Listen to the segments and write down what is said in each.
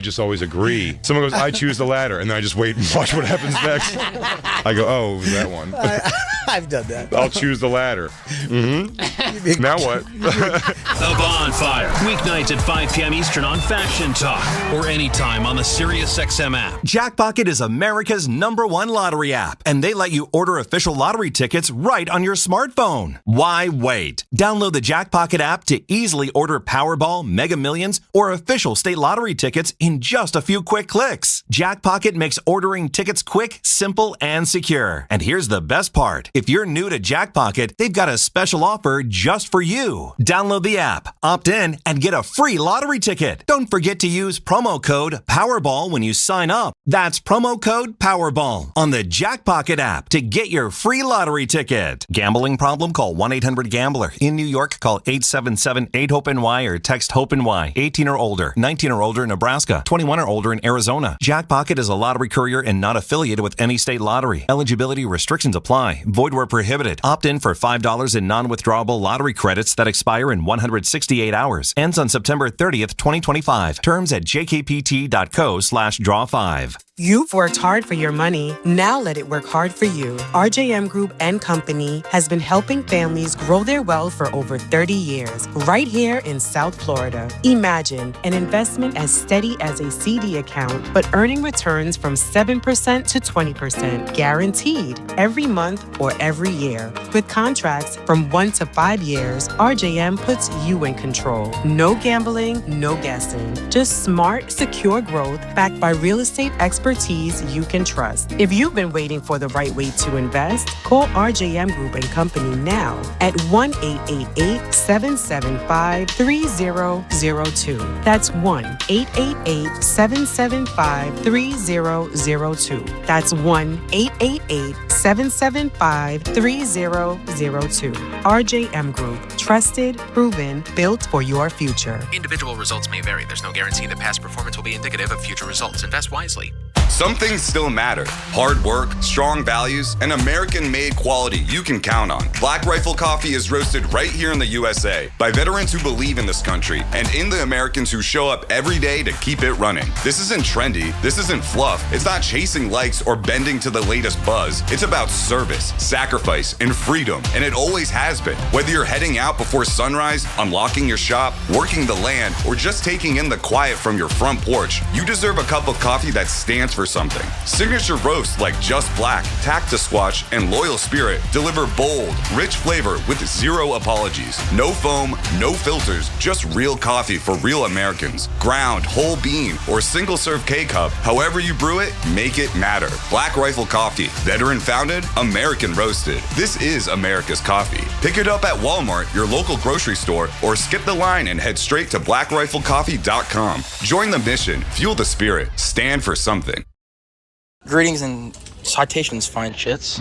just always agree. Someone goes, I choose the latter, and then I just wait and watch what happens next. I go, oh, it was that one. I've done that. I'll choose the latter. Mm-hmm. Now what? The Bonfire. Weeknights at 5 p.m. Eastern on Faction Talk or anytime on the SiriusXM app. Jackpocket is America's #1 lottery app, and they let you order official lottery tickets right on your smartphone. Why wait? Download the Jackpocket app to easily order Powerball, Mega Millions, or official state lottery tickets in just a few quick clicks. Jackpocket makes ordering tickets quick, simple, and secure. And here's the best part. If you're new to Jackpocket, they've got a special offer just for you. Download the app, opt in, and get a free lottery ticket. Don't forget to use promo code Powerball when you sign up. That's promo code Powerball on the Jackpocket app to get your free lottery ticket. Gambling problem? Call 1-800-GAMBLER. In New York, call 877-8-HOPE-NY or text HOPE-NY. 18 or older, 19 or older in Nebraska, 21 or older in Arizona. Jackpocket is a lottery courier and not affiliated with any state lottery. Eligibility restrictions apply. Void where prohibited. Opt in for $5 in non-withdrawable lottery credits that expire in 168 hours. Ends on September 30th, 2025. Terms at jkpt.co/draw5. You've worked hard for your money. Now let it work hard for you. RJM Group and Company has been helping families grow their wealth for over 30 years, right here in South Florida. Imagine an investment as steady as a CD account, but earning returns from 7% to 20%, guaranteed every month or every year. With contracts from 1 to 5 years, RJM puts you in control. No gambling, no guessing. Just smart, secure growth backed by real estate expertise you can trust. If you've been waiting for the right way to invest, call RJM Group and Company now at 1-888-775-3002. That's 1-888-775-3002. That's 1-888-775-3002. RJM Group. Trusted, proven, built for your future. Individual results may vary. There's no guarantee that past performance will be indicative of future results. Invest wisely. Some things still matter. Hard work, strong values, and American-made quality you can count on. Black Rifle Coffee is roasted right here in the USA by veterans who believe in this country and in the Americans who show up every day to keep it running. This isn't trendy. This isn't fluff. It's not chasing likes or bending to the latest buzz. It's about service, sacrifice, and freedom, and it always has been. Whether you're heading out before sunrise, unlocking your shop, working the land, or just taking in the quiet from your front porch, you deserve a cup of coffee that stands for something. Signature roasts like Just Black, Cactus Squatch, and Loyal Spirit deliver bold, rich flavor with zero apologies. No foam, no filters, just real coffee for real Americans. Ground, whole bean, or single serve K-Cup, however you brew it, make it matter. Black Rifle Coffee, veteran founded, American roasted. This is America's coffee. Pick it up at Walmart, your local grocery store, or skip the line and head straight to blackriflecoffee.com. Join the mission, fuel the spirit, stand for something. Greetings and citations, fine shits.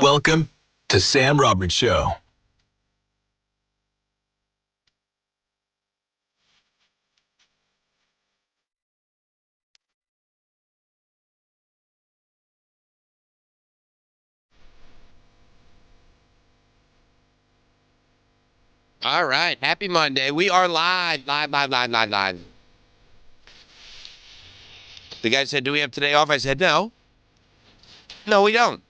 Welcome to Sam Roberts Show. All right. Happy Monday. We are live. The guy said, do we have today off? I said, no. No, we don't.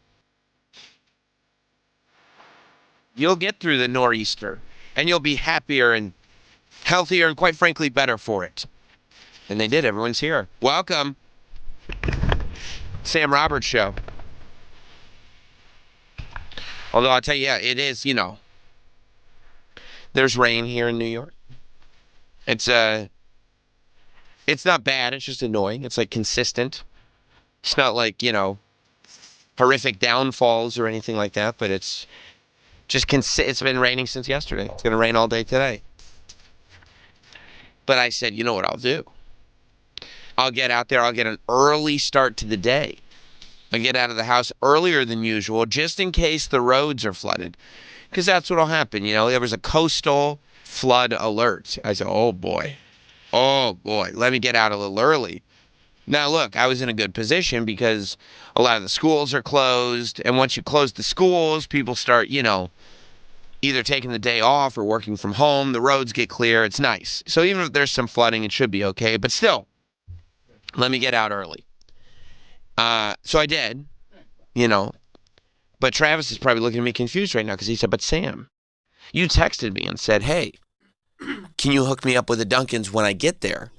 You'll get through the nor'easter, and you'll be happier and healthier and, quite frankly, better for it. And they did. Everyone's here. Welcome. Sam Roberts Show. Although I'll tell you, yeah, it is, there's rain here in New York. It's not bad. It's just annoying. It's like consistent. It's not like, horrific downfalls or anything like that, but it's just it's been raining since yesterday. It's going to rain all day today. But I said, you know what I'll do? I'll get out there. I'll get an early start to the day. I'll get out of the house earlier than usual just in case the roads are flooded. Because that's what will happen. There was a coastal flood alert. I said, oh boy, let me get out a little early Now, look, I was in a good position because a lot of the schools are closed. And once you close the schools, people start, either taking the day off or working from home. The roads get clear. It's nice. So even if there's some flooding, it should be okay. But still, let me get out early. So I did, But Travis is probably looking at me confused right now because he said, but Sam, you texted me and said, hey, can you hook me up with a Dunkin's when I get there?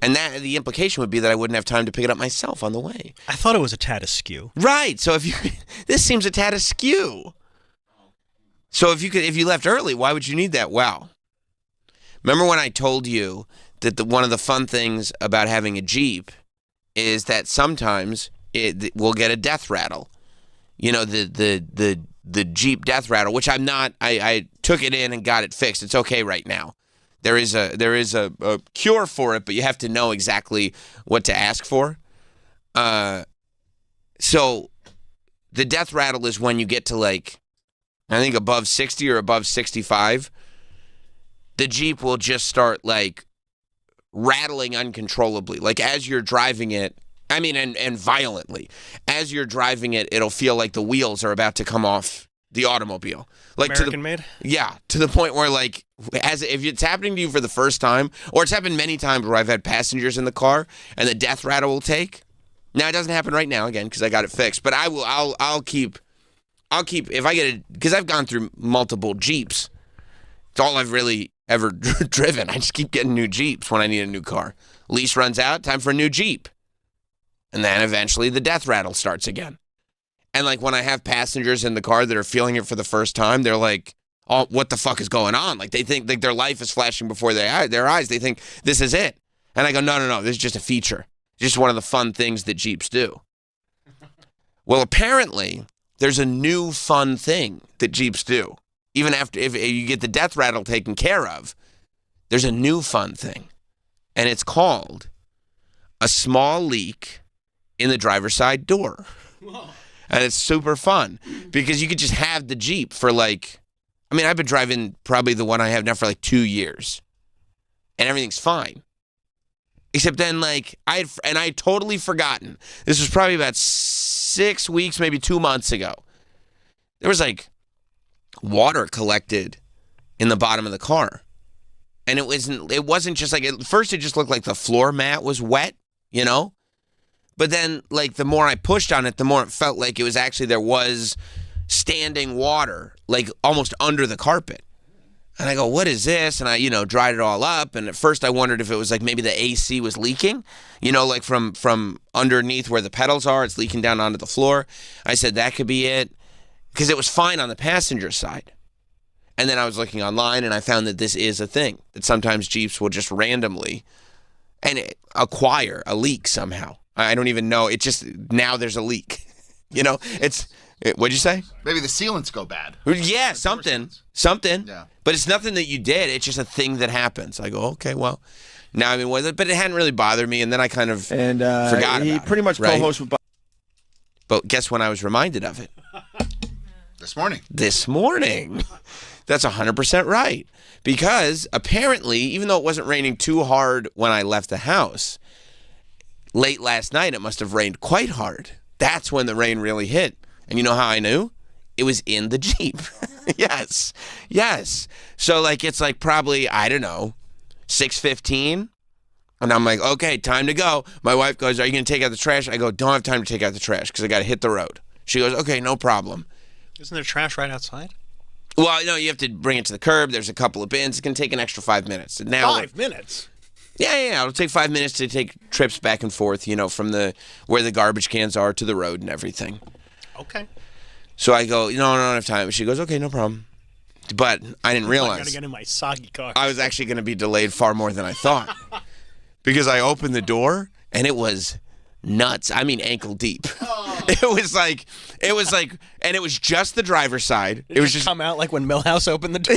And that the implication would be that I wouldn't have time to pick it up myself on the way. I thought it was a tad askew. Right. So this seems a tad askew. So if you left early, why would you need that? Wow. Remember when I told you that one of the fun things about having a Jeep is that sometimes it will get a death rattle. The Jeep death rattle, which I'm not. I took it in and got it fixed. It's okay right now. There is a cure for it, but you have to know exactly what to ask for. So the death rattle is when you get to I think above 60 or above 65, the Jeep will just start rattling uncontrollably. As you're driving it, and violently. As you're driving it, it'll feel like the wheels are about to come off the automobile. American made? Yeah, to the point where if it's happening to you for the first time, or it's happened many times where I've had passengers in the car and the death rattle will take. Now it doesn't happen right now again because I got it fixed, but I'll keep if I get it because I've gone through multiple Jeeps. It's all I've really ever driven. I just keep getting new Jeeps when I need a new car. Lease runs out, time for a new Jeep. And then eventually the death rattle starts again. And when I have passengers in the car that are feeling it for the first time, they're like, oh, what the fuck is going on? They think their life is flashing before their eyes. They think this is it. And I go, no, this is just a feature. It's just one of the fun things that Jeeps do. Well, apparently, there's a new fun thing that Jeeps do. Even after if you get the death rattle taken care of, there's a new fun thing. And it's called a small leak in the driver's side door. Whoa. And it's super fun because you could just have the Jeep for I've been driving probably the one I have now for 2 years and everything's fine. Except then I had totally forgotten. This was probably about 6 weeks, maybe 2 months ago. There was water collected in the bottom of the car. And it wasn't just at first it just looked like the floor mat was wet, But then, the more I pushed on it, the more it felt like it was actually there was standing water, almost under the carpet. And I go, what is this? And I, dried it all up. And at first I wondered if it was maybe the AC was leaking, from underneath where the pedals are, it's leaking down onto the floor. I said that could be it because it was fine on the passenger side. And then I was looking online and I found that this is a thing, that sometimes Jeeps will just randomly acquire a leak somehow. I don't even know. It just, now there's a leak. What'd you say? Maybe the sealants go bad. Yeah, something. Yeah. But it's nothing that you did. It's just a thing that happens. I go, okay, well, now I'm in with it. But it hadn't really bothered me, and then I kind of forgot about it. He pretty much co-hosts with. But guess when I was reminded of it? This morning. That's 100% right. Because apparently, even though it wasn't raining too hard when I left the house, late last night it must have rained quite hard. That's when the rain really hit. And you know how I knew? It was in the Jeep. Yes. So it's probably, I don't know, 6:15. And I'm like, okay, time to go. My wife goes, are you going to take out the trash? I go, don't have time to take out the trash because I got to hit the road. She goes, okay, no problem. Isn't there trash right outside? Well, no, you have to bring it to the curb. There's a couple of bins. It's going to take an extra 5 minutes. And now 5 minutes? Yeah. It'll take 5 minutes to take trips back and forth, from where the garbage cans are to the road and everything. Okay. So I go, no, I don't have time. She goes, okay, no problem. But I didn't realize. I got to get in my soggy car. I was actually going to be delayed far more than I thought. Because I opened the door, and it was nuts. I mean, ankle deep. Oh. It was like, and it was just the driver's side. It was just come out like when Millhouse opened the door.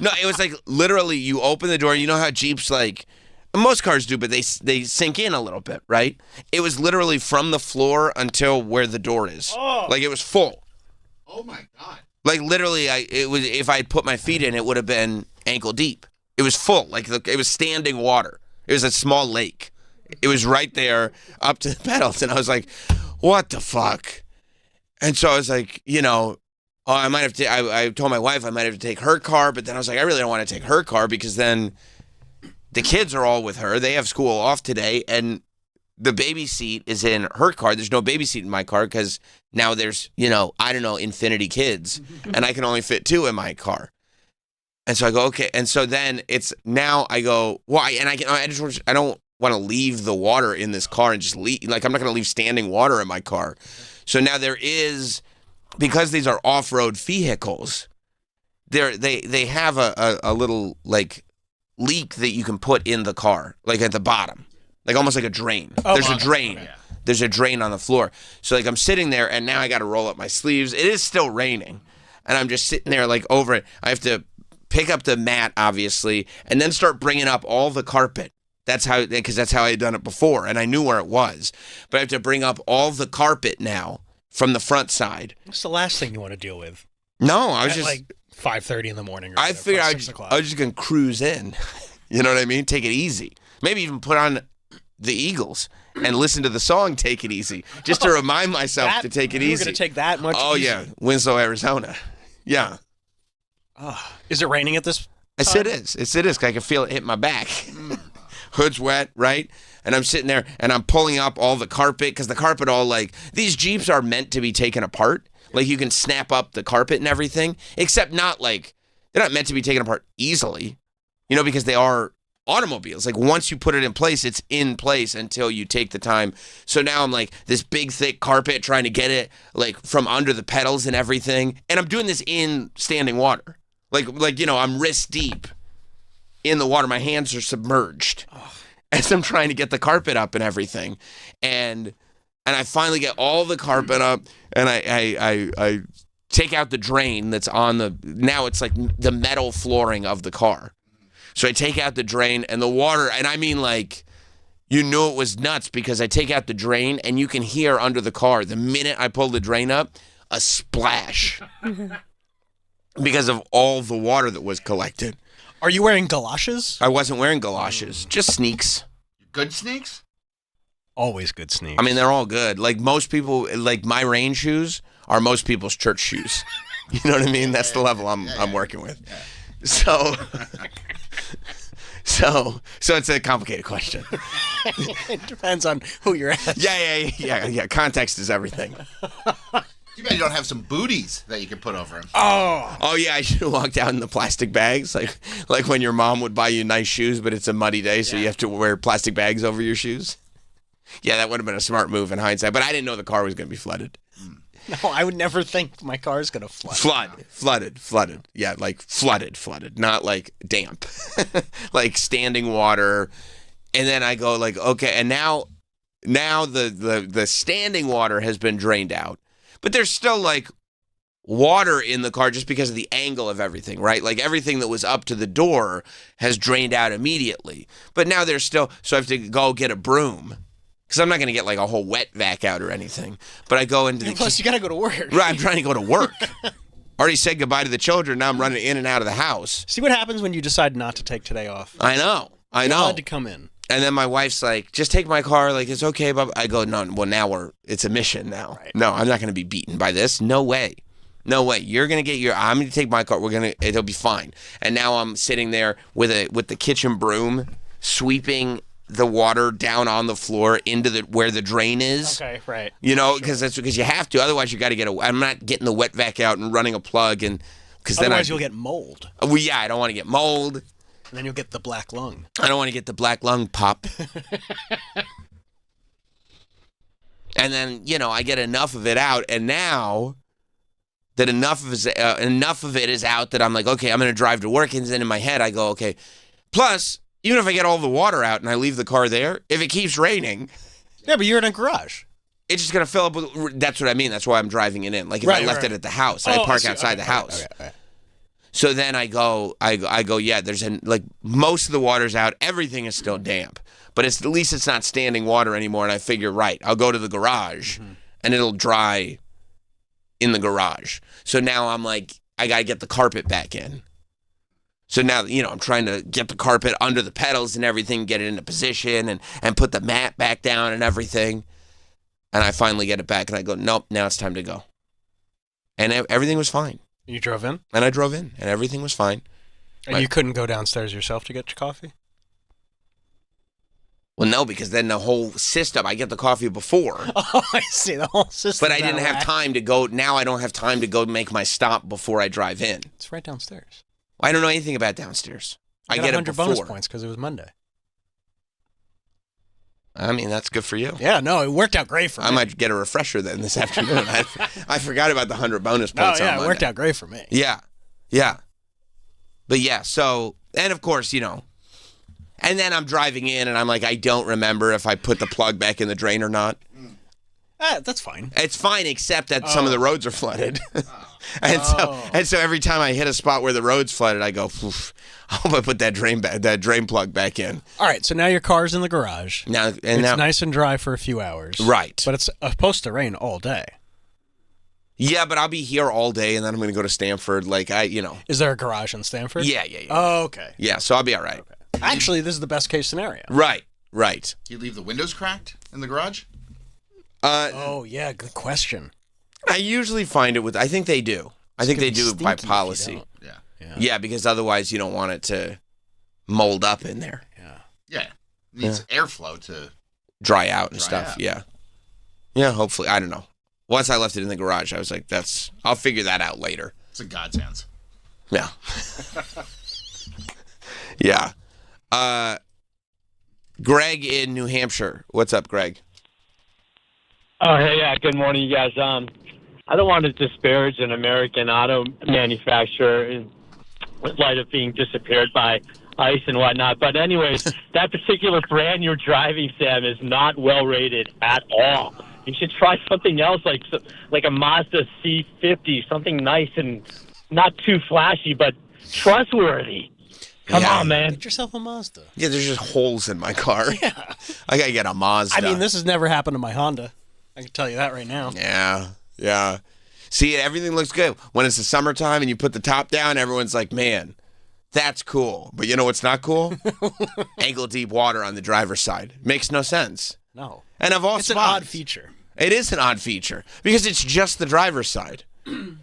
No, it was literally you open the door. You know how Jeeps most cars do, but they sink in a little bit, right? It was literally from the floor until where the door is. Oh. It was full. Oh my God. Literally, it was if I had put my feet in, it would have been ankle deep. It was full. It was standing water. It was a small lake. It was right there up to the pedals. And I was like, what the fuck? And so I was like, oh, I might have to, I told my wife I might have to take her car, but then I was like, I really don't want to take her car because then the kids are all with her. They have school off today, and the baby seat is in her car. There's no baby seat in my car because now there's, infinity kids, and I can only fit 2 in my car. And so I go, okay. And so then now I go, why? And I don't want to leave the water in this car and just leave. Like, I'm not going to leave standing water in my car. So now there is, because these are off-road vehicles, they have a little, like, leak that you can put in the car, like at the bottom, like almost like a drain. There's a drain. Yeah. There's a drain on the floor. So like I'm sitting there and now I got to roll up my sleeves. It is still raining and I'm just sitting there like over it. I have to pick up the mat, obviously, and then start bringing up all the carpet. Because that's how I had done it before and I knew where it was. But I have to bring up all the carpet now from the front side. What's the last thing you want to deal with? No, I was just like 5:30 in the morning. Or I figured I was just gonna cruise in. You know what I mean? Take it easy. Maybe even put on the Eagles and listen to the song "Take It Easy," just to remind myself to take it easy. You're gonna take that much? Oh easy? Yeah, Winslow, Arizona. Yeah. Is it raining at this time? Yes, it is. It is. 'Cause I can feel it hit my back. Hood's wet, right? And I'm sitting there and I'm pulling up all the carpet because the carpet these Jeeps are meant to be taken apart. Like you can snap up the carpet and everything, except they're not meant to be taken apart easily, because they are automobiles. Like once you put it in place, it's in place until you take the time. So now I'm like this big, thick carpet trying to get it like from under the pedals and everything. And I'm doing this in standing water. Like I'm wrist deep in the water. My hands are submerged as I'm trying to get the carpet up and everything. And I finally get all the carpet up, and I take out the drain that's on now it's like the metal flooring of the car. So I take out the drain, and the water, and I mean like, you knew it was nuts because I take out the drain, and you can hear under the car, the minute I pull the drain up, a splash because of all the water that was collected. Are you wearing galoshes? I wasn't wearing galoshes, just sneaks. Good sneaks? Always good sneaks. I mean, they're all good. Like most people, like my rain shoes are most people's church shoes. You know what I mean? That's the level I'm working with. Yeah. So it's a complicated question. It depends on who you're at. Yeah. Context is everything. Too bad you don't have some booties that you can put over them. Oh yeah, I should have walked out in the plastic bags, like when your mom would buy you nice shoes, but it's a muddy day, so you have to wear plastic bags over your shoes. Yeah, that would have been a smart move in hindsight, but I didn't know the car was going to be flooded. No, I would never think my car's going to flood. Flooded. Yeah, like flooded, not like damp. Like standing water. And then I go like, okay, and now the standing water has been drained out. But there's still like water in the car just because of the angle of everything, right? Like everything that was up to the door has drained out immediately. But now there's still, so I have to go get a broom. Because I'm not going to get like a whole wet vac out or anything. But I go into Plus, you got to go to work. Right, I'm trying to go to work. Already said goodbye to the children. Now I'm running in and out of the house. See what happens when you decide not to take today off. I know. You're allowed to come in. And then my wife's like, just take my car. Like, it's okay. But I go, no, well, now it's a mission now. Right. No, I'm not going to be beaten by this. No way. You're going to get I'm going to take my car. It'll be fine. And now I'm sitting there with the kitchen broom, sweeping the water down on the floor into where the drain is. Okay, right. Because that's because you have to. Otherwise, you got to I'm not getting the wet vac out and running a plug, and because then otherwise you'll get mold. Well, yeah, I don't want to get mold. And then you'll get the black lung. I don't want to get the black lung pop. And then I get enough of it out, and now that enough of it is out, that I'm like, okay, I'm going to drive to work, and then in my head I go, okay. Plus, even if I get all the water out and I leave the car there, if it keeps raining. Yeah, but you're in a garage. It's just going to fill up with, that's what I mean. That's why I'm driving it in. Like if I left it at the house, I park outside the house. Okay. So then I go, yeah, there's like most of the water's out. Everything is still damp, but at least it's not standing water anymore. And I figure, right, I'll go to the garage and it'll dry in the garage. So now I'm like, I got to get the carpet back in. So now, I'm trying to get the carpet under the pedals and everything, get it into position and put the mat back down and everything. And I finally get it back and I go, nope, now it's time to go. And everything was fine. You drove in? And I drove in and everything was fine. And you couldn't go downstairs yourself to get your coffee? Well, no, because then the whole system, I get the coffee before. Oh, I see. The whole system. But I didn't have time to go. Now I don't have time to go make my stop before I drive in. It's right downstairs. I don't know anything about downstairs. I get it 100 before. bonus points because it was Monday. I mean, that's good for you. Yeah, no, it worked out great for me. I might get a refresher then this afternoon. I forgot about the 100 bonus points on Monday. It worked out great for me. Yeah. But yeah, so, and of course, and then I'm driving in and I'm like, I don't remember if I put the plug back in the drain or not. That's fine. It's fine, except that some of the roads are flooded. And so every time I hit a spot where the road's flooded, I go, I hope I put that drain plug back in. All right, so now your car's in the garage. It's nice and dry for a few hours. Right. But it's supposed to rain all day. Yeah, but I'll be here all day, and then I'm going to go to Stanford. Is there a garage in Stanford? Yeah. Oh, okay. Yeah, so I'll be all right. Okay. Actually, this is the best case scenario. Right. Do you leave the windows cracked in the garage? Good question. I usually find it I think they do. I think they do by policy. Yeah, because otherwise you don't want it to mold up in there. Yeah. It needs airflow to dry out and stuff. Yeah. Yeah, hopefully. I don't know. Once I left it in the garage, I was like, I'll figure that out later. It's in God's hands. Yeah. Yeah. Greg in New Hampshire. What's up, Greg? Oh, hey, yeah. Good morning, you guys. I don't want to disparage an American auto manufacturer in light of being disappeared by ICE and whatnot. But anyways, that particular brand you're driving, Sam, is not well rated at all. You should try something else like a Mazda C50, something nice and not too flashy, but trustworthy. Come on, man. Get yourself a Mazda. Yeah, there's just holes in my car. Yeah. I got to get a Mazda. I mean, this has never happened to my Honda. I can tell you that right now. Yeah. See, everything looks good. When it's the summertime and you put the top down, everyone's like, man, that's cool. But you know what's not cool? Ankle-deep water on the driver's side. Makes no sense. No. And of all It's an odd feature. It is an odd feature because it's just the driver's side. And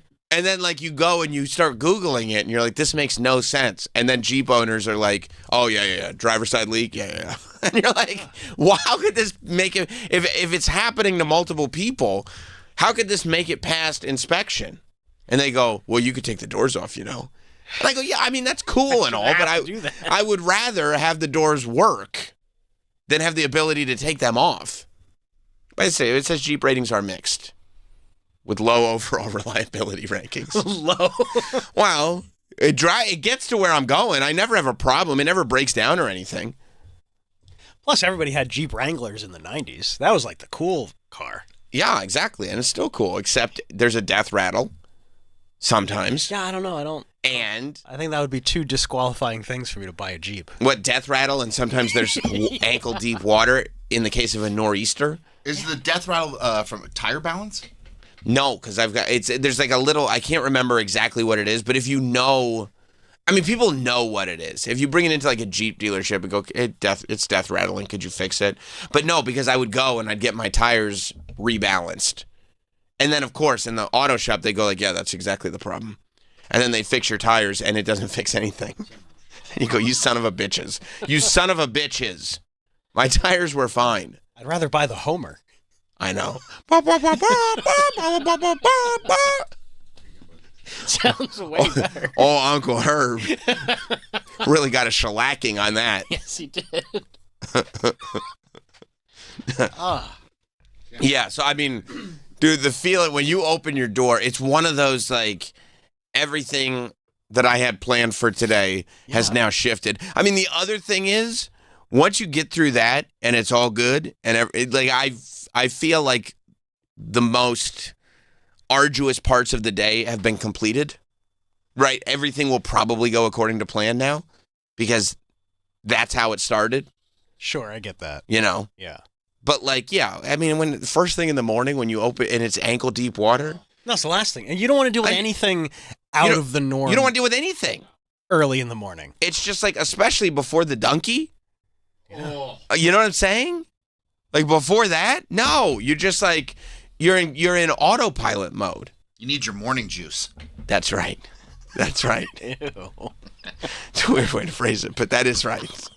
then, you go and you start Googling it, and you're like, this makes no sense. And then Jeep owners are like, oh, yeah. Driver's side leak? Yeah. And you're like, well, how could this make it, if it's happening to multiple people, how could this make it past inspection? And they go, well, you could take the doors off, And I go, yeah, I mean, that's cool and all, but I would rather have the doors work than have the ability to take them off. But it says Jeep ratings are mixed. With low overall reliability rankings. Low? Well, it gets to where I'm going. I never have a problem. It never breaks down or anything. Plus, everybody had Jeep Wranglers in the 90s. That was the cool car. Yeah, exactly. And it's still cool, except there's a death rattle sometimes. Yeah, I don't know. And I think that would be two disqualifying things for me to buy a Jeep. What, death rattle? And sometimes there's ankle-deep water in the case of a nor'easter? Is the death rattle from tire balance? No, because there's a little, I can't remember exactly what it is, but if you know, people know what it is. If you bring it into a Jeep dealership and go, it's death rattling, could you fix it? But no, because I would go and I'd get my tires rebalanced. And then, of course, in the auto shop, they go yeah, that's exactly the problem. And then they fix your tires and it doesn't fix anything. And you go, you son of a bitches. You son of a bitches. My tires were fine. I'd rather buy the Homer. I know. Sounds way better. Oh, Uncle Herb really got a shellacking on that. Yes, he did. Yeah, so dude, the feeling when you open your door, it's one of those everything that I had planned for today has now shifted. The other thing is, once you get through that and it's all good, and I feel like the most arduous parts of the day have been completed, right? Everything will probably go according to plan now because that's how it started. Sure, I get that. Yeah. But when first thing in the morning when you open and it's ankle deep water. That's the last thing. And you don't want to deal with anything out of the norm. You don't want to deal with anything. early in the morning. It's just like, especially before the donkey. Oh. You know what I'm saying? Like before that? No, you're just like, you're in autopilot mode. You need your morning juice. That's right. That's right. Ew. It's a weird way to phrase it, but that is right.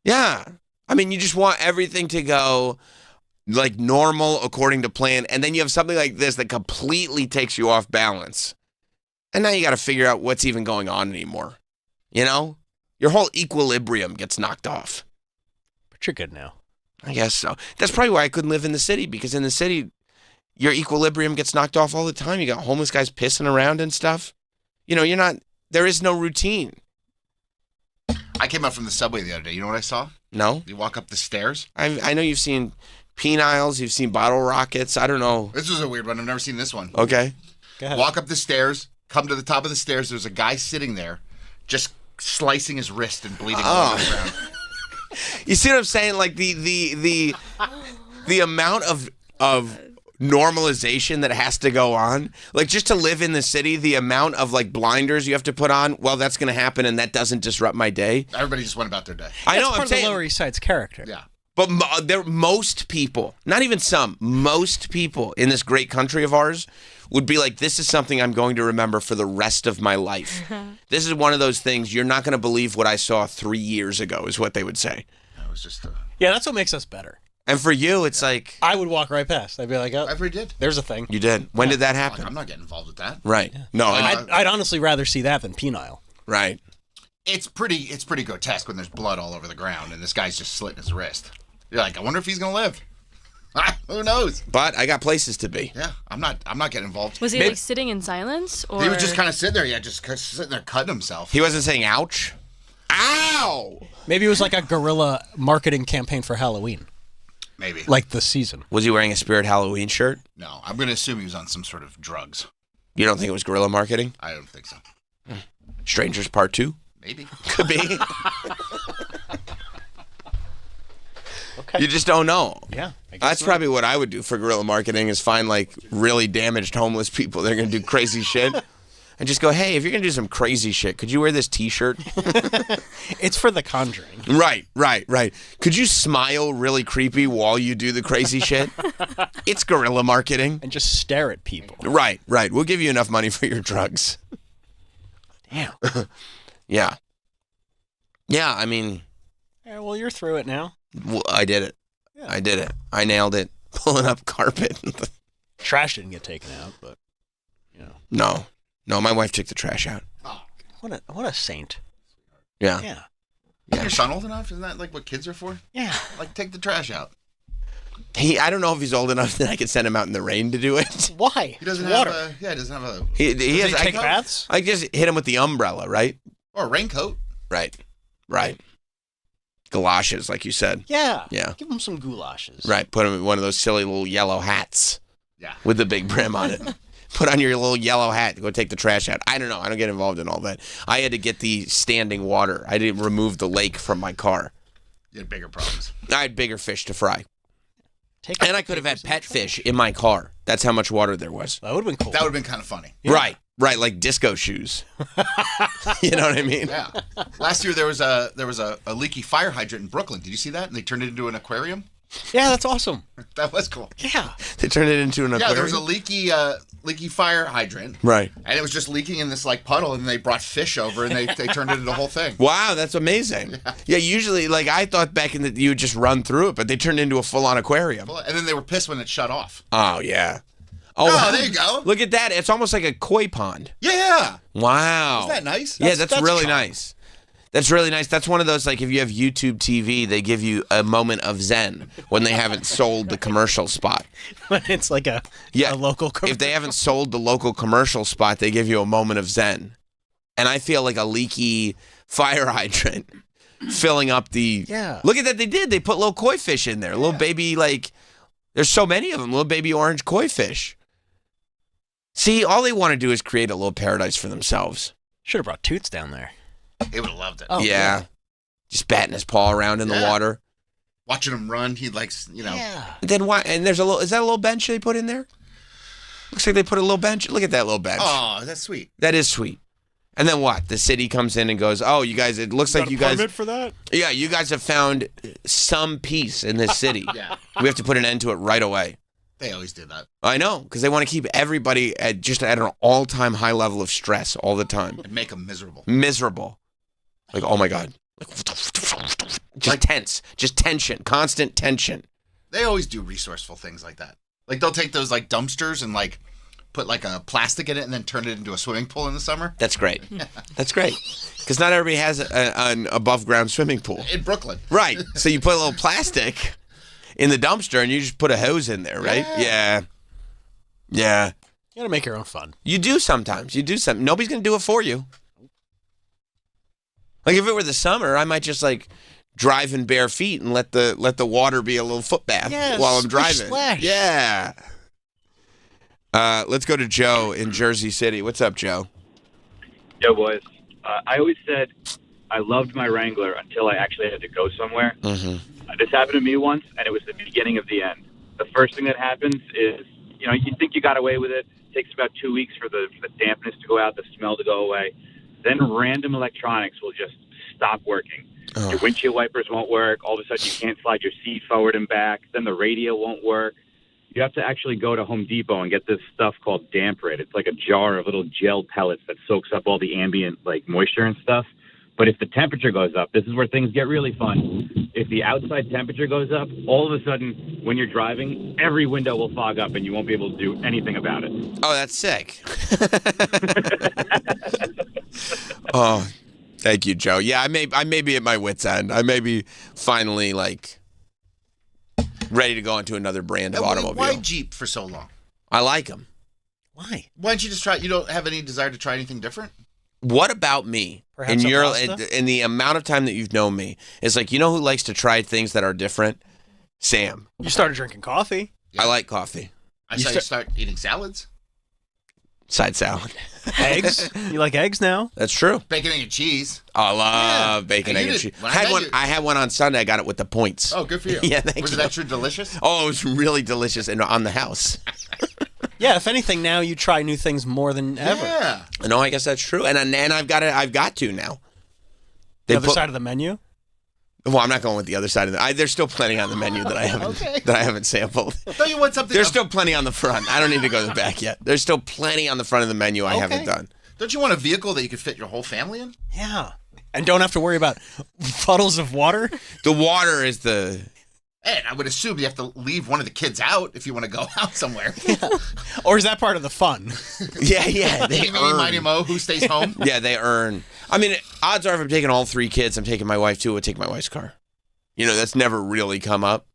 Yeah. I mean, you just want everything to go like normal according to plan, and then you have something like this that completely takes you off balance. And now you got to figure out what's even going on anymore. You know? Your whole equilibrium gets knocked off. But you're good now. I guess so. That's probably why I couldn't live in the city, because in the city, your equilibrium gets knocked off all the time. You got homeless guys pissing around and stuff. You know, there is no routine. I came up from the subway the other day. You know what I saw? No? You walk up the stairs. I know you've seen peniles, you've seen bottle rockets. I don't know. This was a weird one. I've never seen this one. Okay. Go ahead. Walk up the stairs, come to the top of the stairs. There's a guy sitting there just slicing his wrist and bleeding all over the ground. You see what I'm saying? Like the amount of normalization that has to go on. Like just to live in the city, the amount of like blinders you have to put on, well, that's going to happen and that doesn't disrupt my day. Everybody just went about their day. I know, That's part I'm of the saying. Lower East Side's character. Yeah. But most people, not even some, most people in this great country of ours would be like, this is something I'm going to remember for the rest of my life. This is one of those things, you're not going to believe what I saw 3 years ago, is what they would say. That was just Yeah, that's what makes us better. And for you, it's like... I would walk right past. I'd be like, oh, I already did. there's a thing. You did. When did that happen? I'm not getting involved with that. Right. No, I'd honestly rather see that than penile. right. It's pretty grotesque when there's blood all over the ground and this guy's just slitting his wrist. You're like, I wonder if he's gonna live. Who knows? But I got places to be. Yeah, I'm not getting involved. Was he like sitting in silence, or He was just kind of sitting there, just sitting there cutting himself. He wasn't saying ouch? Ow! Maybe it was like a guerrilla marketing campaign for Halloween. Maybe. Like the season. Was he wearing a Spirit Halloween shirt? No, I'm gonna assume he was on some sort of drugs. You don't think it was guerrilla marketing? I don't think so. Strangers Part 2? Maybe. Could be. Okay. You just don't know. Yeah. That's probably what I would do for guerrilla marketing, is find like really damaged homeless people that are going to do crazy shit. And just go, hey, if you're going to do some crazy shit, could you wear this T-shirt? It's for The Conjuring. Right. Could you smile really creepy while you do the crazy shit? It's guerrilla marketing. And just stare at people. Right. We'll give you enough money for your drugs. Damn. Yeah. Yeah, I mean... Yeah, well, you're through it now. I did it. Yeah. I did it. I nailed it. Pulling up carpet. Trash didn't get taken out, but, you know. No, my wife took the trash out. Oh. What a saint. Yeah. Yeah. Is your son old enough? Isn't that like what kids are for? Yeah. Like take the trash out. I don't know if he's old enough that I could send him out in the rain to do it. Why? He doesn't Water. have a. Yeah, he doesn't have a. He Does has, he take baths? I just hit him with the umbrella, right? Or a raincoat. Right. Galoshes, like you said. Yeah. Yeah. Give him some goulashes. Right. Put him in one of those silly little yellow hats. Yeah. With the big brim on it. Put on your little yellow hat to go take the trash out. I don't know. I don't get involved in all that. I had to get the standing water. I didn't remove the lake from my car. You had bigger problems. I had bigger fish to fry. And I could have had pet fish in my car. That's how much water there was. That would have been cool. That would have been kind of funny. Yeah. Right, like disco shoes. You know what I mean? Yeah. Last year there was a leaky fire hydrant in Brooklyn. Did you see that? And they turned it into an aquarium. Yeah, that's awesome. That was cool. Yeah. They turned it into an aquarium? Yeah, there was a leaky fire hydrant. Right. And it was just leaking in this like puddle, and they brought fish over, and they turned it into a whole thing. Wow, that's amazing. Yeah, usually, like, I thought back in you would just run through it, but they turned it into a full-on aquarium. And then they were pissed when it shut off. Oh, yeah. Oh, there you go. Look at that. It's almost like a koi pond. Yeah. Wow. Isn't that nice? Yeah, that's really charming. nice. That's really nice. That's one of those, like, if you have YouTube TV, they give you a moment of zen when they haven't sold the commercial spot. When it's like a local commercial. If they haven't sold the local commercial spot, they give you a moment of zen. And I feel like a leaky fire hydrant filling up the... Yeah. Look at that. They did. They put little koi fish in there. Little baby, like... There's so many of them. Little baby orange koi fish. See, all they want to do is create a little paradise for themselves. Should have brought Toots down there. He would have loved it. Oh, yeah. Just batting his paw around in the water. Watching him run, he likes, Yeah. Then why? And there's is that a little bench they put in there? Looks like they put a little bench. Look at that little bench. Oh, that's sweet. That is sweet. And then what? The city comes in and goes, "Oh, you guys! It looks like you guys permit for that." Yeah, you guys have found some peace in this city. Yeah. We have to put an end to it right away." They always did that. I know, because they want to keep everybody at an all-time high level of stress all the time. And make them miserable. Miserable. Like, oh my God. Just tense. Just tension. Constant tension. They always do resourceful things like that. Like they'll take those like dumpsters and like put like a plastic in it and then turn it into a swimming pool in the summer. That's great. That's great. Because not everybody has an above-ground swimming pool. In Brooklyn. Right. So you put a little plastic in the dumpster and you just put a hose in there, right? Yeah. Yeah. You gotta make your own fun. You do sometimes. You do something. Nobody's going to do it for you. Like if it were the summer, I might just like drive in bare feet and let the water be a little foot bath while I'm driving. Splash. Yeah. Let's go to Joe in Jersey City. What's up, Joe? Yo, boys. I always said I loved my Wrangler until I actually had to go somewhere. Mm-hmm. This happened to me once, and it was the beginning of the end. The first thing that happens is, you think you got away with it. It takes about 2 weeks for the dampness to go out, the smell to go away. Then random electronics will just stop working. Oh. Your windshield wipers won't work. All of a sudden, you can't slide your seat forward and back. Then the radio won't work. You have to actually go to Home Depot and get this stuff called Damp Rid. It's like a jar of little gel pellets that soaks up all the ambient moisture and stuff. But if the temperature goes up, this is where things get really fun. If the outside temperature goes up, all of a sudden, when you're driving, every window will fog up and you won't be able to do anything about it. Oh, that's sick. Oh, thank you, Joe. Yeah, I may be at my wit's end. I may be finally ready to go into another brand of automobile. Why Jeep for so long? I like them. Why? Why don't you just try? You don't have any desire to try anything different? What about me? Perhaps a pasta? In the amount of time that you've known me, it's like, who likes to try things that are different? Sam. You started drinking coffee. I like coffee. I saw you start eating salads. Side salad. Eggs. You like eggs now? That's true. Bacon, egg, and cheese. I love bacon, egg, and cheese. I had one on Sunday. I got it with the points. Oh, good for you. Yeah, thank you. Was it extra delicious? Oh, it was really delicious and on the house. Yeah, if anything, now you try new things more than ever. Yeah. No, I guess that's true. And I've got to now. The other side of the menu? Well, I'm not going with the other side of there's still plenty on the menu that I haven't sampled. Don't you want something? There's still plenty on the front. I don't need to go to the back yet. There's still plenty on the front of the menu I haven't done. Don't you want a vehicle that you could fit your whole family in? Yeah. And don't have to worry about puddles of water? The water is the... And I would assume you have to leave one of the kids out if you want to go out somewhere. Yeah. Or is that part of the fun? Yeah. They earn. Mighty Mo, who stays home? Yeah, they earn. I mean, odds are if I'm taking all 3 kids, I'm taking my wife too. I would take my wife's car. That's never really come up.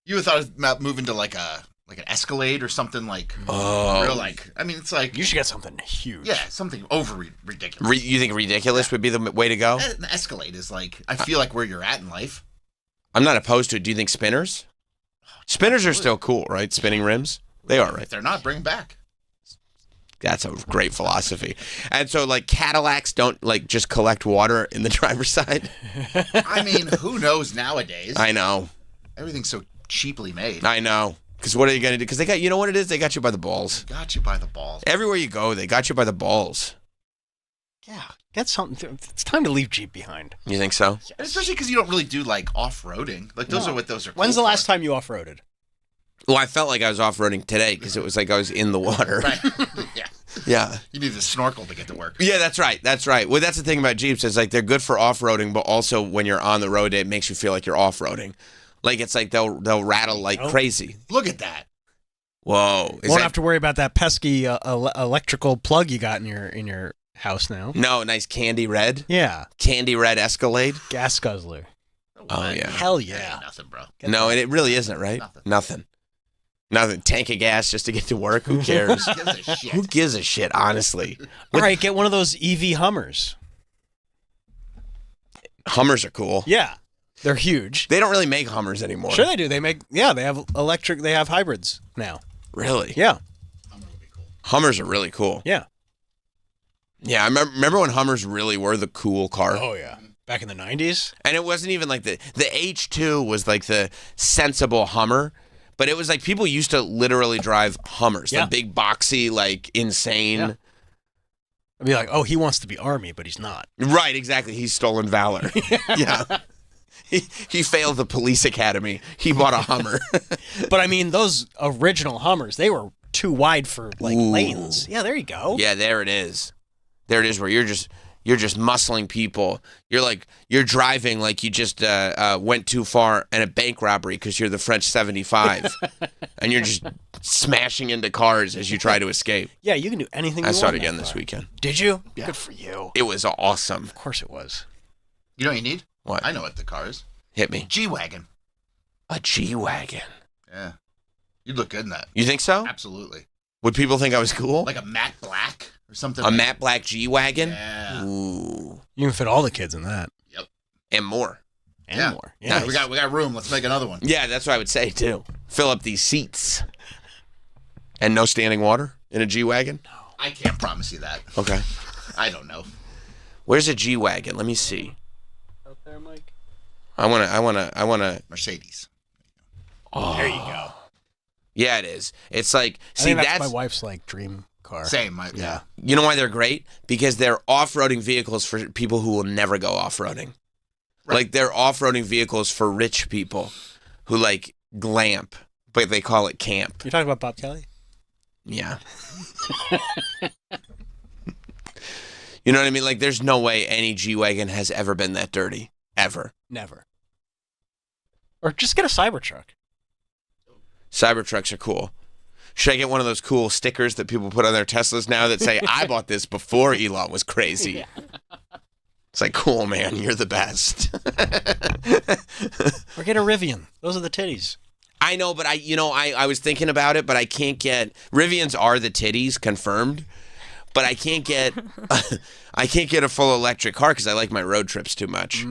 You thought about moving to like an Escalade or something like real I mean, it's like you should get something huge. Yeah, something ridiculous. You think ridiculous would be the way to go? An Escalade is I feel like where you're at in life. I'm not opposed to it. Do you think spinners? Spinners are still cool, right? Spinning rims? They are, right? If they're not, bring them back. That's a great philosophy. And so, Cadillacs don't, just collect water in the driver's side? I mean, who knows nowadays? I know. Everything's so cheaply made. I know. Because what are you going to do? Because they got, you know what it is? They got you by the balls. They got you by the balls. Everywhere you go, they got you by the balls. Yeah. Get something. It's time to leave Jeep behind. You think so? Yes. Especially because you don't really do off-roading. Those are what those are. When's the last time you off-roaded? Well, I felt like I was off-roading today because it was like I was in the water. Right. Yeah. Yeah. You need a snorkel to get to work. Yeah, that's right. That's right. Well, that's the thing about Jeeps. It's they're good for off-roading, but also when you're on the road, it makes you feel like you're off-roading. It's they'll rattle like crazy. Look at that. Whoa. Won't have to worry about that pesky electrical plug you got in your house now. No, nice candy red. Yeah. Candy red Escalade. Gas guzzler. Oh, yeah. Hell yeah. Nothing, bro. No, and it really isn't, right? Nothing. Tank of gas just to get to work. Who cares? Who gives a shit, honestly? All right, get one of those EV Hummers. Hummers are cool. Yeah. They're huge. They don't really make Hummers anymore. Sure they do. They have electric, they have hybrids now. Really? Yeah. Hummers are really cool. Yeah. Yeah, I remember when Hummers really were the cool car. Oh, yeah. Back in the 90s. And it wasn't even the H2 was the sensible Hummer, but it was people used to literally drive Hummers. Yeah. The big boxy, insane. Yeah. I'd be like, oh, he wants to be Army, but he's not. Right, exactly. He's stolen valor. Yeah. He failed the police academy. He bought a Hummer. But I mean, those original Hummers, they were too wide for lanes. Yeah, there you go. Yeah, there it is. There it is where you're just muscling people. You're driving like you just went too far in a bank robbery because you're the French 75. And you're just smashing into cars as you try to escape. Yeah, you can do anything you I want. saw it again this weekend. Did you? Yeah. Good for you. It was awesome. Of course it was. You know what you need? What? I know what the car is. Hit me. G-Wagon. A G-Wagon. Yeah. You'd look good in that. You think so? Absolutely. Would people think I was cool? Like a matte black or something. A matte black G-Wagon? Yeah. Ooh. You can fit all the kids in that. Yep. And more. And more. Yeah. Nice. We got room. Let's make another one. Yeah, that's what I would say too. Fill up these seats. And no standing water in a G-Wagon? No. I can't promise you that. Okay. I don't know. Where's a G-Wagon? Let me see. Out there, Mike. I wanna Mercedes. Oh. There you go. Yeah, it is. It's like, I see, think that's my wife's dream car. Same. Yeah. You know why they're great? Because they're off-roading vehicles for people who will never go off-roading. Right. Like they're off-roading vehicles for rich people who like glamp, but they call it camp. You're talking about Bob Kelly? Yeah. You know what I mean? Like there's no way any G-Wagon has ever been that dirty. Ever. Never. Or just get a Cybertruck. Cybertrucks are cool. Should I get one of those cool stickers that people put on their Teslas now that say, I bought this before Elon was crazy? Yeah. It's like, cool, man, you're the best. Or get a Rivian. Those are the titties. I know, but I was thinking about it, but I can't get, Rivians are the titties, confirmed. But I can't get a full electric car because I like my road trips too much.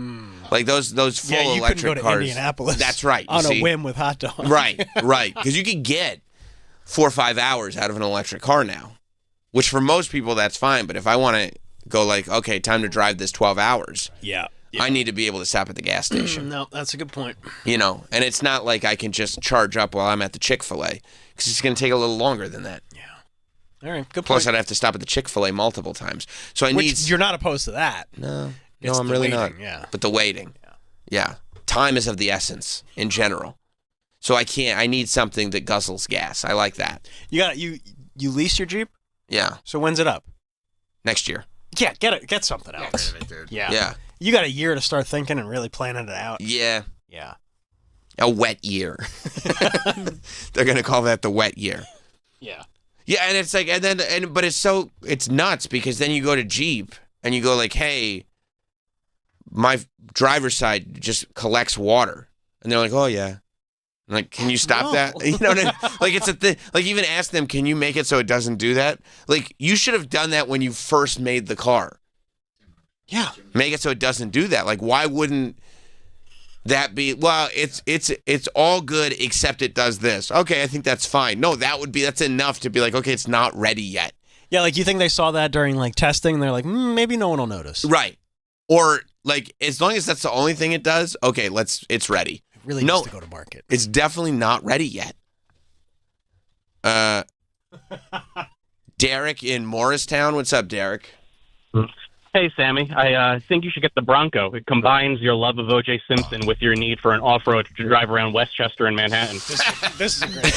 Like those full you electric couldn't go to cars. Indianapolis. That's right. On a whim with hot dogs. Right. Because you could get 4 or 5 hours out of an electric car now, which for most people that's fine. But if I want to go like, okay, time to drive this 12 hours. Yeah. I need to be able to stop at the gas station. No, that's a good point. You know, and it's not like I can just charge up while I'm at the Chick-fil-A because it's going to take a little longer than that. Yeah. All right, good point. Plus, I'd have to stop at the Chick-fil-A multiple times. So You're not opposed to that. No, It's I'm the really waiting, not. Yeah. But the waiting. Yeah. Time is of the essence in general. So I need something that guzzles gas. I like that. You lease your Jeep? Yeah. So when's it up? Next year. Yeah, get something else. Yeah. Yeah. You got a year to start thinking and really planning it out. Yeah. Yeah. A wet year. They're going to call that the wet year. Yeah. Yeah, and it's like, but it's nuts because then you go to Jeep and you go like, hey, my driver's side just collects water. And they're like, oh, yeah. I'm like, can you stop that? You know what I mean? Like, it's a thing. Like, even ask them, can you make it so it doesn't do that? Like, you should have done that when you first made the car. Yeah. Make it so it doesn't do that. Like, why wouldn't that be, well, it's all good except it does this. Okay, I think that's fine. No, that's enough to be like, okay, it's not ready yet. Yeah, like you think they saw that during like testing, they're like, maybe no one will notice. Right. Or like, as long as that's the only thing it does, okay, it's ready. It really needs to go to market. It's definitely not ready yet. Derek in Morristown. What's up, Derek? Hey, Sammy. I think you should get the Bronco. It combines your love of O.J. Simpson with your need for an off-road to drive around Westchester and Manhattan. This is great.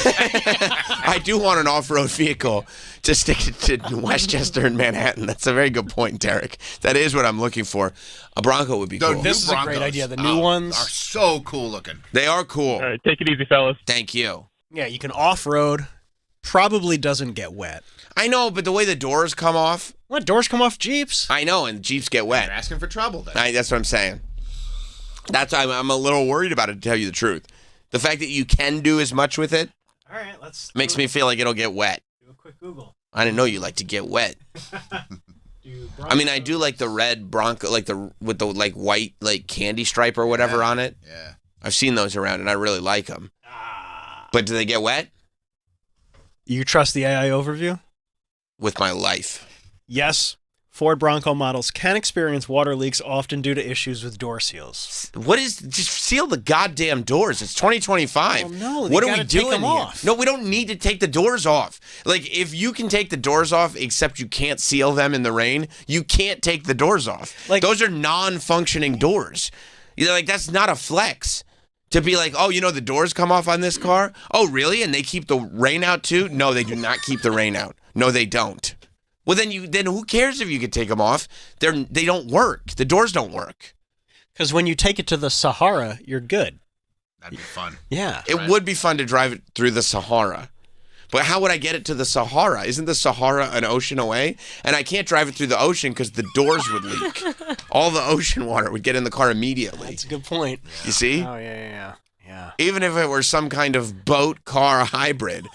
I do want an off-road vehicle to stick to Westchester and Manhattan. That's a very good point, Derek. That is what I'm looking for. A Bronco would be cool. This is a great idea. The new ones are so cool looking. They are cool. All right, take it easy, fellas. Thank you. Yeah, you can off-road. Probably doesn't get wet. I know, but the way the doors come off. What, doors come off Jeeps? I know, and Jeeps get wet. You're asking for trouble then. That's what I'm saying. I'm a little worried about it, to tell you the truth. The fact that you can do as much with it All right, let's makes me feel like it'll get wet. do a quick Google. I didn't know you like to get wet. I mean, I do like the red Bronco, like with the like white like candy stripe or whatever on it. Yeah. I've seen those around, and I really like them. But do they get wet? You trust the AI overview? With my life. Yes, Ford Bronco models can experience water leaks, often due to issues with door seals. What is? Just seal the goddamn doors. It's 2025. Well, no, what you are we gotta take doing them here? off. No, we don't need to take the doors off. Like, if you can take the doors off, except you can't seal them in the rain, you can't take the doors off. Like, those are non-functioning doors. Like, that's not a flex. To be like, oh, the doors come off on this car? Oh, really? And they keep the rain out too? No, they do not keep the rain out. No, they don't. Well, then who cares if you could take them off? They don't work. The doors don't work. Because when you take it to the Sahara, you're good. That'd be fun. Yeah. It would be fun to drive it through the Sahara. But how would I get it to the Sahara? Isn't the Sahara an ocean away? And I can't drive it through the ocean because the doors would leak. All the ocean water would get in the car immediately. That's a good point. You see? Oh, yeah. Even if it were some kind of boat-car hybrid,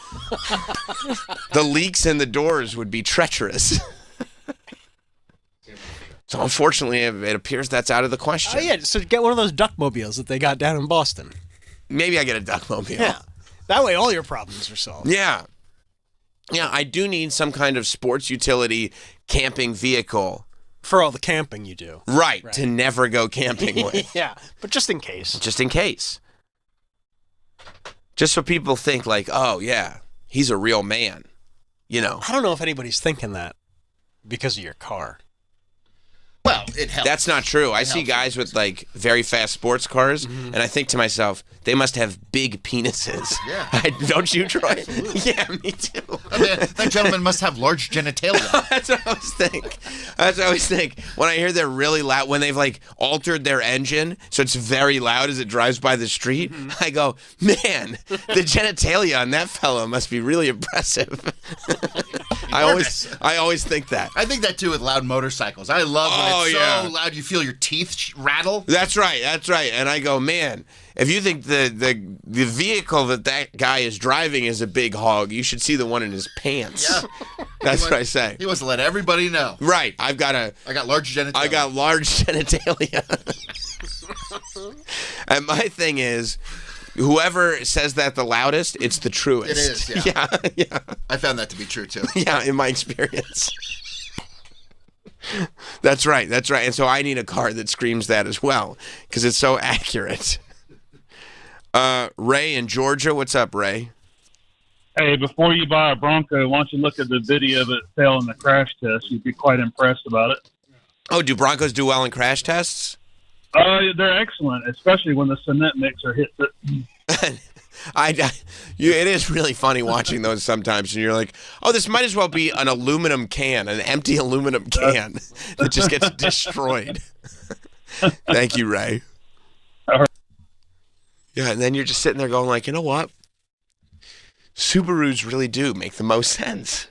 the leaks in the doors would be treacherous. So unfortunately, it appears that's out of the question. Oh, yeah, so get one of those duckmobiles that they got down in Boston. Maybe I get a duckmobile. Yeah. That way all your problems are solved. Yeah. Yeah, I do need some kind of sports utility camping vehicle. For all the camping you do. Right. To never go camping with. Yeah, but just in case. Just in case. Just so people think like, oh, yeah, he's a real man. I don't know if anybody's thinking that because of your car. Well, it helps. That's not true. I see guys with like very fast sports cars, and I think to myself, they must have big penises. Yeah. Don't you, Troy? Absolutely. Yeah, me too. I mean, that gentleman must have large genitalia. That's what I always think. When I hear they're really loud, when they've like altered their engine so it's very loud as it drives by the street, I go, man, the genitalia on that fellow must be really impressive. I always think that. I think that too with loud motorcycles. I love when it's so loud you feel your teeth rattle. That's right. And I go, man, if you think the vehicle that guy is driving is a big hog, you should see the one in his pants. Yeah. That's what I say. He wants to let everybody know. Right. I got large genitalia. I got large genitalia. And my thing is, whoever says that the loudest, it's the truest. It is, yeah. Yeah. I found that to be true, too. Yeah, in my experience. That's right. And so I need a car that screams that as well, because it's so accurate. Ray in Georgia, what's up, Ray? Hey, before you buy a Bronco, why don't you look at the video that fell in the crash test? You'd be quite impressed about it. Oh, do Broncos do well in crash tests? They're excellent, especially when the cement mixer hits it. It is really funny watching those sometimes, and you're like, oh, this might as well be an aluminum can, an empty aluminum can that just gets destroyed. Thank you, Ray. Yeah, and then you're just sitting there going like, you know what? Subarus really do make the most sense.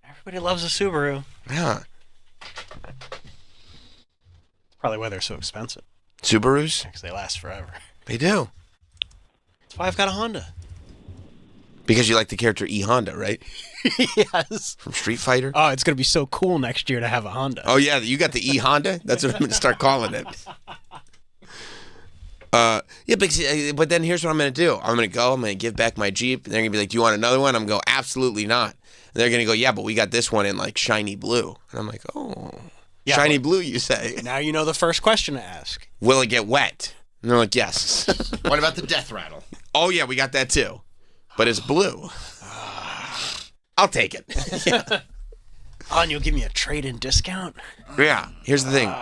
Everybody loves a Subaru. Yeah. Probably why they're so expensive. Subarus? Because they last forever. They do. That's why I've got a Honda. Because you like the character E Honda, right? Yes. From Street Fighter? Oh, it's going to be so cool next year to have a Honda. Oh, yeah, you got the E Honda? That's what I'm going to start calling it. Yeah, but then here's what I'm going to do. I'm going to give back my Jeep, and they're going to be like, do you want another one? I'm going to go, absolutely not. And they're going to go, yeah, but we got this one in like shiny blue. And I'm like, oh, yeah, shiny blue, you say? Now you know the first question to ask. Will it get wet? And they're like, yes. What about the death rattle? Oh, yeah, we got that too. But it's blue. I'll take it. Yeah. Oh, and you'll give me a trade-in discount? Yeah. Here's the thing.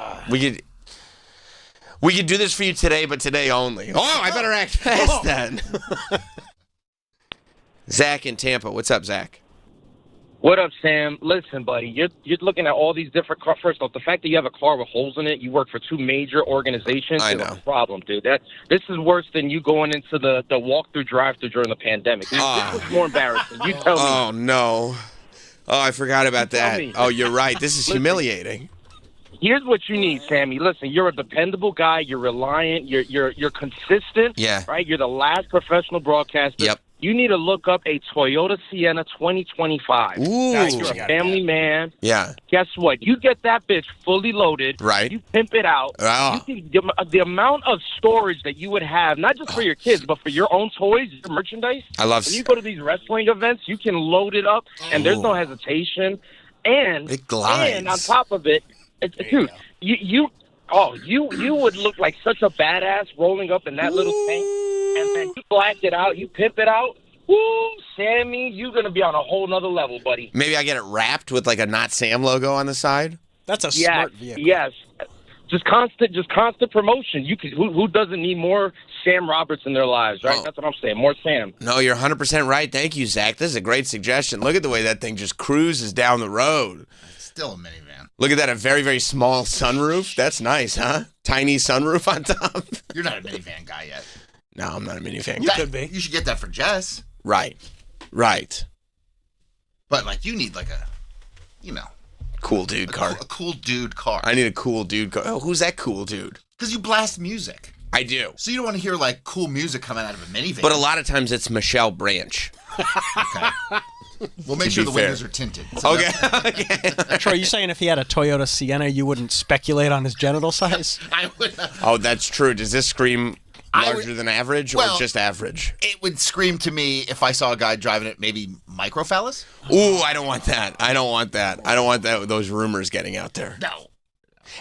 We could do this for you today, but today only. Oh, I better act fast then. Zach in Tampa. What's up, Zach? What up, Sam? Listen, buddy, you're looking at all these different cars. First off, the fact that you have a car with holes in it, you work for two major organizations, is a problem, dude. This is worse than you going into the walk-through drive-through during the pandemic. This is more embarrassing. You tell me. Oh, no. Oh, I forgot about that. Oh, you're right. This is humiliating. Here's what you need, Sammy. Listen, you're a dependable guy. You're reliant. You're consistent. Yeah. Right? You're the last professional broadcaster. Yep. You need to look up a Toyota Sienna 2025. Ooh. Guys, you're a family man. Yeah. Guess what? You get that bitch fully loaded. Right. You pimp it out. Oh. You can, the amount of storage that you would have, not just for your kids, but for your own toys, your merchandise. I love. When you go to these wrestling events, you can load it up, and there's no hesitation. And it glides. And on top of it, Dude, you would look like such a badass rolling up in that little tank, and then you black it out, you pimp it out. Woo, Sammy, you're gonna be on a whole nother level, buddy. Maybe I get it wrapped with like a Not Sam logo on the side. That's a smart vehicle. Yes, just constant promotion. You could. Who doesn't need more Sam Roberts in their lives, right? That's what I'm saying. More Sam. No, you're 100% right. Thank you, Zach. This is a great suggestion. Look at the way that thing just cruises down the road. It's still a minivan. Look at that, a very, very small sunroof. That's nice, huh? Tiny sunroof on top. You're not a minivan guy yet. No, I'm not a minivan You guy. could be. You should get that for Jess. Right. But like, you need like a, cool dude car. A cool dude car. I need a cool dude car. Oh, who's that cool dude? Because you blast music. I do. So you don't want to hear like cool music coming out of a minivan. But a lot of times it's Michelle Branch. Okay. We'll make sure the windows are tinted. So Okay. Troy, you saying if he had a Toyota Sienna, you wouldn't speculate on his genital size? I would. Oh, that's true. Does this scream larger than average or just average? It would scream to me if I saw a guy driving it, maybe microphallus. Ooh, I don't want that. I don't want that. Those rumors getting out there. No.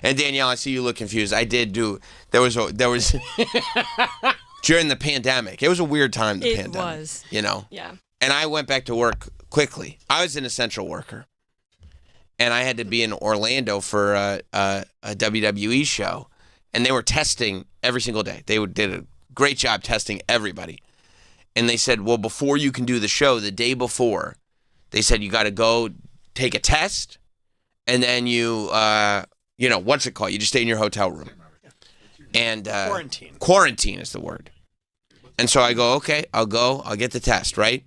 And Danielle, I see you look confused. I did do. There was during the pandemic. It was a weird time. The pandemic. It was. Yeah. And I went back to work quickly. I was an essential worker, and I had to be in Orlando for a WWE show, and they were testing every single day. They did a great job testing everybody, and they said, well, before you can do the show, the day before, they said you got to go take a test, and then you what's it called? You just stay in your hotel room. And quarantine. Quarantine is the word. And so I go, okay, I'll get the test, right?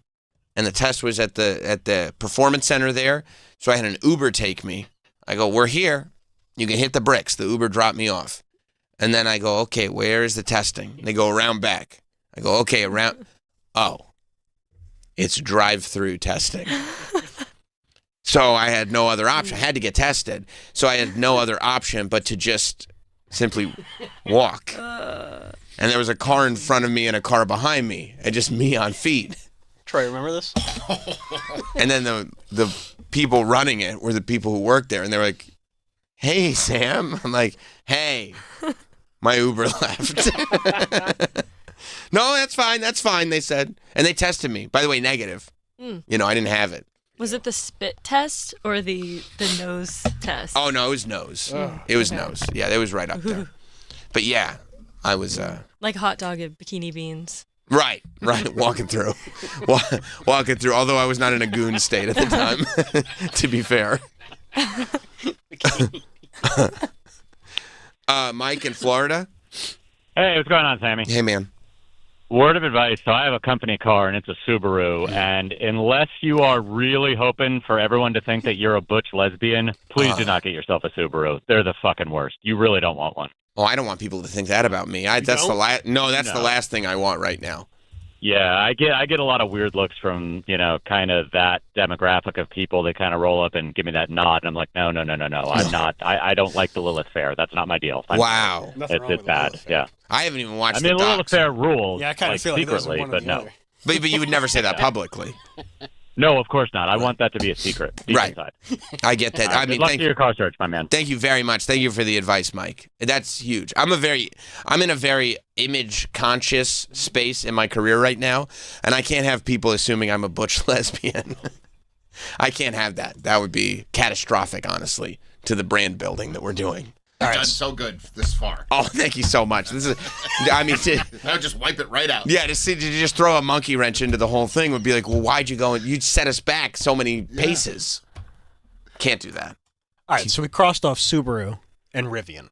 And the test was at the performance center there. So I had an Uber take me. I go, we're here. You can hit the bricks. The Uber dropped me off. And then I go, okay, where is the testing? They go around back. I go, okay, around. Oh, it's drive-through testing. So I had no other option. I had to get tested. So I had no other option but to just simply walk. And there was a car in front of me and a car behind me, and just me on feet. Troy, remember this? And then the people running it were the people who worked there, and they were like, hey, Sam. I'm like, hey, my Uber left. No, that's fine, they said. And they tested me. By the way, negative. I didn't have it. Was it the spit test or the nose test? Oh, no, it was nose. It was nose. Yeah, it was right up there. But yeah, I was... like hot dog at Bikini Beans. Right, walking through. Although I was not in a goon state at the time, to be fair. Mike in Florida. Hey, what's going on, Sammy? Hey, man. Word of advice. So I have a company car, and it's a Subaru. And unless you are really hoping for everyone to think that you're a butch lesbian, please do not get yourself a Subaru. They're the fucking worst. You really don't want one. Oh, I don't want people to think that about me. That's the last thing I want right now. Yeah, I get a lot of weird looks from, kind of that demographic of people that kind of roll up and give me that nod, and I'm like, no, I'm not. I don't like the Lilith Fair. That's not my deal. Wow. It's bad. Yeah. I haven't even watched the Lilith Fair rules. Yeah, I kind of feel like secretly, but no. But you would never say that publicly. No, of course not. I want that to be a secret. Right. Inside. I get that. I mean, good luck to your car search, my man. Thank you very much. Thank you for the advice, Mike. That's huge. I'm in a very image conscious space in my career right now, and I can't have people assuming I'm a butch lesbian. I can't have that. That would be catastrophic, honestly, to the brand building that we're doing. You've done so good this far. Oh, thank you so much. This is, now just wipe it right out. Yeah, to just throw a monkey wrench into the whole thing would be like, well, why'd you go? You'd set us back so many paces. Can't do that. All right, so we crossed off Subaru and Rivian.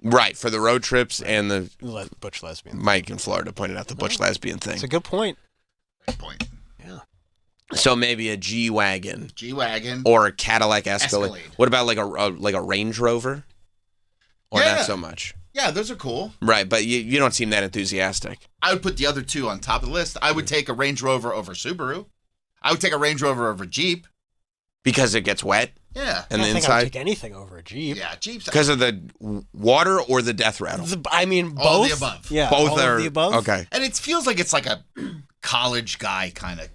Right, for the road trips and the butch lesbian. Mike in Florida pointed out the butch lesbian thing. It's a good point. Good point. Yeah. So maybe a G-Wagon. G-Wagon. Or a Cadillac Escalade. What about like a Range Rover? Or not so much? Yeah, those are cool. Right, but you don't seem that enthusiastic. I would put the other two on top of the list. I would take a Range Rover over Subaru. I would take a Range Rover over Jeep. Because it gets wet? Yeah. And I the don't think inside? I'd take anything over a Jeep. Yeah, Jeeps. Because of the water or the death rattle? Both. All the above. Yeah, both all are of the above. Okay. And it feels like it's like a college guy kind of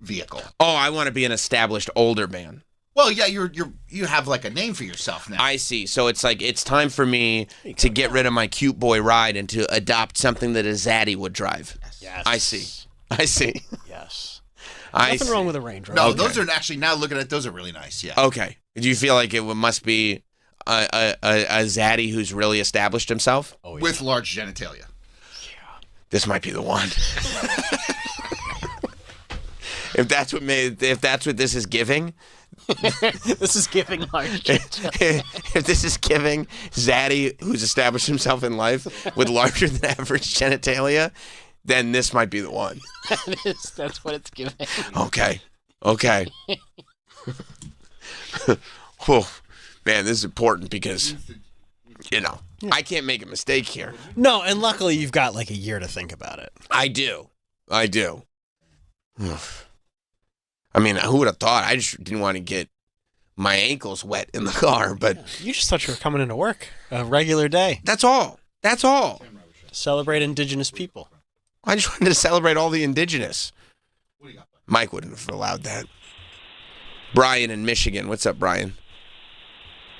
vehicle. Oh, I want to be an established older man. Well, yeah, you have like a name for yourself now. I see. So it's like it's time for me to get rid of my cute boy ride and to adopt something that a Zaddy would drive. Yes. I see. Yes. Nothing wrong with a Range Rover. No, Okay. those are actually, now looking at those are really nice. Yeah. Okay. Do you feel like it must be a Zaddy who's really established himself? Oh, yeah. With large genitalia. This might be the one. If that's what this is giving. This is giving large genitalia. If this is giving Zaddy, who's established himself in life with larger than average genitalia, then this might be the one. That's what it's giving. Okay. Whew. Man, this is important because, I can't make a mistake here. No, and luckily you've got like a year to think about it. I do. I mean, who would have thought? I just didn't want to get my ankles wet in the car, but... You just thought you were coming into work a regular day. That's all. To celebrate Indigenous people. I just wanted to celebrate all the Indigenous. Mike wouldn't have allowed that. Brian in Michigan. What's up, Brian?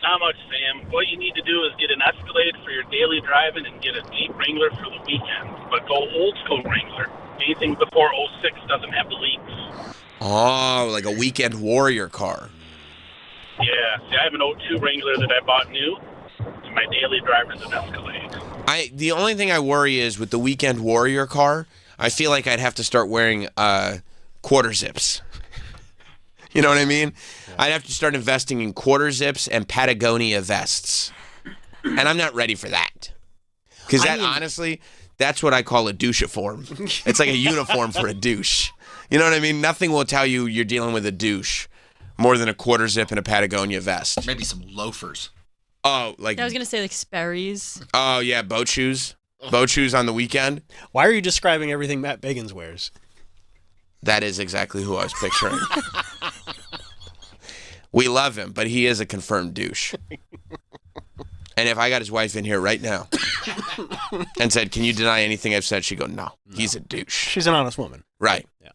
Not much, Sam. What you need to do is get an Escalade for your daily driving and get a Jeep Wrangler for the weekend. But go old school Wrangler. Anything before 06 doesn't have the leaks. Oh, like a weekend warrior car. Yeah. See, I have an 02 Wrangler that I bought new, and my daily driver's an Escalade. The only thing I worry is with the weekend warrior car, I feel like I'd have to start wearing quarter zips. You know what I mean? Yeah. I'd have to start investing in quarter zips and Patagonia vests. And I'm not ready for that. Because honestly, that's what I call a douche-form. It's like a uniform for a douche. You know what I mean? Nothing will tell you you're dealing with a douche more than a quarter zip and a Patagonia vest. Maybe some loafers. Oh, like... I was going to say like Sperry's. Oh, yeah, boat shoes. Boat shoes on the weekend. Why are you describing everything Matt Biggins wears? That is exactly who I was picturing. We love him, but he is a confirmed douche. And if I got his wife in here right now and said, "Can you deny anything I've said?" she'd go, no, he's a douche. She's an honest woman. Right. Yeah.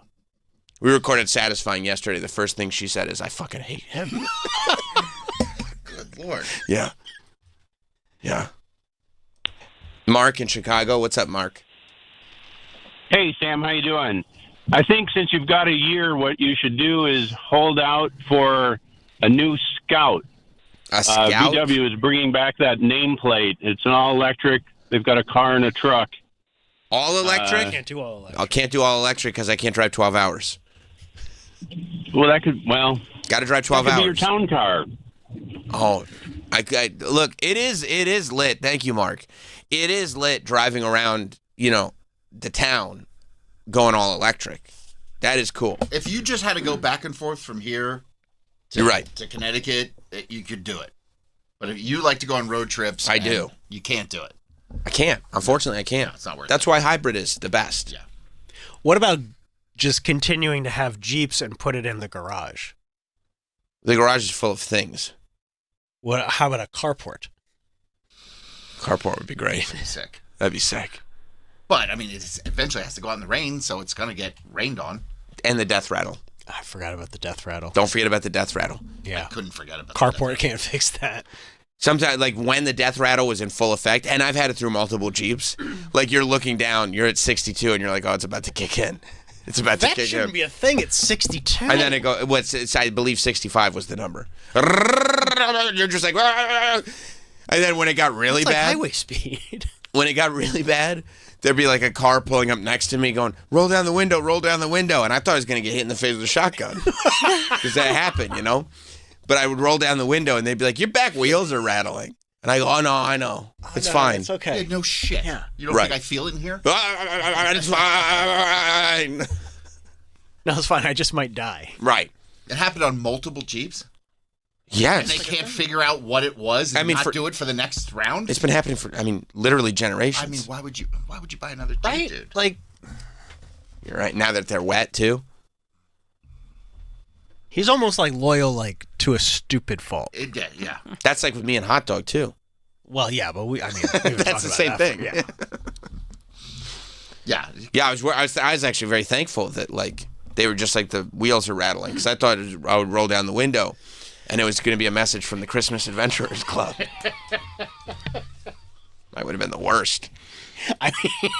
We recorded Satisfying yesterday. The first thing she said is, "I fucking hate him." Good Lord. Yeah. Mark in Chicago. What's up, Mark? Hey, Sam. How you doing? I think since you've got a year, what you should do is hold out for a new Scout. A Scout? VW is bringing back that nameplate. It's an all-electric. They've got a car and a truck. All electric? Can't do all electric. I can't do all electric because I can't drive 12 hours. Well, got to drive 12 that could hours. be your town car. Oh, I look, it is lit. Thank you, Mark. It is lit driving around, the town going all electric. That is cool. If you just had to go back and forth from here You're right. to Connecticut, you could do it. But if you like to go on road trips, I do. You can't do it. I can't. Unfortunately, I can't. No, it's not worth That's why hybrid is the best. Yeah. What about just continuing to have Jeeps and put it in the garage? The garage is full of things. How about a carport? Carport would be great. That'd be sick. That'd be sick. But, I mean, it eventually has to go out in the rain, so it's going to get rained on. And the death rattle. I forgot about the death rattle. Don't forget about the death rattle. Yeah. I couldn't forget about Carport can't fix that. Sometimes, like when the death rattle was in full effect, and I've had it through multiple Jeeps, like you're looking down, you're at 62, and you're like, oh, it's about to kick in. It's about to kick in. That shouldn't be a thing. It's 62. And then it goes, I believe 65 was the number. You're just like, and then when it got really That's bad. like highway speed. When it got really bad, there'd be like a car pulling up next to me going, roll down the window. And I thought I was going to get hit in the face with a shotgun. Because that happened, But I would roll down the window and they'd be like, your back wheels are rattling. And I go, oh, no, I know. It's fine. It's okay. Yeah, no shit. Yeah. You don't think I feel it in here? It's fine. No, it's fine. I just might die. Right. It happened on multiple Jeeps? Yes. And they can't figure out what it was and do it for the next round? It's been happening for, literally generations. I mean, why would you buy another Jeep, dude? Like, you're right. Now that they're wet, too. He's almost like loyal, to a stupid fault. Yeah. That's like with me and Hot Dog, too. Well, yeah, but we were that's talking the about same that thing. yeah. Yeah, I was actually very thankful that they were just like the wheels are rattling because I thought I would roll down the window, and it was going to be a message from the Christmas Adventurers Club. I would have been the worst. I mean,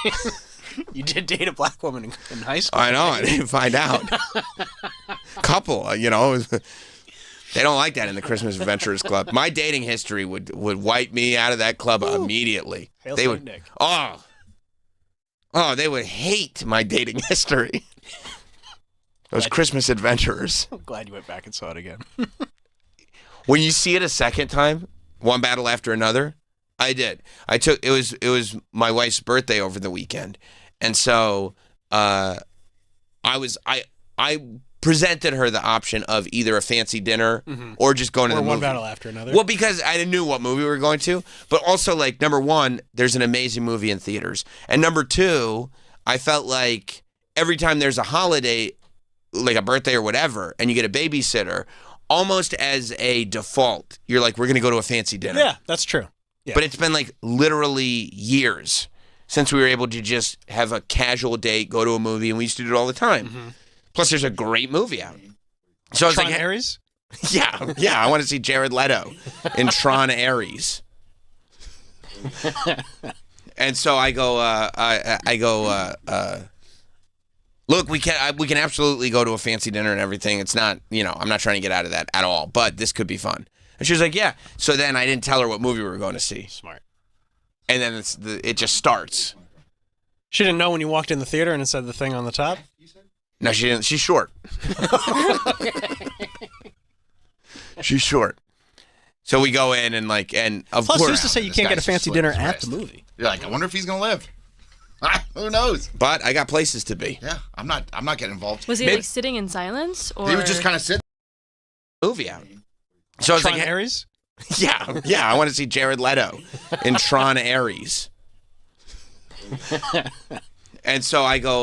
you did date a black woman in high school. I know. I didn't find out. Couple, you know. They don't like that in the Christmas Adventurers Club. My dating history would wipe me out of that club immediately. Hail They Saint would. Nick. Oh, they would hate my dating history. Those Christmas adventurers. I'm glad you went back and saw it again. When you see it a second time, one battle after another, I did. It was my wife's birthday over the weekend, and so I presented her the option of either a fancy dinner or just going to the movie. Or one battle after another. Well, because I knew what movie we were going to, but also, like, number one, there's an amazing movie in theaters, and number two, I felt like every time there's a holiday, like a birthday or whatever, and you get a babysitter, almost as a default, you're like, we're going to go to a fancy dinner. Yeah, that's true. Yeah. But it's been like literally years since we were able to just have a casual date, go to a movie, and we used to do it all the time. Plus, there's a great movie out. So I was Tron like, Ares? Yeah, I want to see Jared Leto in Tron Ares. And so I go, look, we can absolutely go to a fancy dinner and everything. It's not, I'm not trying to get out of that at all, but this could be fun. And she was like, yeah. So then I didn't tell her what movie we were going to see. Smart. And then it just starts. She didn't know when you walked in the theater and it said the thing on the top? No, she didn't. She's short. She's short. So we go in and of Plus, course. who's to say you can't get a fancy dinner at the movie? You're like, I wonder if he's gonna live. Who knows? But I got places to be. Yeah, I'm not getting involved. Was he like sitting in silence, or He was just kind of sitting. Movie out. So I was Tron like, Ares? Yeah. I want to see Jared Leto in Tron Ares. And so I go,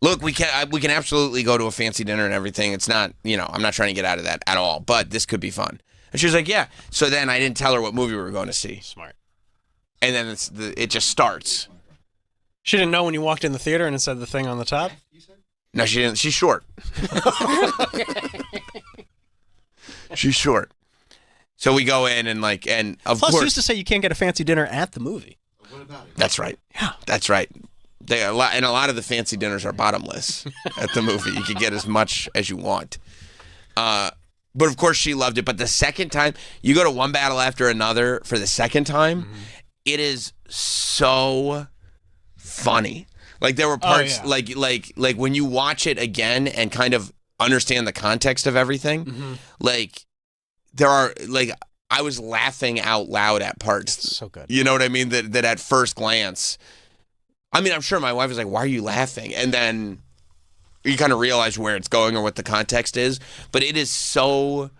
look, we can absolutely go to a fancy dinner and everything. It's not, I'm not trying to get out of that at all, but this could be fun. And she was like, yeah. So then I didn't tell her what movie we were going to see. Smart. And then it just starts. She didn't know when you walked in the theater and it said the thing on the top? No, she didn't. She's short. She's short. So we go in and of Plus, course. who's to say you can't get a fancy dinner at the movie? That's right. Yeah, that's right. A lot of the fancy dinners are bottomless at the movie. You can get as much as you want. But of course, she loved it. But the second time, you go to one battle after another for the second time, it is so funny. Like there were parts like when you watch it again and kind of understand the context of everything, there are I was laughing out loud at parts. It's so good. You know what I mean? That at first glance, I mean, I'm sure my wife was like, "Why are you laughing?" And then you kind of realize where it's going or what the context is. But it is so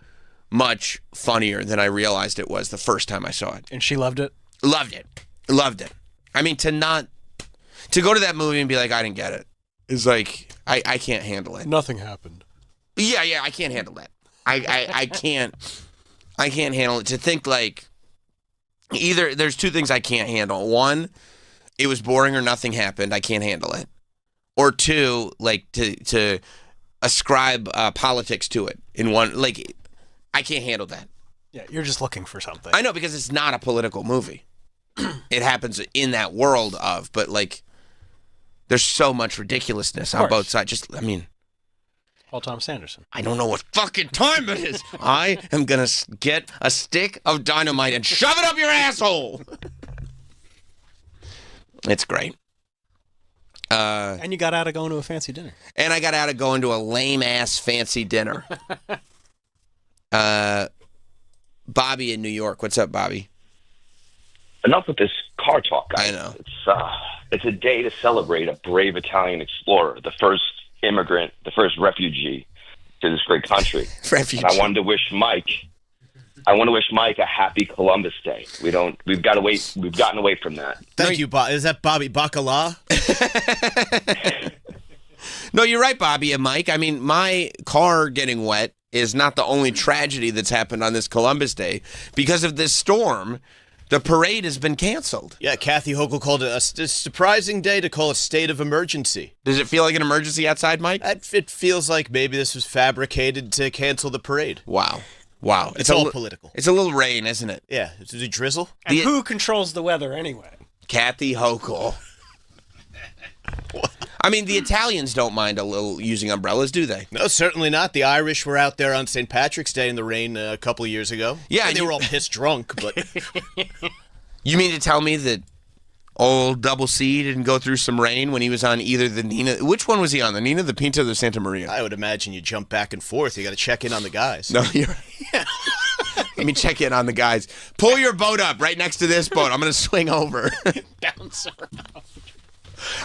much funnier than I realized it was the first time I saw it. And she loved it? Loved it. I mean, to go to that movie and be like, I didn't get it, is like, I can't handle it. Nothing happened. Yeah, I can't handle that. I can't handle it. To think either there's two things I can't handle. One, it was boring or nothing happened. I can't handle it. Or two, to ascribe politics to it in one. I can't handle that. Yeah, you're just looking for something. I know, because it's not a political movie. It happens in that world but there's so much ridiculousness on both sides. Paul Thomas Anderson. I don't know what fucking time it is. I am going to get a stick of dynamite and shove it up your asshole. It's great. And you got out of going to a fancy dinner. And I got out of going to a lame-ass fancy dinner. Bobby in New York. What's up, Bobby? Enough with this car talk, guys. I know. It's a day to celebrate a brave Italian explorer, the first immigrant, the first refugee to this great country. Refugee. And I wanted to wish Mike a happy Columbus Day. We've gotten away from that. Thank you, Bob. Is that Bobby Bacala? No, you're right, Bobby and Mike. I mean, my car getting wet is not the only tragedy that's happened on this Columbus Day. Because of this storm, The parade has been canceled. Yeah, Kathy Hochul called it a surprising day to call a state of emergency. Does it feel like an emergency outside, Mike? It feels like maybe this was fabricated to cancel the parade. Wow. It's all political. It's a little rain, isn't it? Yeah, it's a drizzle. And who controls the weather anyway? Kathy Hochul. I mean, the Italians don't mind a little using umbrellas, do they? No, certainly not. The Irish were out there on St. Patrick's Day in the rain a couple of years ago. Yeah, they were all pissed drunk, but... You mean to tell me that old Double C didn't go through some rain when he was on either the Nina... Which one was he on, the Nina, the Pinta, or the Santa Maria? I would imagine you jump back and forth. You got to check in on the guys. No, you're right. Let me check in on the guys. Pull your boat up right next to this boat. I'm going to swing over. Bounce around.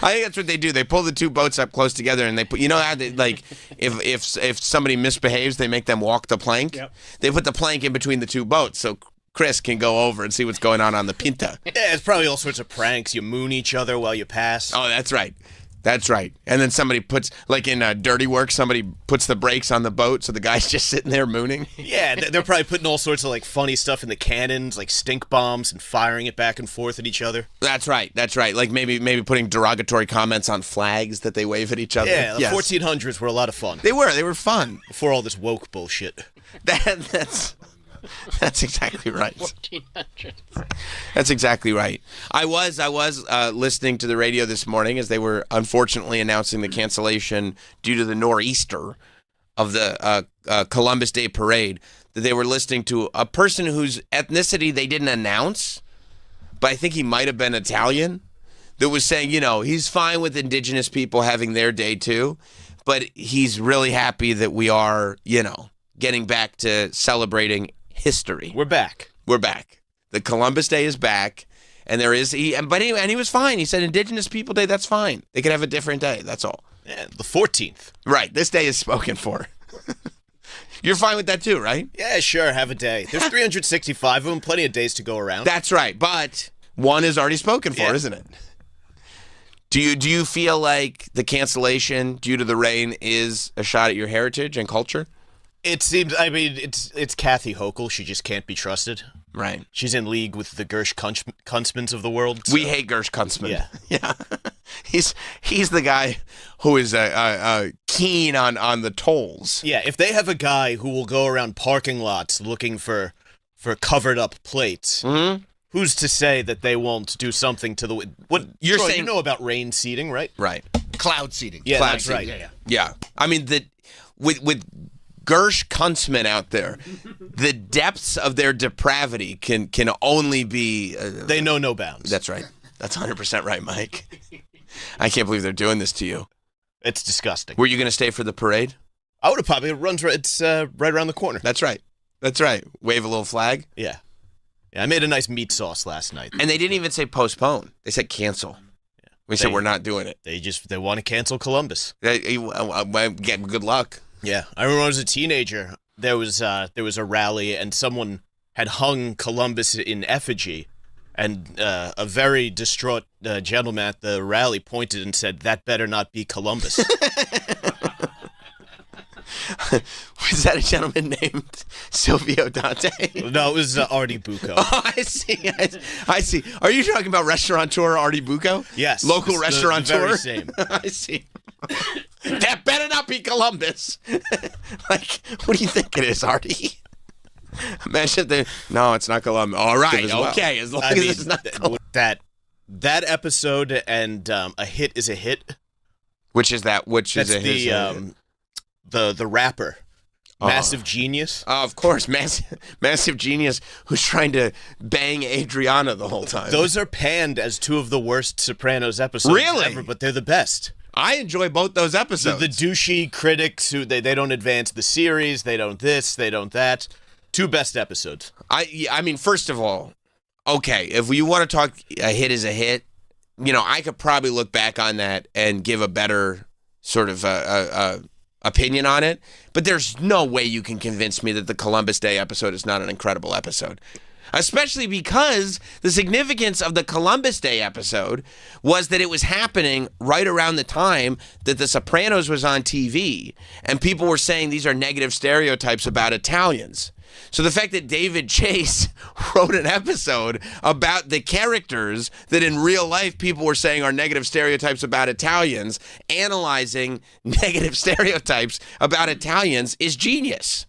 I think that's what they do. They pull the two boats up close together, and they put. You know how they, like if somebody misbehaves, they make them walk the plank. Yep. They put the plank in between the two boats, so Chris can go over and see what's going on the Pinta. Yeah, it's probably all sorts of pranks. You moon each other while you pass. Oh, that's right. That's right. And then somebody puts, like in Dirty Work, somebody puts the brakes on the boat, so the guy's just sitting there mooning. Yeah, they're probably putting all sorts of like funny stuff in the cannons, like stink bombs, and firing it back and forth at each other. That's right. That's right. Like maybe putting derogatory comments on flags that they wave at each other. Yeah, the 1400s were a lot of fun. They were fun. Before all this woke bullshit. That's exactly right. 1400s. That's exactly right. I was listening to the radio this morning as they were unfortunately announcing the cancellation due to the nor'easter of the Columbus Day Parade, that they were listening to a person whose ethnicity they didn't announce, but I think he might have been Italian, that was saying, he's fine with indigenous people having their day too, but he's really happy that we are, getting back to celebrating history. We're back. The Columbus Day is back, and he was fine. He said Indigenous People Day, that's fine. They could have a different day. That's all. Yeah, the 14th. Right. This day is spoken for. You're fine with that too, right? Yeah, sure. Have a day. There's 365 of them. Plenty of days to go around. That's right. But one is already spoken for, isn't it? Do you feel like the cancellation due to the rain is a shot at your heritage and culture? It seems, it's Kathy Hochul. She just can't be trusted. Right. She's in league with the Gersh Kunstmans of the world. So. We hate Gersh Kunstman. Yeah. Yeah. He's the guy who is keen on the tolls. Yeah, if they have a guy who will go around parking lots looking for covered up plates, who's to say that they won't do something to the... What you're saying? You know about rain seeding, right? Right. Cloud seeding. Yeah, Cloud that's seeding. right. Yeah. I mean, with Gersh Kunstman out there, the depths of their depravity can only be... they know no bounds. That's right. That's 100% right, Mike. I can't believe they're doing this to you. It's disgusting. Were you going to stay for the parade? I would have probably. It's right around the corner. That's right. That's right. Wave a little flag. Yeah. Yeah, I made a nice meat sauce last night. And they didn't even say postpone. They said cancel. Yeah. We said we're not doing it. They want to cancel Columbus. Good luck. Yeah, I remember when I was a teenager, there was a rally and someone had hung Columbus in effigy, and a very distraught gentleman at the rally pointed and said, "That better not be Columbus." Was that a gentleman named Silvio Dante? No, it was Artie Bucco. Oh, I see. I see. Are you talking about restaurateur Artie Bucco? Yes. Local restaurateur? The very same. I see. That better not be Columbus. Like, what do you think it is, Artie? Imagine no, it's not Columbus. All right, okay, as long as it's not Columbus. That episode and A Hit is a Hit. Which is that? That's the rapper. Massive Genius. Of course, Massive Genius, who's trying to bang Adriana the whole time. Those are panned as two of the worst Sopranos episodes ever, but they're the best. I enjoy both those episodes. The douchey critics who they don't advance the series, they don't this, they don't that. Two best episodes. I mean, first of all, okay, if you want to talk A Hit is a Hit, I could probably look back on that and give a better sort of opinion on it, but there's no way you can convince me that the Columbus Day episode is not an incredible episode. Especially because the significance of the Columbus Day episode was that it was happening right around the time that The Sopranos was on TV, and people were saying these are negative stereotypes about Italians. So the fact that David Chase wrote an episode about the characters that in real life people were saying are negative stereotypes about Italians, analyzing negative stereotypes about Italians is genius.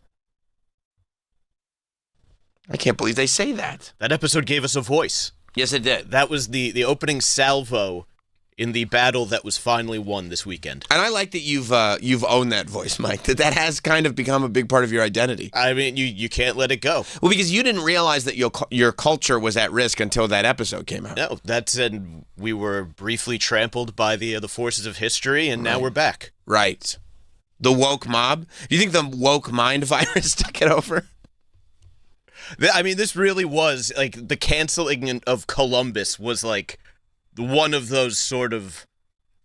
I can't believe they say that. That episode gave us a voice. Yes, it did. That was the opening salvo in the battle that was finally won this weekend. And I like that you've owned that voice, Mike, that has kind of become a big part of your identity. I mean, you can't let it go. Well, because you didn't realize that your culture was at risk until that episode came out. No, we were briefly trampled by the forces of history, and now we're back. Right. The woke mob. Do you think the woke mind virus took it over? I mean, this really was, like, the canceling of Columbus was, like, one of those sort of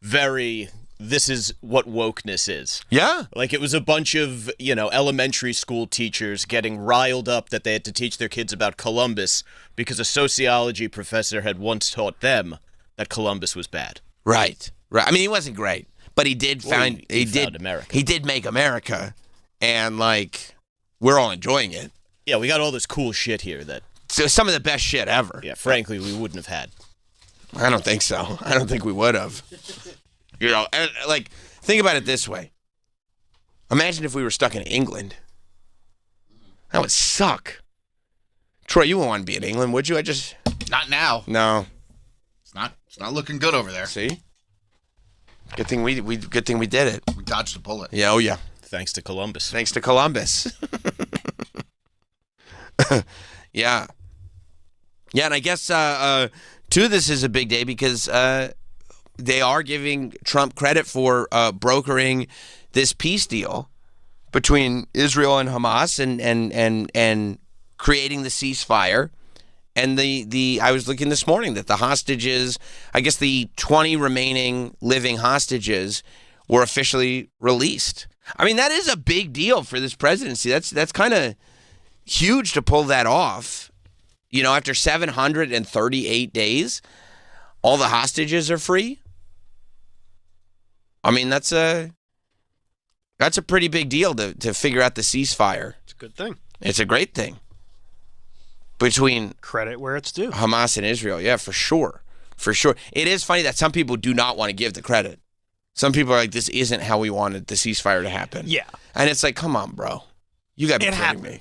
very, this is what wokeness is. Yeah. Like, it was a bunch of, elementary school teachers getting riled up that they had to teach their kids about Columbus because a sociology professor had once taught them that Columbus was bad. Right. Right. I mean, he wasn't great, but he did found America. He did make America, and, like, we're all enjoying it. Yeah, we got all this cool shit here that... So some of the best shit ever. Yeah, frankly, we wouldn't have had. I don't think so. I don't think we would have. Like, think about it this way. Imagine if we were stuck in England. That would suck. Troy, you wouldn't want to be in England, would you? Not now. No. It's not looking good over there. See? Good thing we did it. We dodged a bullet. Yeah, oh yeah. Thanks to Columbus. Thanks to Columbus. Yeah. Yeah, and I guess, too, this is a big day because they are giving Trump credit for brokering this peace deal between Israel and Hamas and creating the ceasefire. And I was looking this morning that the hostages, I guess the 20 remaining living hostages were officially released. I mean, that is a big deal for this presidency. That's kind of huge to pull that off. After 738 days, all the hostages are free. I mean, that's a pretty big deal to figure out the ceasefire. It's a good thing. It's a great thing. Between credit where it's due. Hamas and Israel, yeah, for sure. For sure. It is funny that some people do not want to give the credit. Some people are like, this isn't how we wanted the ceasefire to happen. Yeah. And it's like, come on, bro. You got to be kidding me.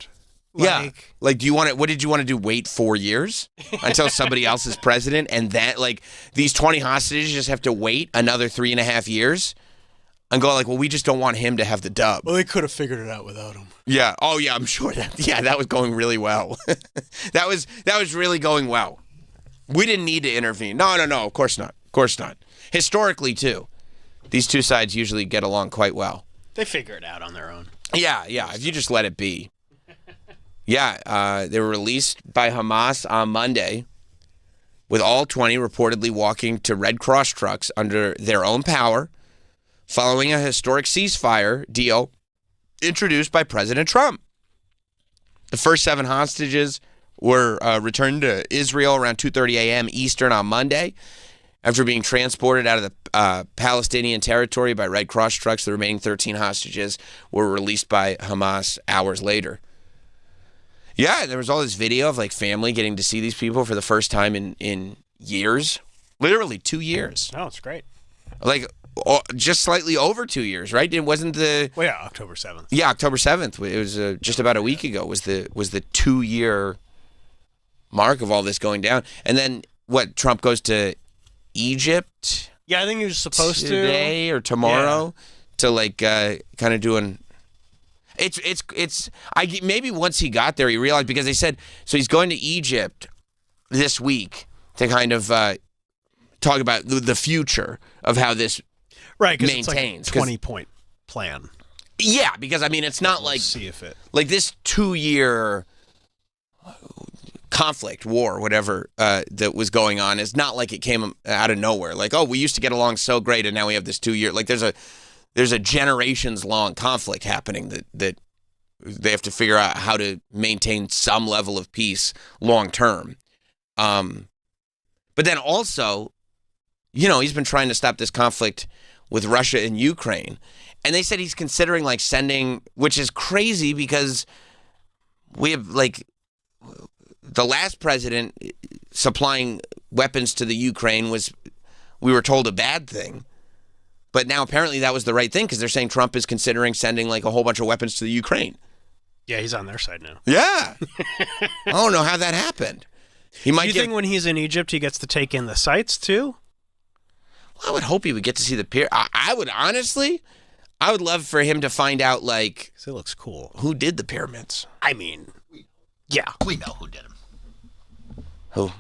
Yeah. Like, what did you want to do? Wait 4 years until somebody else is president? And that, like, these 20 hostages just have to wait another 3.5 years and go, like, well, we just don't want him to have the dub. Well, they could have figured it out without him. Yeah. Oh, yeah, I'm sure that was going really well. that was really going well. We didn't need to intervene. No, of course not. Of course not. Historically, too, these two sides usually get along quite well. They figure it out on their own. Yeah, if you just let it be. Yeah, they were released by Hamas on Monday, with all 20 reportedly walking to Red Cross trucks under their own power, following a historic ceasefire deal introduced by President Trump. The first 7 hostages were returned to Israel around 2:30 a.m. Eastern on Monday. After being transported out of the Palestinian territory by Red Cross trucks, the remaining 13 hostages were released by Hamas hours later. Yeah, there was all this video of like family getting to see these people for the first time in years. Literally 2 years. Oh, it's great. Like just slightly over 2 years, right? It wasn't the... Well, yeah, October 7th. Yeah, October 7th. It was just about a week ago was the 2-year mark of all this going down. And then, Trump goes to Egypt? Yeah, I think he was supposed today or tomorrow to like kind of doing... Maybe once he got there, he realized, because they said, so he's going to Egypt this week to kind of talk about the future of how this maintains. It's like a 20-point plan. Yeah, because I mean, it's not like see if it like this 2-year conflict, war, whatever that was going on. It's not like it came out of nowhere. Like, oh, we used to get along so great, and now we have this 2-year. Like, there's a generations-long conflict happening that they have to figure out how to maintain some level of peace long term. But then also, he's been trying to stop this conflict with Russia and Ukraine. And they said he's considering like sending, which is crazy because We have, like, the last president supplying weapons to the Ukraine was, we were told, a bad thing. But now apparently that was the right thing because they're saying Trump is considering sending, like, a whole bunch of weapons to the Ukraine. Yeah, he's on their side now. Yeah. I don't know how that happened. He might. Do you think when he's in Egypt, he gets to take in the sights too? Well, I would hope he would get to see the pyramid. I would honestly, I would love for him to find out, like, it looks cool. Who did the pyramids? I mean, yeah, we know who did them. Who?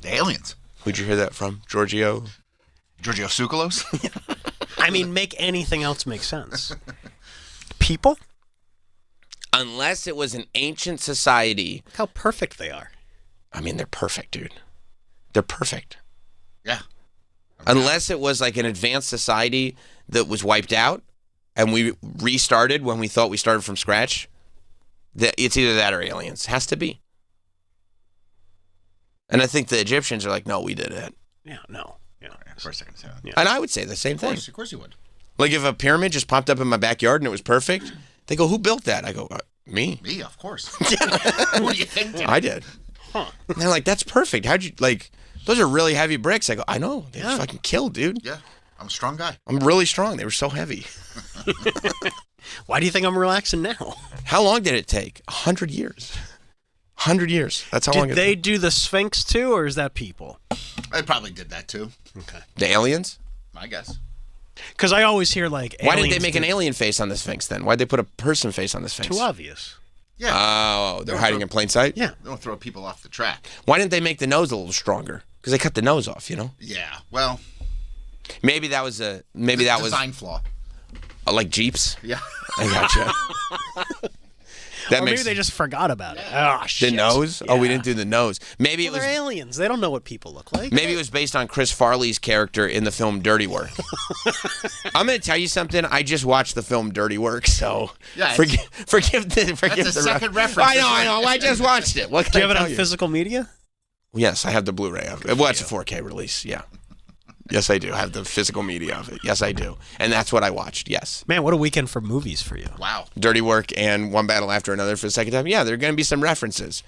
The aliens. Who'd you hear that from? Giorgio Tsoukalos? I mean, make anything else make sense. People? Unless it was an ancient society. Look how perfect they are. I mean, they're perfect, dude. They're perfect. Yeah. Unless it was like an advanced society that was wiped out and we restarted when we thought we started from scratch, it's either that or aliens. Has to be. And I think the Egyptians are like, no, we did it. Yeah, no. Yeah. Of course I can say that. Yeah. And I would say the same thing. Of course you would. Like if a pyramid just popped up in my backyard and it was perfect, they go, who built that? I go, me. Me, of course. What do you think? I did. Huh. And they're like, that's perfect. How'd you, like, those are really heavy bricks. I go, I know. They fucking killed, dude. Yeah, I'm a strong guy. I'm really strong. They were so heavy. Why do you think I'm relaxing now? How long did it take? 100 years. 100 years. That's how long it took. Did they do the Sphinx too, or is that people? I probably did that too. Okay. The aliens? I guess. Because I always hear like, why didn't they make an alien face on the Sphinx then? Why'd they put a person face on the Sphinx? Too obvious. Yeah. Oh, they're hiding in plain sight? Yeah. They don't throw people off the track. Why didn't they make the nose a little stronger? Because they cut the nose off, you know? Yeah. Well, maybe that was a design flaw. Like Jeeps? Yeah. I gotcha. Or maybe they just forgot about it. Oh, shit. The nose? Yeah. Oh, we didn't do the nose. Maybe it was they're aliens. They don't know what people look like. Maybe it was based on Chris Farley's character in the film Dirty Work. I'm going to tell you something. I just watched the film Dirty Work, so forgive the that's a second reference. I know. I just watched it. What do you have it on physical media? Yes, I have the Blu-ray of it. Well, it's a 4K release. Yeah. Yes, I do. I have the physical media of it. Yes, I do. And that's what I watched. Yes. Man, what a weekend for movies for you. Wow. Dirty Work and One Battle After Another for the second time. Yeah, there are going to be some references,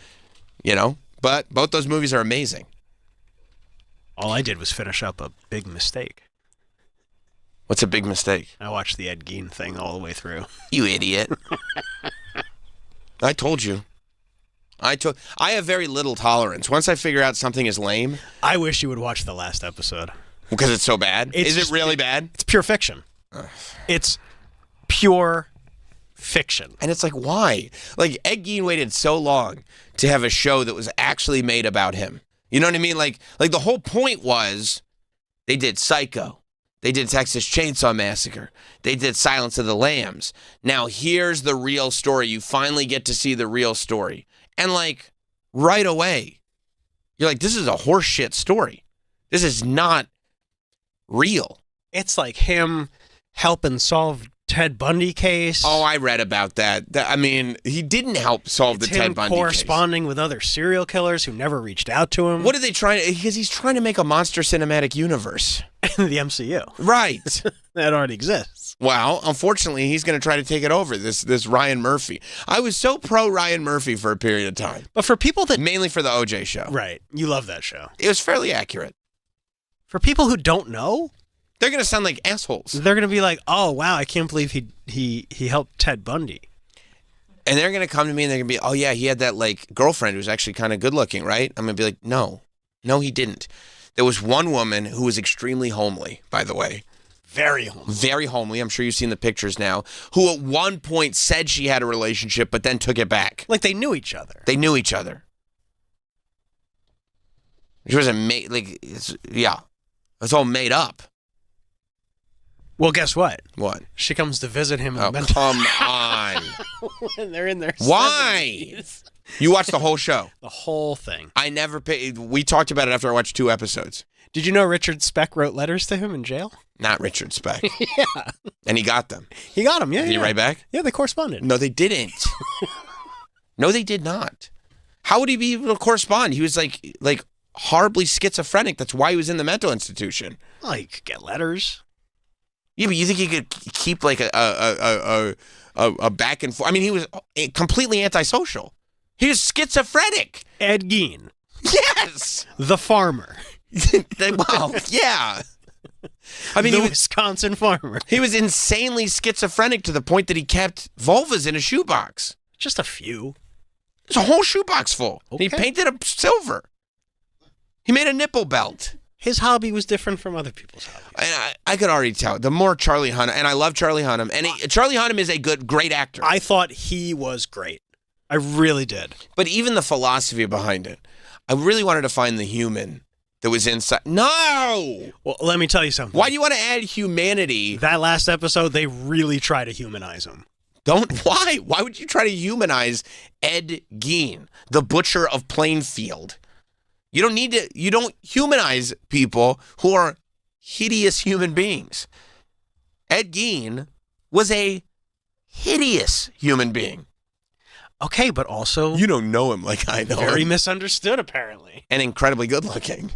you know, but both those movies are amazing. All I did was finish up A Big Mistake. What's A Big Mistake? I watched the Ed Gein thing all the way through. You idiot. I told you. I have very little tolerance. Once I figure out something is lame. I wish you would watch the last episode. Because it's so bad? Is it really bad? It's pure fiction. It's pure fiction. And it's like, why? Like, Ed Gein waited so long to have a show that was actually made about him. You know what I mean? Like the whole point was they did Psycho. They did Texas Chainsaw Massacre. They did Silence of the Lambs. Now, here's the real story. You finally get to see the real story. And, like, right away, you're like, this is a horseshit story. This is not real. It's like him helping solve Ted Bundy case. Oh, I read about that. I mean, he didn't help solve the Ted Bundy case. Corresponding with other serial killers who never reached out to him. What are they trying to... Because he's trying to make a monster cinematic universe. The MCU. Right. That already exists. Well, unfortunately, he's going to try to take it over, this Ryan Murphy. I was so pro Ryan Murphy for a period of time. But for people that... Mainly for the OJ show. Right. You love that show. It was fairly accurate. For people who don't know... They're going to sound like assholes. They're going to be like, oh, wow, I can't believe he helped Ted Bundy. And they're going to come to me and they're going to be, oh, yeah, he had that, like, girlfriend who was actually kind of good looking, right? I'm going to be like, no, he didn't. There was one woman who was extremely homely, by the way. Very homely. Very homely. I'm sure you've seen the pictures now. Who at one point said she had a relationship, but then took it back. Like they knew each other. They knew each other. She wasn't made, like, it's all made up. Well, guess what? What? She comes to visit him. Oh, come on. When they're in their Why? 70s. You watched the whole show? The whole thing. I never paid. We talked about it after I watched 2 episodes. Did you know Richard Speck wrote letters to him in jail? Not Richard Speck. Yeah. And he got them. He got them, yeah. Did he write back? Yeah, they corresponded. No, they didn't. No, they did not. How would he be able to correspond? He was like horribly schizophrenic. That's why he was in the mental institution. Well, he could get letters. Yeah, but you think he could keep like a back and forth? I mean, he was completely antisocial. He was schizophrenic. Ed Gein. Yes. The farmer. Well, yeah. I mean, the he was, Wisconsin farmer. He was insanely schizophrenic to the point that he kept vulvas in a shoebox. Just a few. There's a whole shoebox full. Okay. He painted them silver. He made a nipple belt. His hobby was different from other people's hobbies. And I could already tell. The more Charlie Hunnam, and I love Charlie Hunnam, and Charlie Hunnam is a great actor. I thought he was great. I really did. But even the philosophy behind it, I really wanted to find the human that was inside. No! Well, let me tell you something. Why do you want to add humanity? That last episode, they really try to humanize him. Why? Why would you try to humanize Ed Gein, the butcher of Plainfield? You don't humanize people who are hideous human beings. Ed Gein was a hideous human being. Okay, but also... You don't know him like I know very him. misunderstood, apparently. And incredibly good looking.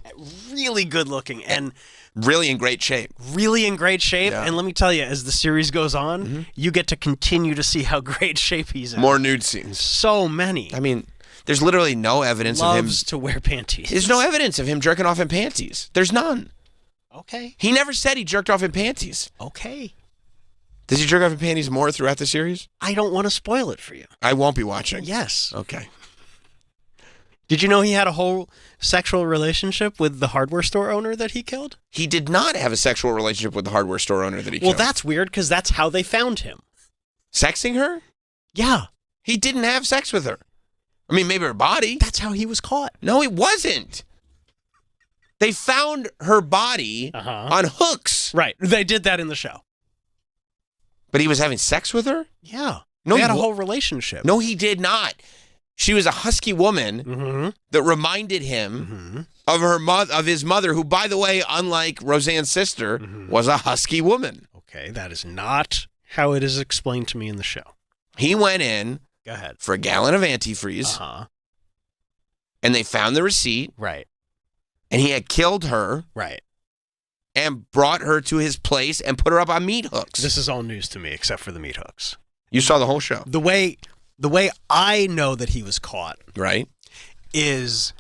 Really good looking. And really in great shape. Really in great shape. Yeah. And let me tell you, as the series goes on, you get to continue to see how great shape he's in. More nude scenes. So many. I mean, there's literally no evidence of him. Loves to wear panties. There's no evidence of him jerking off in panties. There's none. Okay. He never said he jerked off in panties. Okay. Does he jerk off in panties more throughout the series? I don't want to spoil it for you. I won't be watching. Yes. Okay. Did you know he had a whole sexual relationship with the hardware store owner that he killed? He did not have a sexual relationship with the hardware store owner that he Well, killed. that's weird because that's how they found him. Sexing her? Yeah. He didn't have sex with her. I mean, maybe her body. That's how he was caught. No, it wasn't. They found her body on hooks. Right. They did that in the show. But he was having sex with her? Yeah. No, they had a he whole relationship. No, he did not. She was a husky woman that reminded him of of his mother, who, by the way, unlike Roseanne's sister, was a husky woman. Okay, that is not how it is explained to me in the show. He went in Go ahead. for a gallon of antifreeze, and they found the receipt. Right. And he had killed her. Right. And brought her to his place and put her up on meat hooks. This is all news to me, except for the meat hooks. You saw the whole show. The way I know that he was caught, right, is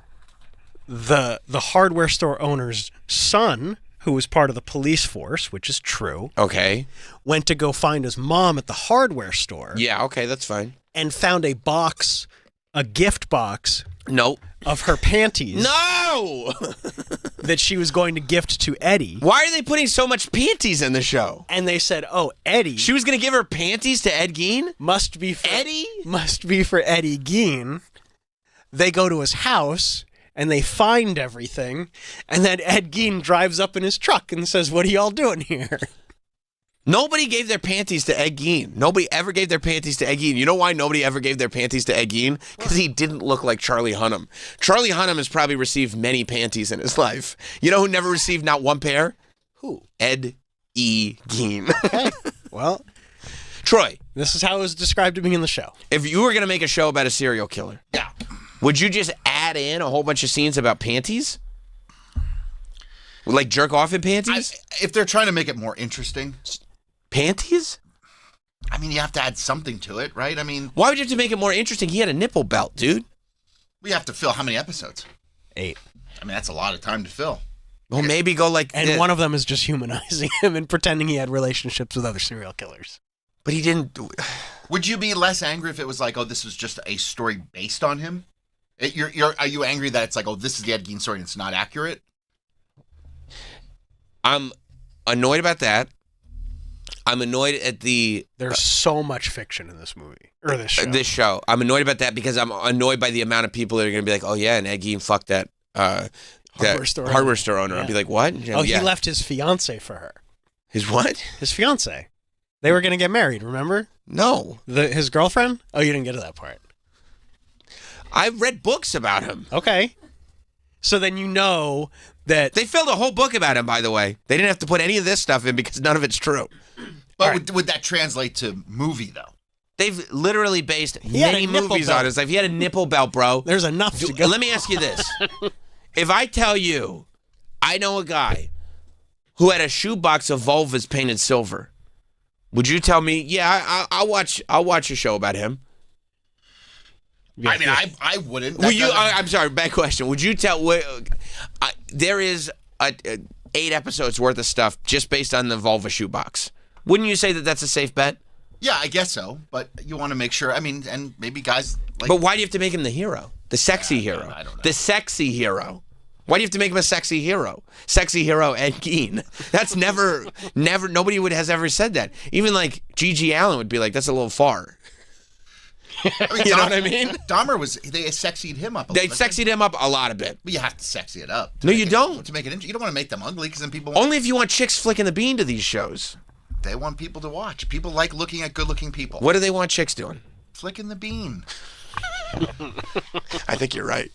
the hardware store owner's son, who was part of the police force, which is true. Okay. Went to go find his mom at the hardware store. Yeah, okay, that's fine. And found a gift box. Nope. Of her panties. No! That she was going to gift to Eddie. Why are they putting so much panties in the show? And they said, oh, Eddie. She was going to give her panties to Ed Gein? Must be for Eddie? Must be for Eddie Gein. They go to his house and they find everything. And then Ed Gein drives up in his truck and says, what are y'all doing here? Nobody gave their panties to Ed Gein. Nobody ever gave their panties to Ed Gein. You know why nobody ever gave their panties to Ed Gein? Because he didn't look like Charlie Hunnam. Charlie Hunnam has probably received many panties in his life. You know who never received not one pair? Who? Ed E. Gein. Okay. Well, Troy. This is how it was described to me in the show. If you were going to make a show about a serial killer, would you just add in a whole bunch of scenes about panties? Like jerk off in panties? If they're trying to make it more interesting. Panties? I mean, you have to add something to it, right? I mean, why would you have to make it more interesting? He had a nipple belt, dude. We have to fill how many episodes? 8. I mean, that's a lot of time to fill. Well, maybe go like... And one of them is just humanizing him and pretending he had relationships with other serial killers. But he didn't... Would you be less angry if it was like, oh, this was just a story based on him? Are you angry that it's like, oh, this is the Ed Gein story and it's not accurate? I'm annoyed about that. I'm annoyed at the... There's so much fiction in this movie. Or this show. This show. I'm annoyed about that because I'm annoyed by the amount of people that are going to be like, oh, yeah, and Ed Gein fucked that hardware store owner. Yeah. I'd be like, what? Oh, he left his fiance for her. His what? His fiance. They were going to get married, remember? No. His girlfriend? Oh, you didn't get to that part. I've read books about him. Okay. So then you know that... They filled a whole book about him, by the way. They didn't have to put any of this stuff in because none of it's true. But would that translate to movie, though? They've literally based many movies on his life. He had a nipple belt, bro. There's enough to go. Let me ask you this. If I tell you, I know a guy who had a shoebox of vulvas painted silver. Would you tell me, yeah, I'll watch a show about him? I mean, I wouldn't. Will you? I'm sorry, bad question. Would you tell? There is 8 episodes worth of stuff just based on the vulva shoebox. Wouldn't you say that that's a safe bet? Yeah, I guess so. But you want to make sure. I mean, and maybe guys like. But why do you have to make him the hero? The sexy hero? I don't know. The sexy hero. Why do you have to make him a sexy hero? Sexy hero Ed Gein. That's never, nobody has ever said that. Even like Gigi Allen would be like, that's a little far. I mean, You know what I mean? Dahmer they sexied him up. They sexied him up a lot of bit. But you have to sexy it up. No, you don't. To make it, you don't want to make them ugly because then people. Only if you want chicks flicking the bean to these shows. They want people to watch. People like looking at good-looking people. What do they want chicks doing? Flicking the bean. I think you're right.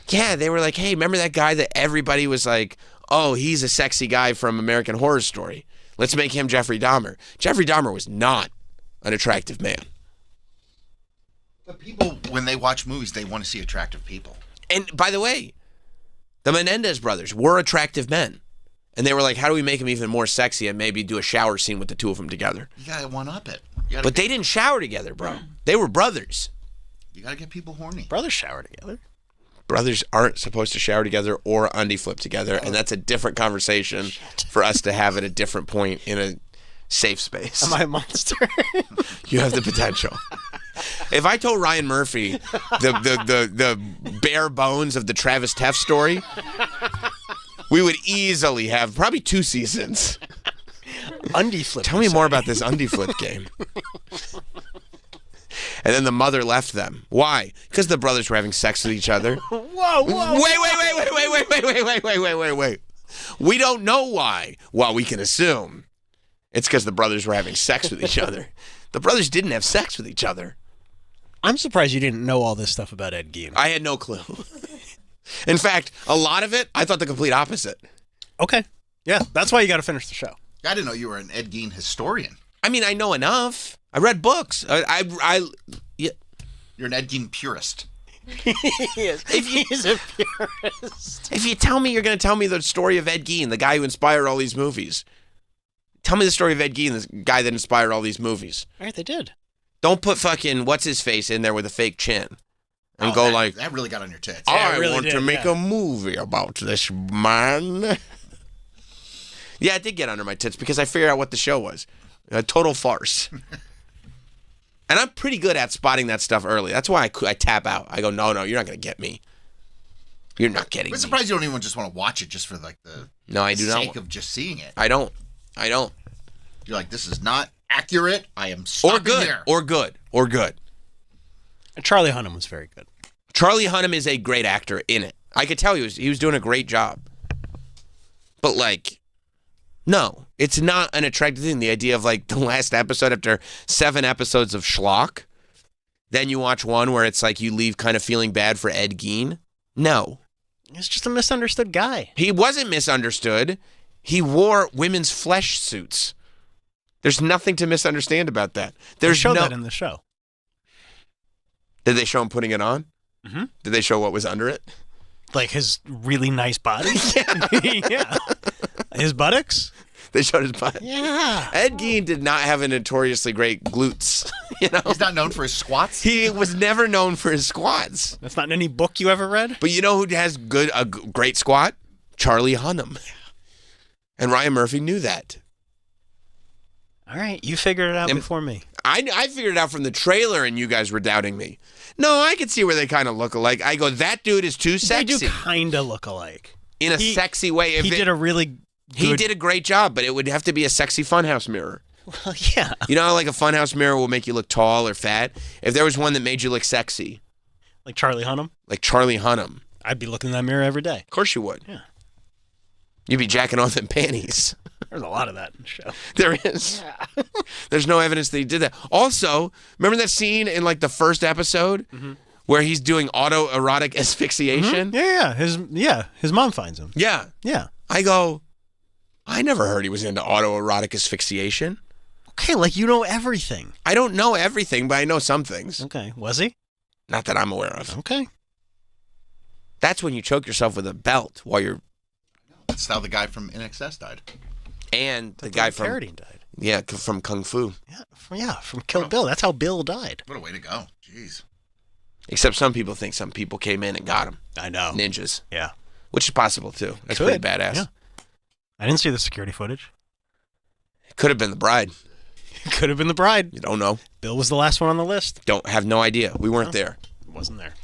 Yeah, they were like, hey, remember that guy that everybody was like, oh, he's a sexy guy from American Horror Story. Let's make him Jeffrey Dahmer. Jeffrey Dahmer was not an attractive man. But people, when they watch movies, they want to see attractive people. And by the way, the Menendez brothers were attractive men. And they were like, how do we make him even more sexy and maybe do a shower scene with the two of them together? You got to one-up it. But they didn't shower together, bro. They were brothers. You got to get people horny. Brothers shower together. Brothers aren't supposed to shower together or undie flip together, and that's a different conversation for us to have at a different point in a safe space. Am I a monster? You have the potential. If I told Ryan Murphy the bare bones of the Travis Teff story, we would easily have probably 2 seasons. Undie flip. Tell me more about this undie flip game. And then the mother left them. Why? Because the brothers were having sex with each other. Whoa! Wait. We don't know why. Well, we can assume it's because the brothers were having sex with each other. The brothers didn't have sex with each other. I'm surprised you didn't know all this stuff about Ed Gein. I had no clue. In fact, a lot of it, I thought the complete opposite. Okay. Yeah, that's why you got to finish the show. I didn't know you were an Ed Gein historian. I mean, I know enough. I read books. Yeah. You're an Ed Gein purist. He's a purist. If you tell me you're going to tell me the story of Ed Gein, the guy who inspired all these movies, tell me the story of Ed Gein, the guy that inspired all these movies. All right, they did. Don't put fucking what's-his-face in there with a fake chin. And that really got on your tits. I want to make a movie about this man. Yeah, it did get under my tits because I figured out what the show was. A total farce. And I'm pretty good at spotting that stuff early. That's why I tap out. I go, no, you're not going to get me. You're not getting me. I'm surprised you don't even just want to watch it just for like the sake of just seeing it. I don't. You're like, this is not accurate. I am stopping here. Or good. And Charlie Hunnam was very good. Charlie Hunnam is a great actor in it. I could tell he was doing a great job. But like, no, it's not an attractive thing. The idea of like the last episode after 7 episodes of schlock, then you watch one where it's like you leave kind of feeling bad for Ed Gein. No. He's just a misunderstood guy. He wasn't misunderstood. He wore women's flesh suits. There's nothing to misunderstand about that. They showed that in the show. Did they show him putting it on? Mm-hmm. Did they show what was under it? Like his really nice body? Yeah. His buttocks? They showed his butt. Yeah. Ed Gein did not have a notoriously great glutes. You know? He's not known for his squats? He was never known for his squats. That's not in any book you ever read? But you know who has a great squat? Charlie Hunnam. And Ryan Murphy knew that. All right, you figured it out before me. I figured it out from the trailer, and you guys were doubting me. No, I could see where they kind of look alike. I go, that dude is too sexy. They do kind of look alike. In a sexy way. He did a really good... He did a great job, but it would have to be a sexy funhouse mirror. Well, yeah. You know how like a funhouse mirror will make you look tall or fat? If there was one that made you look sexy. Like Charlie Hunnam? Like Charlie Hunnam. I'd be looking in that mirror every day. Of course you would. Yeah. You'd be jacking off in panties. There's a lot of that in the show. There is. Yeah. There's no evidence that he did that. Also, remember that scene in like the first episode where he's doing autoerotic asphyxiation? Mm-hmm. Yeah. His mom finds him. Yeah. Yeah. I go, I never heard he was into autoerotic asphyxiation. Okay, like you know everything. I don't know everything, but I know some things. Okay. Was he? Not that I'm aware of. Okay. That's when you choke yourself with a belt while you're. That's how the guy from InXS died. And the guy from Carradine died. Yeah, from Kung Fu. From Kill Bill. That's how Bill died. What a way to go. Jeez. Except some people think some people came in and got him. I know. Ninjas. Yeah. Which is possible too. That's Could. pretty badass. Yeah. I didn't see the security footage. It could have been the bride. Could have been the bride. You don't know. Bill was the last one on the list. Don't have no idea. We weren't there. Wasn't there.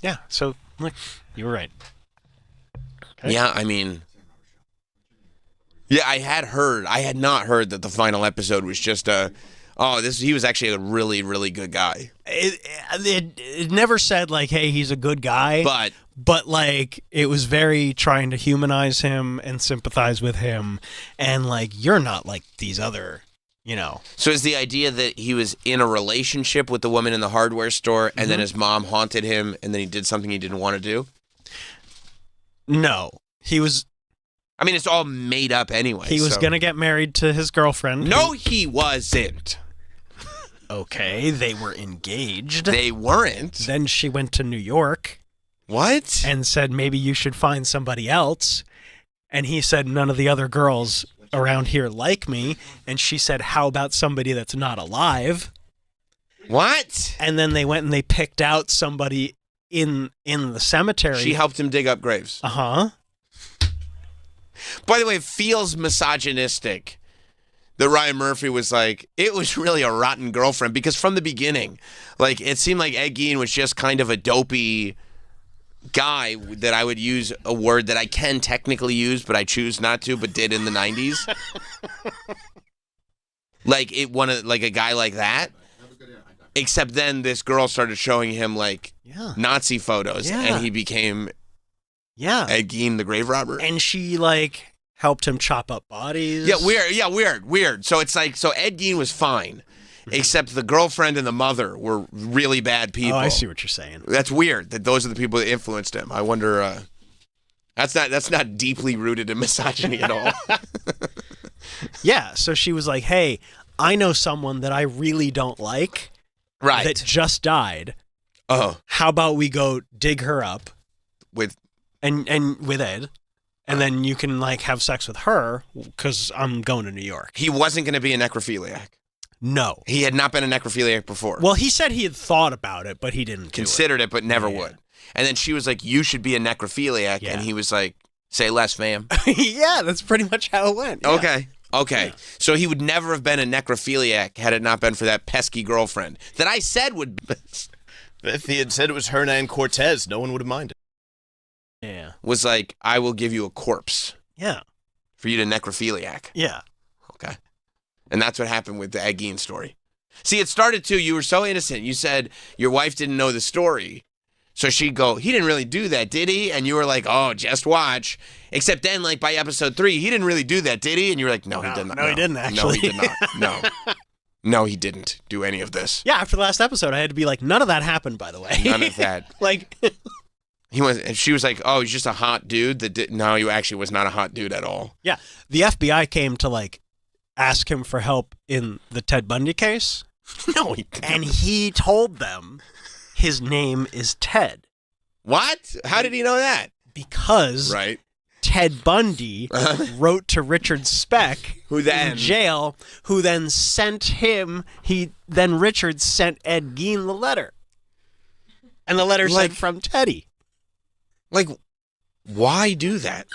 Yeah. So look, you were right. Okay. Yeah, I mean. Yeah, I had not heard that the final episode was just he was actually a really, really good guy. It never said like, hey, he's a good guy. But like, it was very trying to humanize him and sympathize with him. And like, you're not like these other, So is the idea that he was in a relationship with the woman in the hardware store and then his mom haunted him and then he did something he didn't want to do? No. He was... I mean, it's all made up anyway. He was going to get married to his girlfriend. No, he wasn't. Okay, they were engaged. They weren't. Then she went to New York. What? And said, maybe you should find somebody else. And he said, none of the other girls around here like me. And she said, how about somebody that's not alive? What? And then they went and they picked out somebody in the cemetery. She helped him dig up graves. Uh-huh. By the way, it feels misogynistic that Ryan Murphy was like, it was really a rotten girlfriend, because from the beginning, like, it seemed like Ed Gein was just kind of a dopey guy that I would use a word that I can technically use, but I choose not to, but did in the 90s. Like a guy like that. Except then this girl started showing him like Nazi photos and he became Ed Gein, the grave robber. And she like helped him chop up bodies. Weird. So it's like, so Ed Gein was fine, except the girlfriend and the mother were really bad people. Oh, I see what you're saying. That's weird that those are the people that influenced him. I wonder, that's not deeply rooted in misogyny at all. Yeah, so she was like, hey, I know someone that I really don't like. Right. That just died. Oh. How about we go dig her up with Ed, and then you can like have sex with her because I'm going to New York. He wasn't going to be a necrophiliac. No. He had not been a necrophiliac before. Well, he said he had thought about it, but he didn't considered it, but never would. And then she was like, you should be a necrophiliac. And he was like, say less, fam. Yeah, that's pretty much how it went. Yeah. Okay. Yeah. So he would never have been a necrophiliac had it not been for that pesky girlfriend that I said would. If he had said it was Hernan Cortez, no one would have minded. Yeah. Was like, I will give you a corpse. Yeah. For you to necrophiliac. Yeah. Okay. And that's what happened with the Ed Gein story. See, it started too, you were so innocent. You said your wife didn't know the story. So she'd go, he didn't really do that, did he? And you were like, oh, just watch. Except then, like, by episode 3, he didn't really do that, did he? And you were like, no, he did not. No, he didn't, actually. No, he did not. No. No, he didn't do any of this. Yeah, after the last episode, I had to be like, none of that happened, by the way. None of that. Like... And she was like, oh, he's just a hot dude that did. No, he actually was not a hot dude at all. Yeah. The FBI came to, like, ask him for help in the Ted Bundy case. No, he didn't. And he told them his name is Ted. What? How did he know that? Because Ted Bundy wrote to Richard Speck, in jail, who then sent him, Richard sent Ed Gein the letter. And the letter said from Teddy. Like, why do that?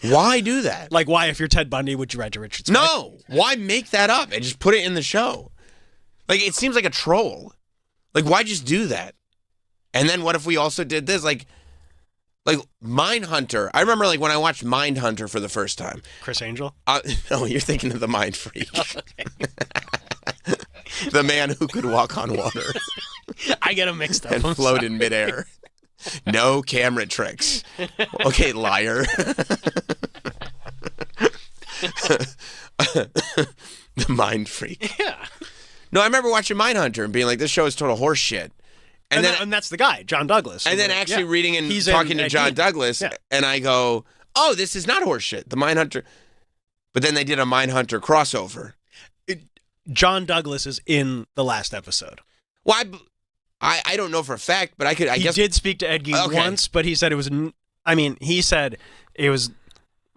Why do that? Like, why, if you're Ted Bundy, would you write to Richard Speck? No. Why make that up and just put it in the show? Like, it seems like a troll. Like, why just do that? And then what if we also did this? Like Mindhunter. I remember, like, when I watched Mindhunter for the first time. Chris Angel? No, you're thinking of the Mind Freak. The man who could walk on water. I get them mixed up. And float in midair. No camera tricks. Okay, liar. The Mind Freak. Yeah. No, I remember watching Mindhunter and being like, this show is total horse shit. And that's the guy, John Douglas. And then actually reading and talking to John Douglas, and I go, oh, this is not horse shit. The Mindhunter. But then they did a Mindhunter crossover. John Douglas is in the last episode. Well, I don't know for a fact, but I guess he did speak to Ed Gein once, but he said it was. He said it was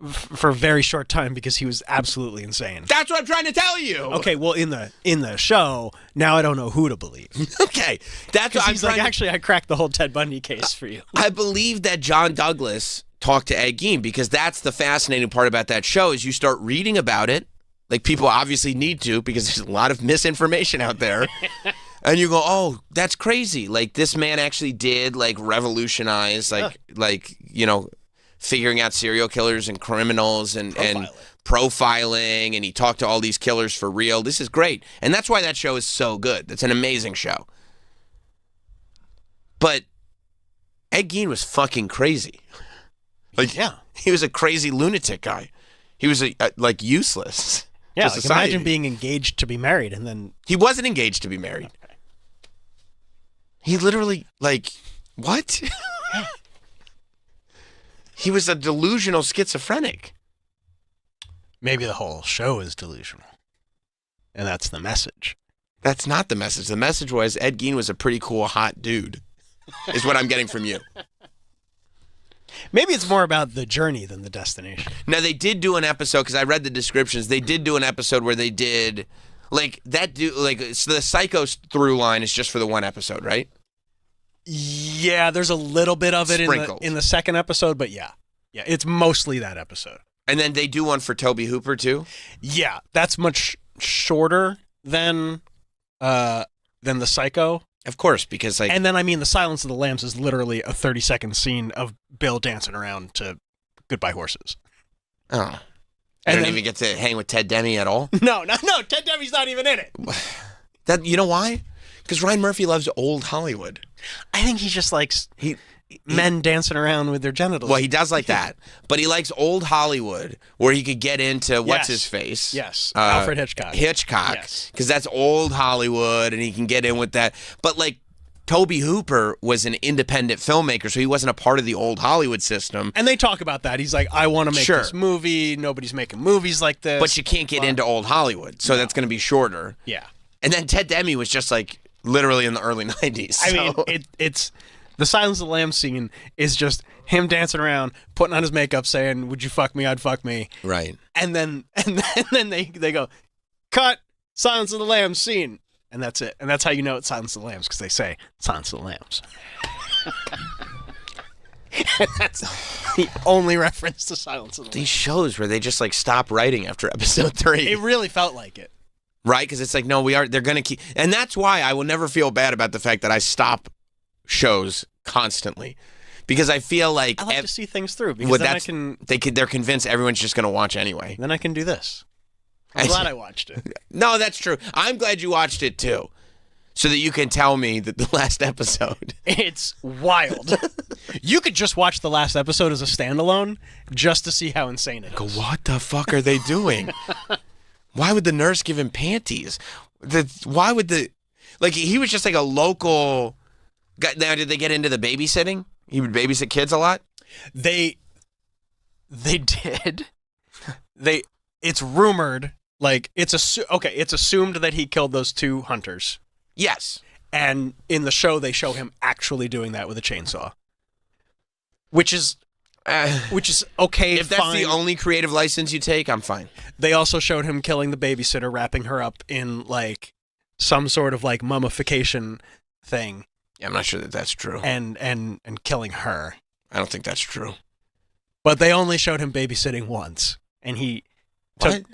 for a very short time because he was absolutely insane. That's what I'm trying to tell you. Okay, well in the show, now I don't know who to believe. Okay, that's what I'm he's like. Actually, I cracked the whole Ted Bundy case for you. I believe that John Douglas talked to Ed Gein because that's the fascinating part about that show is you start reading about it. Like people obviously need to because there's a lot of misinformation out there. And you go, oh, that's crazy. Like this man actually did like revolutionize figuring out serial killers and criminals and profiling, and he talked to all these killers for real. This is great. And that's why that show is so good. That's an amazing show. But Ed Gein was fucking crazy. Like, yeah, he was a crazy lunatic guy. He was useless. Yeah, like imagine being engaged to be married and then he wasn't engaged to be married. Okay. He literally what? He was a delusional schizophrenic. Maybe the whole show is delusional. And that's the message. That's not the message. The message was Ed Gein was a pretty cool, hot dude, is what I'm getting from you. Maybe it's more about the journey than the destination. Now, they did do an episode, because I read the descriptions, they did do an episode where they did, so the Psycho through line is just for the one episode, right? Yeah, there's a little bit of it in the second episode, but yeah. Yeah, it's mostly that episode. And then they do one for Tobe Hooper, too? Yeah, that's much shorter than the Psycho. Of course, because and then the Silence of the Lambs is literally a 30-second scene of Bill dancing around to Goodbye Horses. Oh, I don't even get to hang with Ted Demme at all. No, Ted Demme's not even in it. That you know why? Because Ryan Murphy loves old Hollywood. I think he just likes men dancing around with their genitals. Well, he does like that, but he likes old Hollywood where he could get into what's his face? Yes, Alfred Hitchcock. Because that's old Hollywood, and he can get in with that. But Tobe Hooper was an independent filmmaker, so he wasn't a part of the old Hollywood system. And they talk about that. He's like, I want to make this movie. Nobody's making movies like this. But you can't get into old Hollywood, so that's going to be shorter. Yeah. And then Ted Demme was just literally in the early 90s. So. It's the Silence of the Lambs scene is just him dancing around, putting on his makeup, saying, "Would you fuck me? I'd fuck me." Right. And then they go, "Cut, Silence of the Lambs scene," and that's it. And that's how you know it's Silence of the Lambs because they say Silence of the Lambs. And that's the only reference to Silence of the Lambs. These shows where they just stop writing after episode 3. It really felt like it. Right, because it's no, they're going to keep, and that's why I will never feel bad about the fact that I stop shows constantly, because I feel like I like to see things through because then they're convinced everyone's just going to watch anyway. Then I can do this. I'm glad I watched it. No, that's true. I'm glad you watched it too, so that you can tell me that the last episode. It's wild. You could just watch the last episode as a standalone just to see how insane it is. What the fuck are they doing? Why would the nurse give him panties? Why would he was just a local guy. Now, did they get into the babysitting? He would babysit kids a lot? They did. It's rumored, it's assumed that he killed those 2 hunters. Yes. And in the show, they show him actually doing that with a chainsaw. Which is okay. If that's the only creative license you take, I'm fine. They also showed him killing the babysitter, wrapping her up in some sort of mummification thing. Yeah, I'm not sure that that's true. And killing her. I don't think that's true. But they only showed him babysitting once, and he babysat.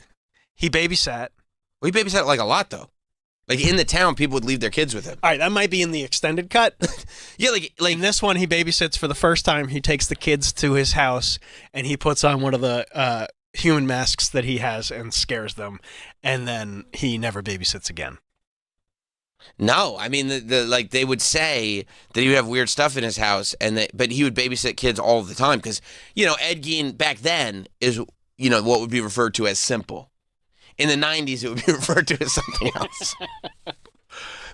Well, he babysat a lot though. In the town, people would leave their kids with him. All right, that might be in the extended cut. Yeah, in this one, he babysits for the first time. He takes the kids to his house, and he puts on one of the human masks that he has and scares them, and then he never babysits again. No, they would say that he would have weird stuff in his house, but he would babysit kids all the time because Ed Gein back then is what would be referred to as simple. In the 90s, it would be referred to as something else.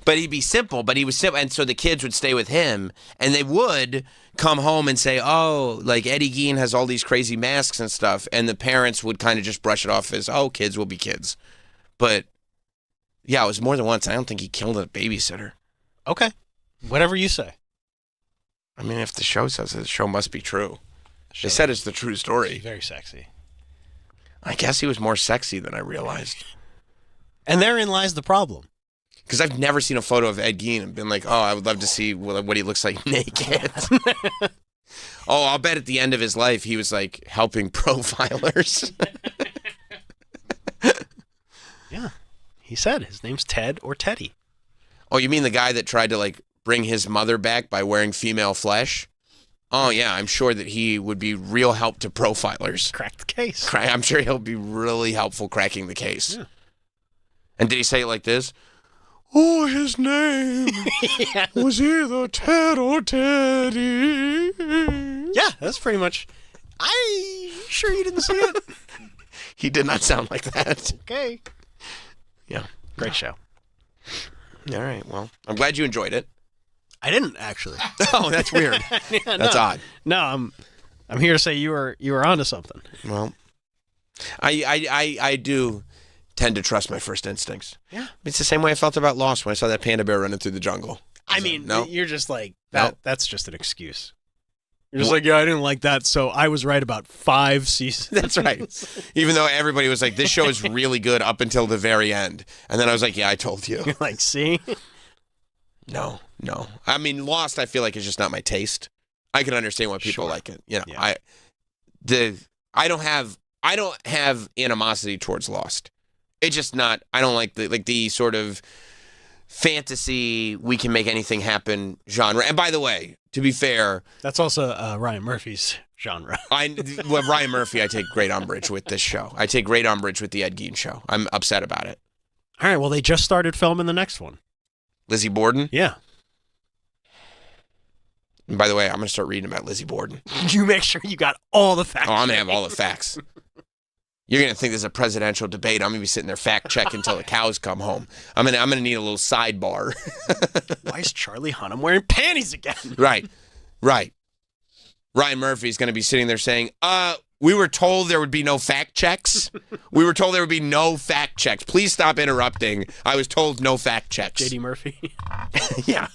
But he'd be simple, but he was simple. And so the kids would stay with him, and they would come home and say, oh, Eddie Gein has all these crazy masks and stuff. And the parents would kind of just brush it off as, oh, kids will be kids. But, yeah, it was more than once. I don't think he killed a babysitter. Okay. Whatever you say. I mean, if the show says it, the show must be true. They said it's the true story. Very sexy. I guess he was more sexy than I realized. And therein lies the problem. Because I've never seen a photo of Ed Gein and been like, oh, I would love to see what he looks like naked. Oh, I'll bet at the end of his life he was like helping profilers. Yeah. He said his name's Ted or Teddy. Oh, you mean the guy that tried to like bring his mother back by wearing female flesh? Oh, yeah, I'm sure that he would be real help to profilers. Crack the case. I'm sure he'll be really helpful cracking the case. Yeah. And did he say it like this? Oh, his name was either Ted or Teddy. Yeah, that's pretty much. Sure you didn't say it? He did not sound like that. Okay. Yeah. Great show. All right, well, I'm glad you enjoyed it. I didn't, actually. Oh, that's weird. Yeah, that's odd. No, I'm here to say you were onto something. Well, I do tend to trust my first instincts. Yeah. It's the same way I felt about Lost when I saw that panda bear running through the jungle. I mean, no? You're just like, that. No. That's just an excuse. You're just like, yeah, I didn't like that, so I was right about 5 seasons. That's right. Even though everybody was like, this show is really good up until the very end. And then I was like, yeah, I told you. You're like, see? No. I mean, Lost, I feel like, is just not my taste. I can understand why people like it. You know, yeah. I don't have animosity towards Lost. It's just not. I don't like the sort of fantasy we can make anything happen genre. And by the way, to be fair, that's also Ryan Murphy's genre. Ryan Murphy, I take great umbrage with this show. I take great umbrage with the Ed Gein show. I'm upset about it. All right. Well, they just started filming the next one. Lizzie Borden? Yeah. And by the way, I'm going to start reading about Lizzie Borden. You make sure you got all the facts. Oh, I'm going to have all the facts. You're going to think there's a presidential debate. I'm going to be sitting there fact checking until the cows come home. I'm going to need a little sidebar. Why is Charlie Hunnam wearing panties again? Right. Ryan Murphy's going to be sitting there saying, we were told there would be no fact checks. We were told there would be no fact checks. Please stop interrupting. I was told no fact checks. JD Murphy. Yeah.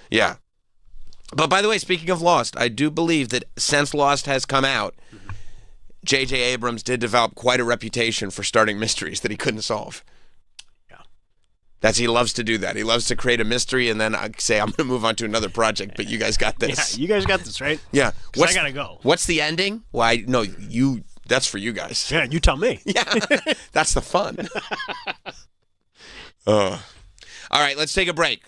Yeah. But by the way, speaking of Lost, I do believe that since Lost has come out, J.J. Abrams did develop quite a reputation for starting mysteries that he couldn't solve. Yeah. He loves to do that. He loves to create a mystery and then say, I'm going to move on to another project, but you guys got this. Yeah, you guys got this, right? Yeah. I got to go. What's the ending? Well, that's for you guys. Yeah, you tell me. Yeah, that's the fun. All right, let's take a break.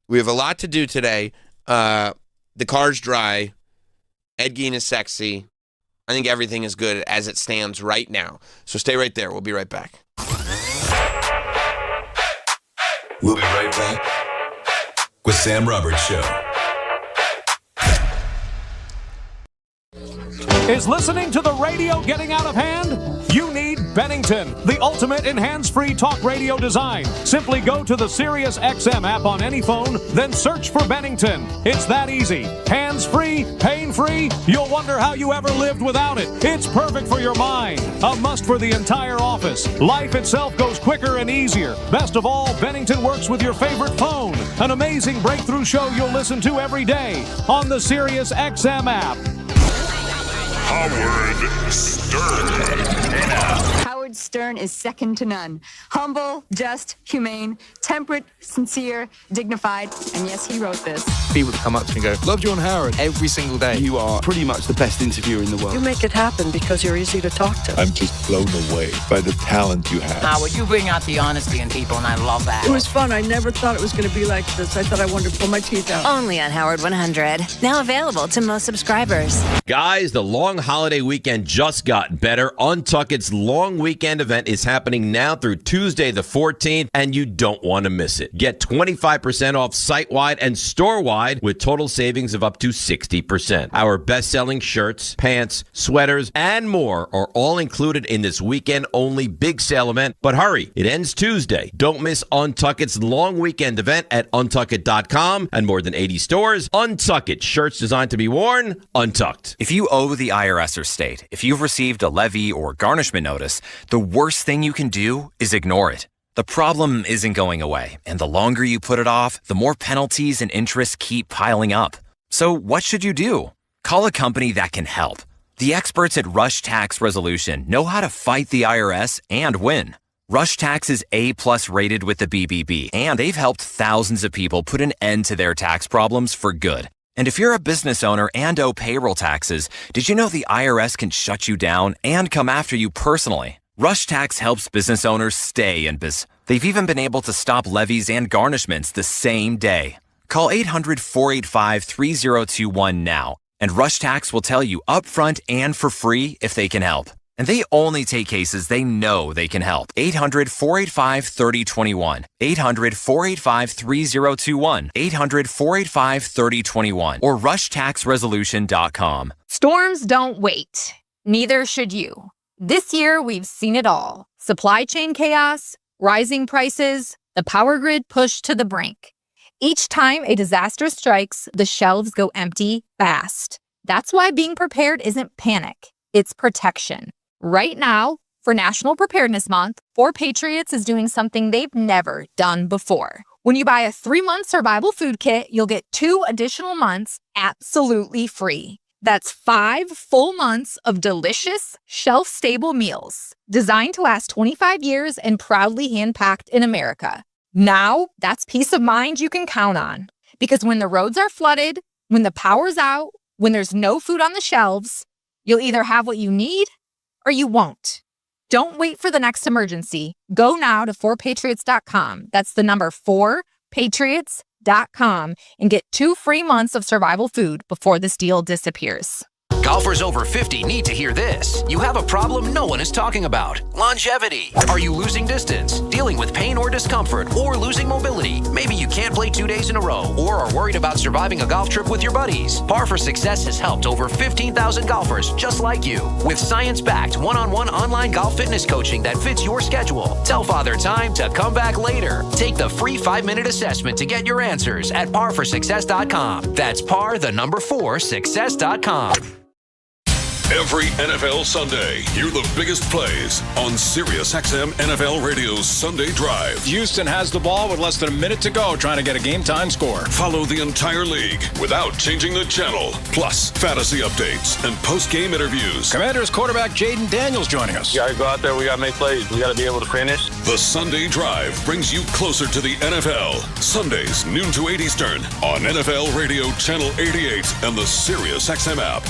We have a lot to do today. The car's dry. Ed Gein is sexy. I think everything is good as it stands right now. So stay right there. We'll be right back. We'll be right back with Sam Roberts Show. Is listening to the radio getting out of hand? You need Bennington, the ultimate in hands-free talk radio design. Simply go to the Sirius XM app on any phone, then search for Bennington. It's that easy. Hands-free, pain-free. You'll wonder how you ever lived without it. It's perfect for your mind. A must for the entire office. Life itself goes quicker and easier. Best of all, Bennington works with your favorite phone. An amazing breakthrough show you'll listen to every day on the Sirius XM app. Howard Stern. Howard Stern is second to none. Humble, just, humane, temperate, sincere, dignified, and yes, he wrote this. People come up to me and go, loved you on Howard every single day. You are pretty much the best interviewer in the world. You make it happen because you're easy to talk to. I'm just blown away by the talent you have. Howard, you bring out the honesty in people, and I love that. It was fun. I never thought it was going to be like this. I thought I wanted to pull my teeth out. Only on Howard 100. Now available to most subscribers. Guys, the long holiday weekend just got better. Untuckit's long weekend event is happening now through Tuesday the 14th, and you don't want to miss it. Get 25% off site-wide and store-wide with total savings of up to 60%. Our best-selling shirts, pants, sweaters, and more are all included in this weekend-only big sale event. But hurry, it ends Tuesday. Don't miss Untuckit's long weekend event at untuckit.com and more than 80 stores. Untuckit, shirts designed to be worn, untucked. If you owe the IRS or state, if you've received a levy or garnishment notice, the worst thing you can do is ignore it. The problem isn't going away, and the longer you put it off, the more penalties and interest keep piling up. So what should you do? Call a company that can help. The experts at Rush Tax Resolution know how to fight the IRS and win. Rush Tax is A+ rated with the BBB, and they've helped thousands of people put an end to their tax problems for good. And if you're a business owner and owe payroll taxes, did you know the IRS can shut you down and come after you personally? Rush Tax helps business owners stay in business. They've even been able to stop levies and garnishments the same day. Call 800-485-3021 now, and Rush Tax will tell you upfront and for free if they can help. And they only take cases they know they can help. 800-485-3021. 800-485-3021. 800-485-3021. Or rushtaxresolution.com. Storms don't wait. Neither should you. This year, we've seen it all. Supply chain chaos, rising prices, the power grid pushed to the brink. Each time a disaster strikes, the shelves go empty fast. That's why being prepared isn't panic. It's protection. Right now, for National Preparedness Month, 4 Patriots is doing something they've never done before. When you buy a 3-month survival food kit, you'll get 2 additional months absolutely free. That's 5 full months of delicious, shelf-stable meals designed to last 25 years and proudly hand-packed in America. Now, that's peace of mind you can count on. Because when the roads are flooded, when the power's out, when there's no food on the shelves, you'll either have what you need or you won't. Don't wait for the next emergency. Go now to 4patriots.com. That's the number 4patriots.com and get 2 free months of survival food before this deal disappears. Golfers over 50 need to hear this. You have a problem no one is talking about. Longevity. Are you losing distance, dealing with pain or discomfort, or losing mobility? Maybe you can't play 2 days in a row, or are worried about surviving a golf trip with your buddies. Par for Success has helped over 15,000 golfers just like you. With science-backed one-on-one online golf fitness coaching that fits your schedule. Tell Father Time to come back later. Take the free 5-minute assessment to get your answers at parforsuccess.com. That's par4success.com. Every NFL Sunday, hear the biggest plays on SiriusXM NFL Radio's Sunday Drive. Houston has the ball with less than a minute to go, trying to get a game-time score. Follow the entire league without changing the channel. Plus, fantasy updates and post-game interviews. Commanders quarterback Jaden Daniels joining us. We got to go out there. We got to make plays. We got to be able to finish. The Sunday Drive brings you closer to the NFL. Sundays, noon to 8 Eastern on NFL Radio Channel 88 and the SiriusXM app.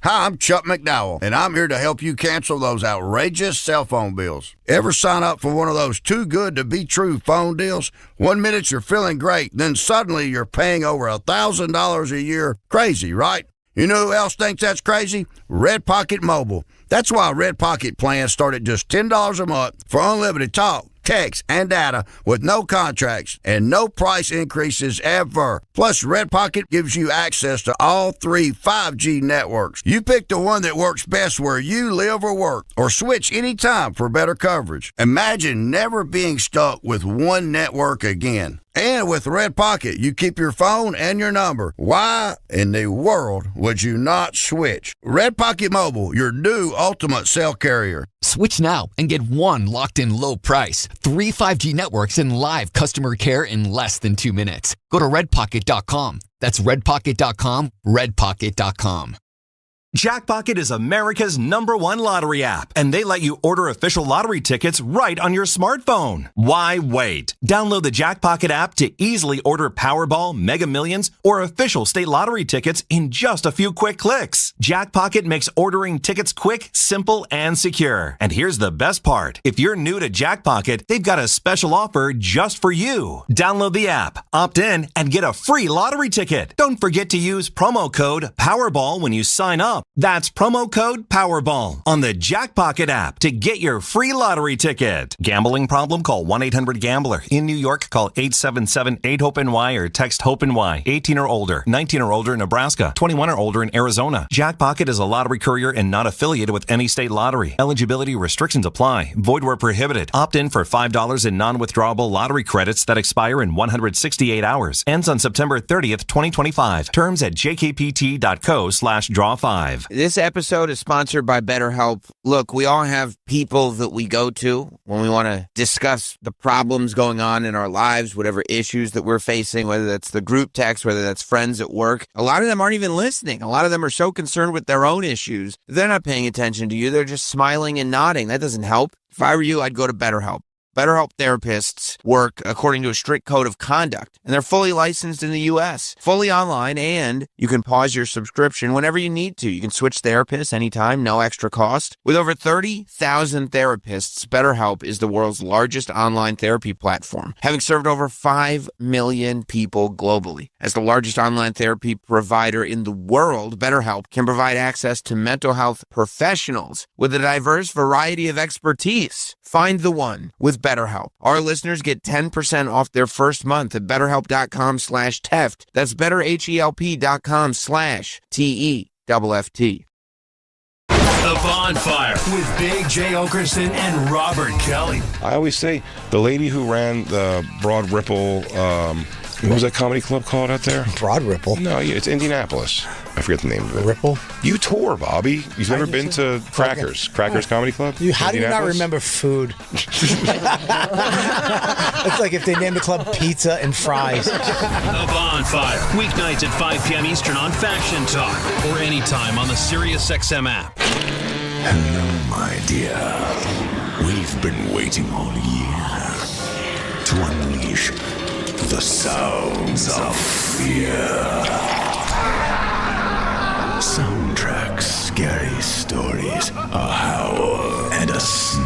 Hi, I'm Chuck McDowell, and I'm here to help you cancel those outrageous cell phone bills. Ever sign up for one of those too-good-to-be-true phone deals? 1 minute you're feeling great, then suddenly you're paying over $1,000 a year. Crazy, right? You know who else thinks that's crazy? Red Pocket Mobile. That's why Red Pocket plans start at just $10 a month for unlimited talk, text, and data with no contracts and no price increases ever. Plus, Red Pocket gives you access to all 3 5G networks. You pick the one that works best where you live or work, or switch anytime for better coverage. Imagine never being stuck with one network again. And with Red Pocket, you keep your phone and your number. Why in the world would you not switch? Red Pocket Mobile, your new ultimate cell carrier. Switch now and get one locked-in low price, 3 5G networks, and live customer care in less than 2 minutes. Go to redpocket.com. That's redpocket.com, redpocket.com. Jackpocket is America's #1 lottery app, and they let you order official lottery tickets right on your smartphone. Why wait? Download the Jackpocket app to easily order Powerball, Mega Millions, or official state lottery tickets in just a few quick clicks. Jackpocket makes ordering tickets quick, simple, and secure. And here's the best part. If you're new to Jackpocket, they've got a special offer just for you. Download the app, opt in, and get a free lottery ticket. Don't forget to use promo code Powerball when you sign up. That's promo code Powerball on the Jackpocket app to get your free lottery ticket. Gambling problem? Call 1-800-GAMBLER. In New York, call 877-8-HOPE-NY or text HOPE-NY. 18 or older, 19 or older in Nebraska, 21 or older in Arizona. Jackpocket is a lottery courier and not affiliated with any state lottery. Eligibility restrictions apply. Void where prohibited. Opt in for $5 in non-withdrawable lottery credits that expire in 168 hours. Ends on September 30th, 2025. Terms at jkpt.co/draw5. 1015. This episode is sponsored by BetterHelp. Look, we all have people that we go to when we want to discuss the problems going on in our lives, whatever issues that we're facing, whether that's the group text, whether that's friends at work. A lot of them aren't even listening. A lot of them are so concerned with their own issues, they're not paying attention to you. They're just smiling and nodding. That doesn't help. If I were you, I'd go to BetterHelp. BetterHelp therapists work according to a strict code of conduct, and they're fully licensed in the U.S., fully online, and you can pause your subscription whenever you need to. You can switch therapists anytime, no extra cost. With over 30,000 therapists, BetterHelp is the world's largest online therapy platform, having served over 5 million people globally. As the largest online therapy provider in the world, BetterHelp can provide access to mental health professionals with a diverse variety of expertise. Find the one with BetterHelp. Our listeners get 10% off their first month at BetterHelp.com/Teft. That's BetterHelp.com/TEFFT. The Bonfire with Big J. Okerson and Robert Kelly. I always say the lady who ran the Broad Ripple, what was that comedy club called out there? Broad Ripple? No, it's Indianapolis. I forget the name of it. Ripple? You tour, Bobby. You've never been to Crackers Comedy Club? How do you not remember food? It's like if they named the club Pizza and Fries. The Bonfire, weeknights at 5 p.m. Eastern on Faction Talk or anytime on the SiriusXM app. Hello, my dear. We've been waiting all year to unleash the sounds of fear. Soundtracks, scary stories, a howl, and a sneer.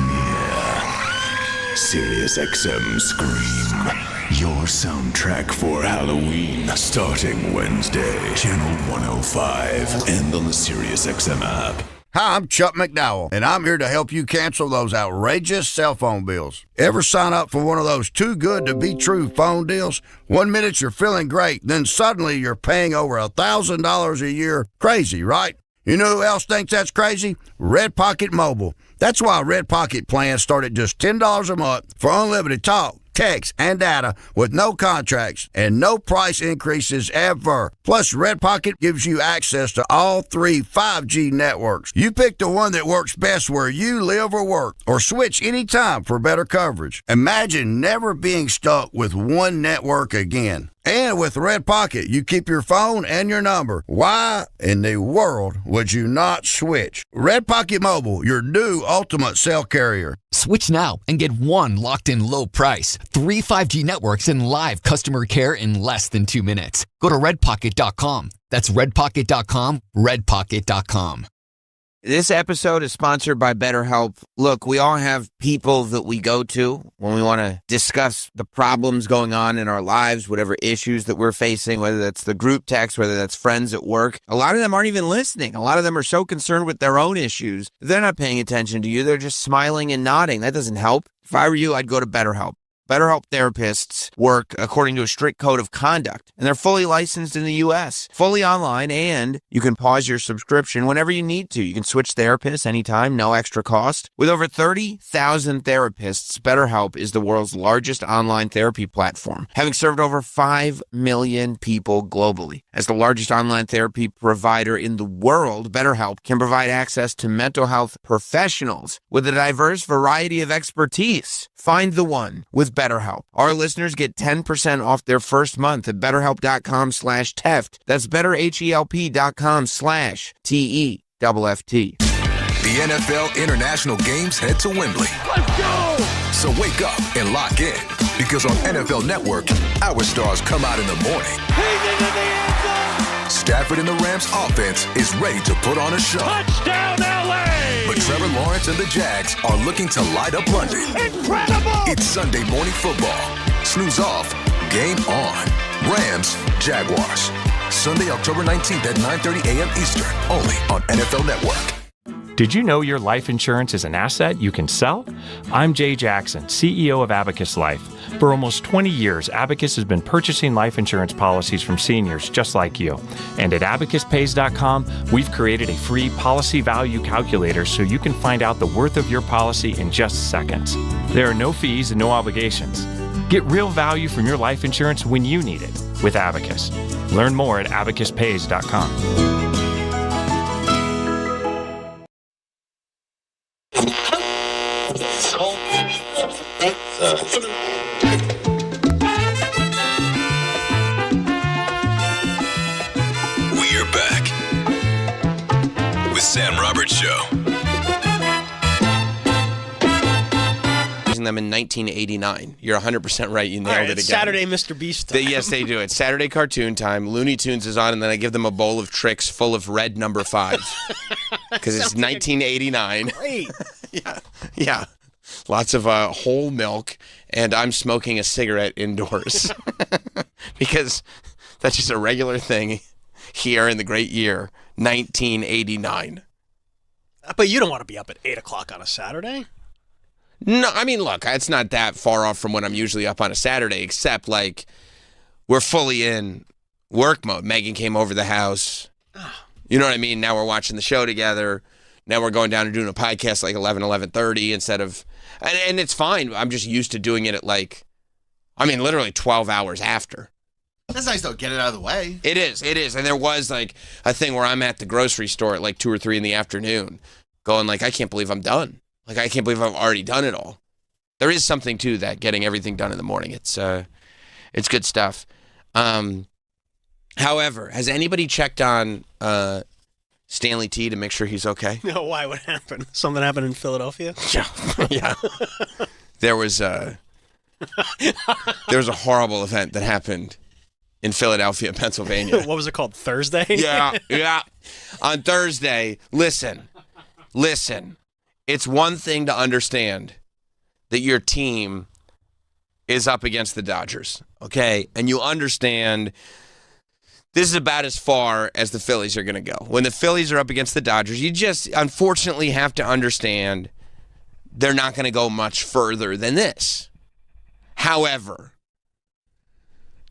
SiriusXM Scream, your soundtrack for Halloween, starting Wednesday, Channel 105, and on the SiriusXM app. Hi, I'm Chuck McDowell, and I'm here to help you cancel those outrageous cell phone bills. Ever sign up for one of those too-good-to-be-true phone deals? 1 minute you're feeling great, then suddenly you're paying over $1,000 a year. Crazy, right? You know who else thinks that's crazy? Red Pocket Mobile. That's why Red Pocket plans start at just $10 a month for unlimited talk, text, and data with no contracts and no price increases ever. Plus, Red Pocket gives you access to all 3 5G networks. You pick the one that works best where you live or work, or switch anytime for better coverage. Imagine never being stuck with one network again. And with Red Pocket, you keep your phone and your number. Why in the world would you not switch? Red Pocket Mobile, your new ultimate cell carrier. Switch now and get one locked-in low price, 3 5G networks, and live customer care in less than 2 minutes. Go to redpocket.com. That's redpocket.com, redpocket.com. This episode is sponsored by BetterHelp. Look, we all have people that we go to when we want to discuss the problems going on in our lives, whatever issues that we're facing, whether that's the group text, whether that's friends at work. A lot of them aren't even listening. A lot of them are so concerned with their own issues, they're not paying attention to you. They're just smiling and nodding. That doesn't help. If I were you, I'd go to BetterHelp. BetterHelp therapists work according to a strict code of conduct, and they're fully licensed in the U.S., fully online, and you can pause your subscription whenever you need to. You can switch therapists anytime, no extra cost. With over 30,000 therapists, BetterHelp is the world's largest online therapy platform, having served over 5 million people globally. As the largest online therapy provider in the world, BetterHelp can provide access to mental health professionals with a diverse variety of expertise. Find the one with BetterHelp. Our listeners get 10% off their first month at BetterHelp.com/Teft. That's BetterHelp.com/TEFFT. The NFL International games head to Wembley. Let's go! So wake up and lock in, because on NFL Network, our stars come out in the morning. He's into the end zone! Stafford and the Rams offense is ready to put on a show. Touchdown, LA! But Trevor Lawrence and the Jags are looking to light up London. Incredible! It's Sunday morning football. Snooze off, game on. Rams, Jaguars. Sunday, October 19th at 9:30 a.m. Eastern, only on NFL Network. Did you know your life insurance is an asset you can sell? I'm Jay Jackson, CEO of Abacus Life. For almost 20 years, Abacus has been purchasing life insurance policies from seniors just like you. And at abacuspays.com, we've created a free policy value calculator so you can find out the worth of your policy in just seconds. There are no fees and no obligations. Get real value from your life insurance when you need it with Abacus. Learn more at abacuspays.com. We're back with Sam Roberts Show. Them in 1989. You're 100% right. You nailed it again. Saturday Mr. Beast time. Yes, they do. It's Saturday cartoon time. Looney Tunes is on, and then I give them a bowl of tricks full of red number 5. Because it's 1989. Great. Yeah. Lots of whole milk, and I'm smoking a cigarette indoors. Because that's just a regular thing here in the great year, 1989. But you don't want to be up at 8 o'clock on a Saturday. No, I mean, look, it's not that far off from when I'm usually up on a Saturday, except, like, we're fully in work mode. Megan came over the house. You know what I mean? Now we're watching the show together. Now we're going down and doing a podcast like 11:30 instead of... And it's fine. I'm just used to doing it at, like, I mean, literally 12 hours after. That's nice, though. Get it out of the way. It is. And there was, like, a thing where I'm at the grocery store at, like, 2 or 3 in the afternoon going, like, I can't believe I'm done. Like, I can't believe I've already done it all. There is something to that, getting everything done in the morning. It's good stuff. However, has anybody checked on Stanley T to make sure he's okay? No, why? What happened? Something happened in Philadelphia? Yeah. There was a horrible event that happened in Philadelphia, Pennsylvania. What was it called? Thursday? Yeah. On Thursday, listen. It's one thing to understand that your team is up against the Dodgers, okay? And you understand this is about as far as the Phillies are going to go. When the Phillies are up against the Dodgers, you just unfortunately have to understand they're not going to go much further than this. However,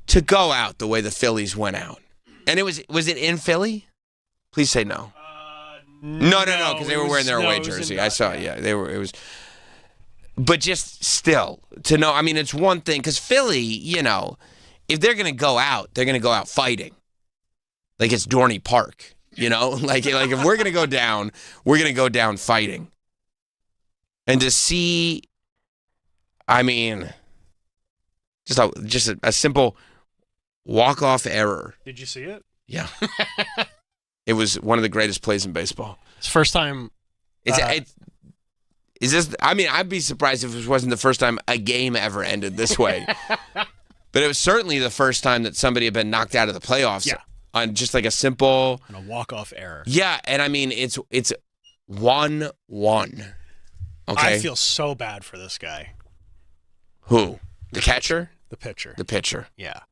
to go out the way the Phillies went out, and was it in Philly? Please say no. No, because they were wearing their away jersey. I saw it. Yeah, they were. It was, but just still to know. I mean, it's one thing because Philly, you know, if they're gonna go out, they're gonna go out fighting. Like it's Dorney Park, you know. Like if we're gonna go down, we're gonna go down fighting. And to see, I mean, just a simple walk-off error. Did you see it? Yeah. It was one of the greatest plays in baseball. It's the first time. Is this? I mean, I'd be surprised if it wasn't the first time a game ever ended this way. But it was certainly the first time that somebody had been knocked out of the playoffs on just like a simple and a walk-off error. Yeah, and I mean it's 1-1. Okay. I feel so bad for this guy. Who? The catcher? The pitcher. The pitcher. Yeah,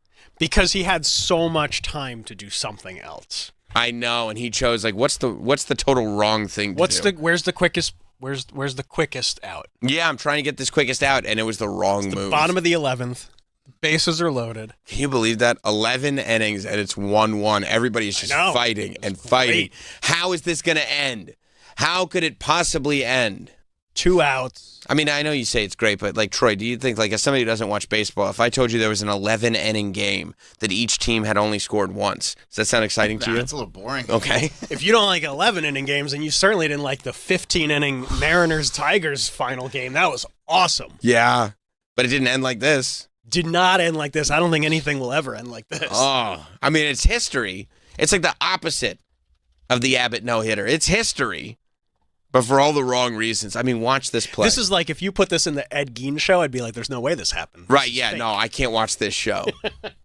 because he had so much time to do something else. I know, and he chose like what's the total wrong thing to do? Where's the quickest out? Yeah, I'm trying to get this quickest out, and it was the wrong move. Bottom of the 11th. Bases are loaded. Can you believe that? 11 innings, and it's 1-1. Everybody's just fighting and fighting. Great. How is this going to end? How could it possibly end? 2 outs. I mean, I know you say it's great, but like Troy, do you think like as somebody who doesn't watch baseball, if I told you there was an 11-inning game that each team had only scored once, does that sound exciting to you? It's a little boring. Okay. If you don't like 11-inning games, then you certainly didn't like the 15-inning Mariners-Tigers final game. That was awesome. Yeah, but it didn't end like this. Did not end like this. I don't think anything will ever end like this. Oh, I mean, it's history. It's like the opposite of the Abbott no-hitter. It's history. But for all the wrong reasons. I mean, watch this play. This is like if you put this in the Ed Gein show, I'd be like, there's no way this happened. Right, yeah, no, I can't watch this show.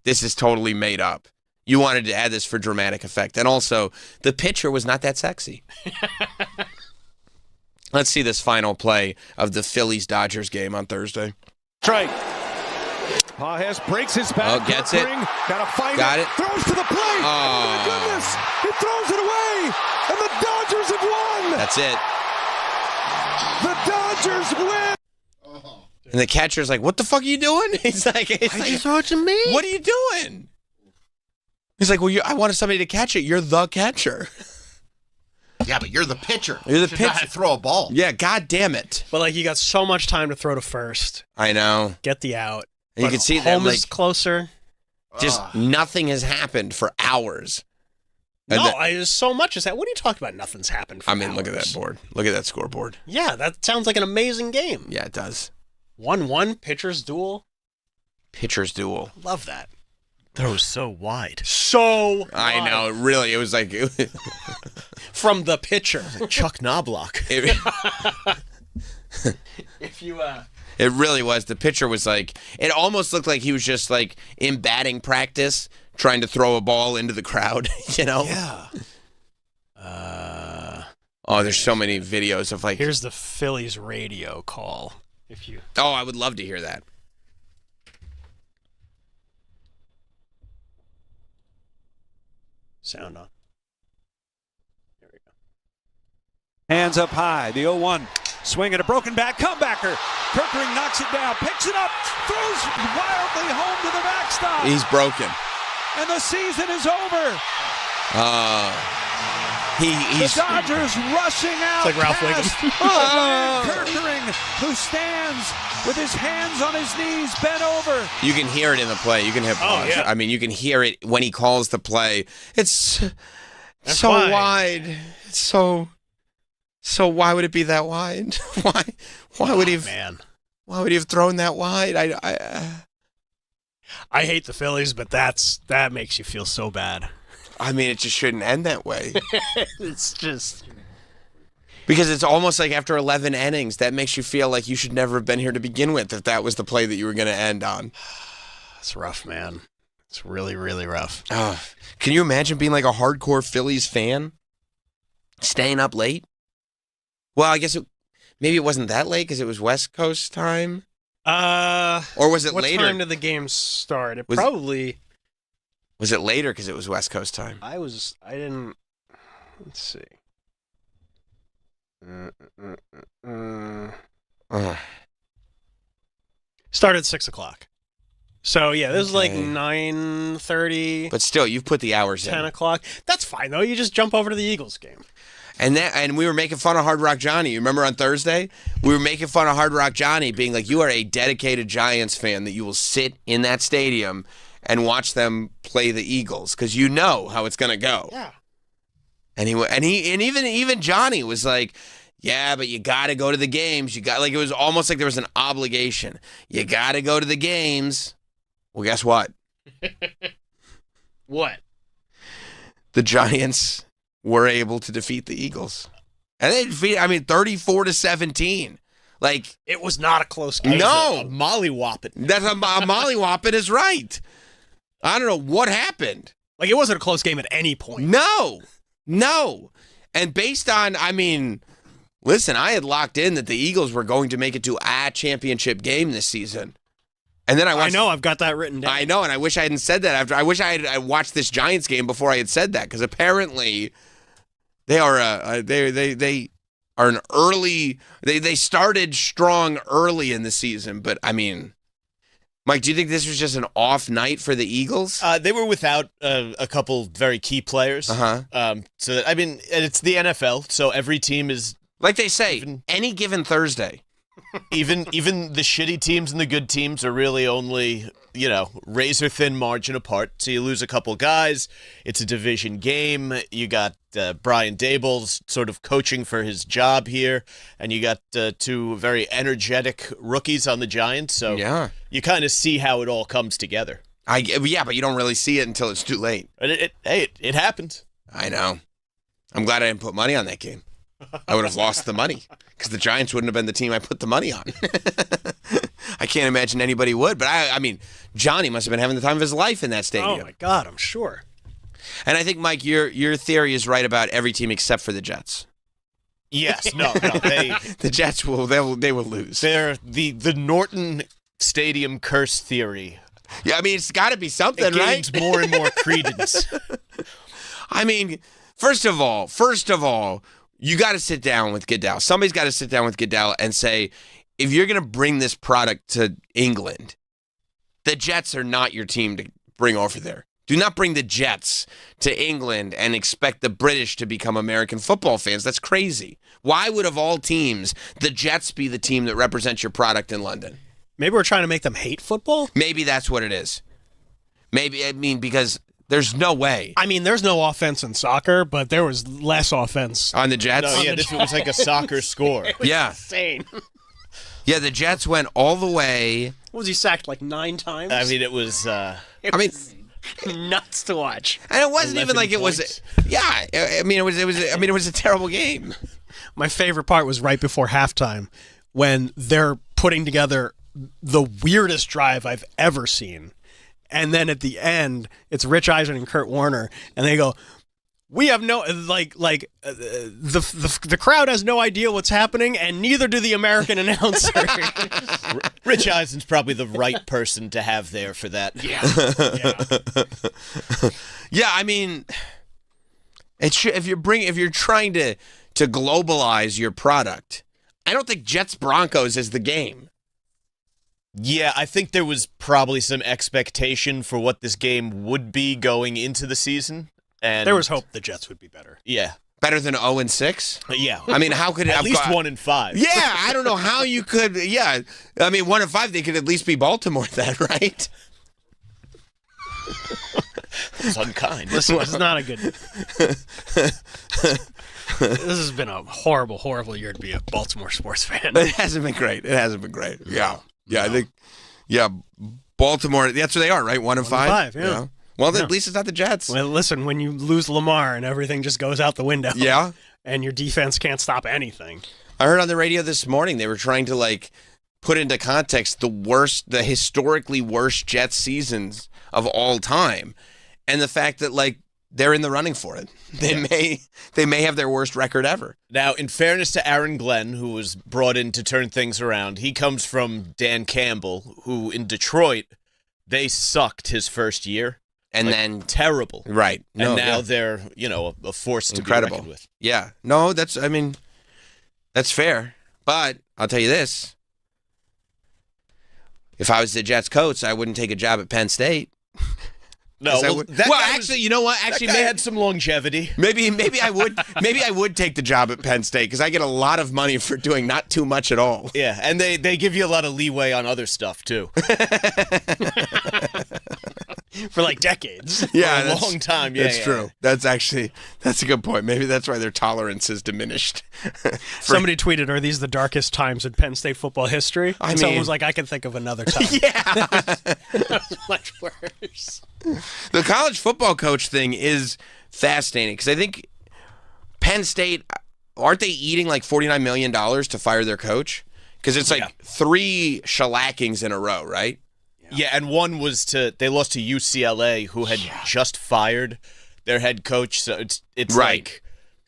This is totally made up. You wanted to add this for dramatic effect. And also, the pitcher was not that sexy. Let's see this final play of the Phillies-Dodgers game on Thursday. Strike. Pages breaks his back. Oh, gets it. Gotta find Got it. Throws to the plate. Oh, my goodness. He throws it away. And the Dodgers have won. That's it. The Dodgers win. And the catcher's like, what the fuck are you doing? He's like, you throw it to me? What are you doing? He's like, well, I wanted somebody to catch it. You're the catcher. Yeah, but you're the pitcher. You're the pitcher. pitcher. Throw a ball. Yeah, God damn it. But like, you got so much time to throw to first. I know. Get the out. And you can see that home is closer. Just nothing has happened for hours. There's so much has happened. What are you talking about? Nothing's happened for hours. Look at that board. Look at that scoreboard. Yeah, that sounds like an amazing game. Yeah, it does. 1-1 pitcher's duel. Pitcher's duel. Love that. Throws so wide. So wide. I know. Really, it was like from the pitcher. Like Chuck Knobloch. If you It really was. The pitcher was like, it almost looked like he was just like in batting practice trying to throw a ball into the crowd, you know? Yeah. Oh, there's so many videos of like. Here's the Phillies radio call. If you. Oh, I would love to hear that. Sound on. There we go. Hands up high. The 0-1. Swing and a broken back. Comebacker. Kerkering knocks it down. Picks it up. Throws wildly home to the backstop. He's broken. And the season is over. He's the Dodgers rushing out. It's like Ralph past Kerkering, who stands with his hands on his knees, bent over. You can hear it in the play. You can hear. Yeah. I mean, you can hear it when he calls the play. It's That's so why. wide. It's so. Why would it be that wide? Why would he? Man. Why would he have thrown that wide? I hate the Phillies, but that makes you feel so bad. I mean, it just shouldn't end that way. It's just because it's almost like after 11 innings, that makes you feel like you should never have been here to begin with. If that was the play that you were going to end on. It's rough, man. It's really, really rough. Can you imagine being like a hardcore Phillies fan, staying up late? Well, I guess maybe it wasn't that late because it was West Coast time. Or was it what later? What time did the game start? Was it later because it was West Coast time? Let's see. Started at 6:00. So yeah, this is like 9:30. But still, you've put the hours 10 in. o'clock. That's fine though. You just jump over to the Eagles game. And we were making fun of Hard Rock Johnny. You remember on Thursday? We were making fun of Hard Rock Johnny, being like, you are a dedicated Giants fan that you will sit in that stadium and watch them play the Eagles because you know how it's gonna go. Yeah. And even Johnny was like, yeah, but you got to go to the games. It was almost like there was an obligation. You got to go to the games. Well, guess what? What? The Giants were able to defeat the Eagles. And they defeated, 34-17. Like, it was not a close game. No. A mollywhopping. That's a mollywhopping is right. I don't know what happened. Like, it wasn't a close game at any point. No. And based on, listen, I had locked in that the Eagles were going to make it to a championship game this season. And then I know, I've got that written down. I know, and I wish I hadn't said that after. I wish I watched this Giants game before I had said that, because apparently they are they are an early. They started strong early in the season, but Mike, do you think this was just an off night for the Eagles? They were without a couple very key players. So it's the NFL, so every team is like they say, any given Thursday. Even the shitty teams and the good teams are really only, razor thin margin apart. So you lose a couple guys. It's a division game. You got Brian Daboll sort of coaching for his job here, and you got two very energetic rookies on the Giants. So you kind of see how it all comes together. But you don't really see it until it's too late. It happened. I know. I'm glad I didn't put money on that game. I would have lost the money because the Giants wouldn't have been the team I put the money on. I can't imagine anybody would, but Johnny must have been having the time of his life in that stadium. Oh my God, I'm sure. And I think, Mike, your theory is right about every team except for the Jets. Yes, the Jets will lose. They're the Norton Stadium curse theory. Yeah, it's got to be something, it right? Gains more and more credence. First of all, you got to sit down with Goodell. Somebody's got to sit down with Goodell and say, if you're going to bring this product to England, the Jets are not your team to bring over there. Do not bring the Jets to England and expect the British to become American football fans. That's crazy. Why would, of all teams, the Jets be the team that represents your product in London? Maybe we're trying to make them hate football? Maybe that's what it is. Because there's no way. There's no offense in soccer, but there was less offense on the Jets. No, this was like a soccer score. It was insane. Yeah, the Jets went all the way. What was he sacked like 9 times? I mean, it was. Nuts to watch. And it wasn't even like points. it was. Yeah, I mean, it was a terrible game. My favorite part was right before halftime when they're putting together the weirdest drive I've ever seen. And then at the end, it's Rich Eisen and Kurt Warner, and they go, "We have no the crowd has no idea what's happening, and neither do the American announcer." Rich Eisen's probably the right person to have there for that. Yeah. Yeah, I mean, if you're trying to globalize your product, I don't think Jets Broncos is the game. Yeah, I think there was probably some expectation for what this game would be going into the season. And there was hope the Jets would be better. Yeah. Better than 0-6? Yeah. I mean, how could it at have least got 1-5? Yeah, I don't know how you could. Yeah, I mean, 1-5, they could at least be Baltimore then, right? It's unkind. This was not a good. This has been a horrible, horrible year to be a Baltimore sports fan. It hasn't been great. Yeah. Yeah, I think. Yeah, Baltimore. That's where they are, right? 1-5. Yeah. Well, at least it's not the Jets. Well, listen, when you lose Lamar and everything just goes out the window. Yeah. And your defense can't stop anything. I heard on the radio this morning they were trying to put into context the historically worst Jets seasons of all time, and the fact that they're in the running for it. They may have their worst record ever. Now, in fairness to Aaron Glenn, who was brought in to turn things around, he comes from Dan Campbell, who in Detroit, they sucked his first year. And then terrible. Right. And now they're, a force to be reckoned with. Yeah. No, that's fair. But I'll tell you this. If I was the Jets coach, I wouldn't take a job at Penn State. No, actually, you know what? Actually, that guy had some longevity. Maybe I would. Maybe I would take the job at Penn State because I get a lot of money for doing not too much at all. Yeah, and they give you a lot of leeway on other stuff too. For decades. Yeah, for a long time. Yeah, that's true. That's a good point. Maybe that's why their tolerance is diminished. Somebody tweeted, "Are these the darkest times in Penn State football history?" And someone was like, "I can think of another time." Yeah, that's much worse. The college football coach thing is fascinating because I think Penn State, aren't they eating $49 million to fire their coach? Because it's 3 shellackings in a row, right? Yeah, and one was they lost to UCLA, who had just fired their head coach, so it's right.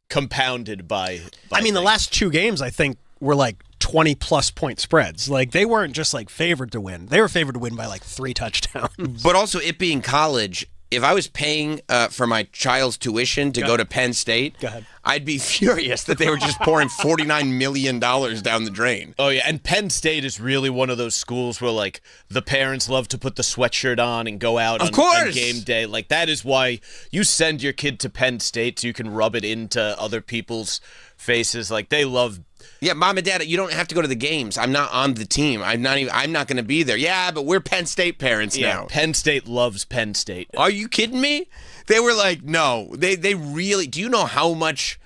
Compounded by the last 2 games I think were 20+ point spreads. They weren't just favored to win. They were favored to win by 3 touchdowns. But also it being college, if I was paying for my child's tuition to go to Penn State, I'd be furious that they were just pouring $49 million down the drain. Oh, yeah, and Penn State is really one of those schools where, the parents love to put the sweatshirt on and go out on game day. That is why you send your kid to Penn State so you can rub it into other people's faces. They love... Yeah, Mom and Dad, you don't have to go to the games. I'm not on the team. I'm not going to be there. Yeah, but we're Penn State parents now. Penn State loves Penn State. Are you kidding me? They were no. They really. Do you know how much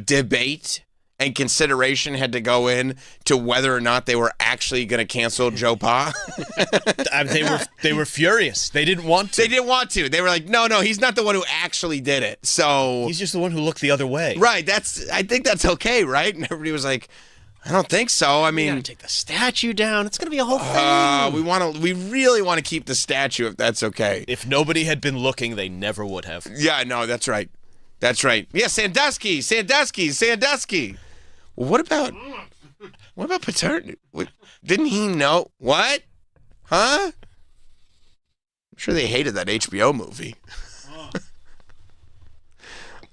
debate and consideration had to go in to whether or not they were actually going to cancel Joe Pa? They were furious. They didn't want to. They didn't want to. They were no, he's not the one who actually did it. So he's just the one who looked the other way. Right. I think that's okay, right? And everybody was like, I don't think so. I mean, we gotta take the statue down. It's gonna be a whole thing. We really want to keep the statue if that's okay. If nobody had been looking, they never would have. Yeah, no, that's right. That's right. Yeah, Sandusky. Well, what about paternity? Didn't he know? What? Huh? I'm sure they hated that HBO movie.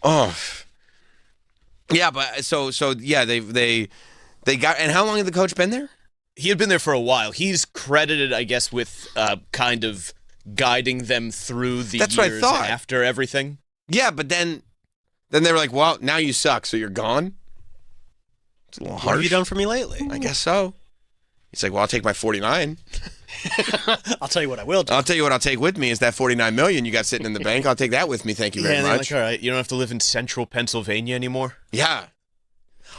Oh. Yeah, but so yeah, they got. And how long had the coach been there? He had been there for a while. He's credited, I guess, with kind of guiding them through the years after everything. Yeah, but then they were like, well, now you suck, so you're gone? It's a little harsh. What have you done for me lately? I guess so. He's like, well, I'll take my 49. I'll tell you what I will do. I'll tell you what I'll take with me is that $49 million you got sitting in the bank. I'll take that with me. Thank you very much. All right, you don't have to live in central Pennsylvania anymore? Yeah.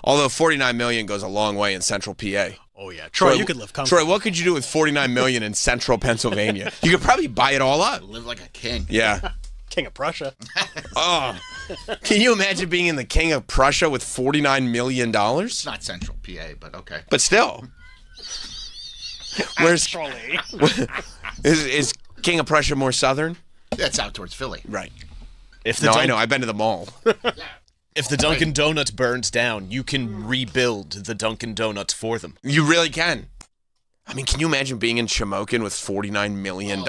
Although $49 million goes a long way in Central PA. Oh yeah, Troy, you could live comfortably. Troy, what could you do with $49 million in Central Pennsylvania? You could probably buy it all up. Live like a king. Yeah. King of Prussia. Oh, can you imagine being in the King of Prussia with $49 million? It's not Central PA, but okay. But still. Where's is King of Prussia more southern? That's out towards Philly. Right. I know. I've been to the mall. If the Dunkin' Donuts burns down, you can rebuild the Dunkin' Donuts for them. You really can. I mean, can you imagine being in Shamokin with $49 million?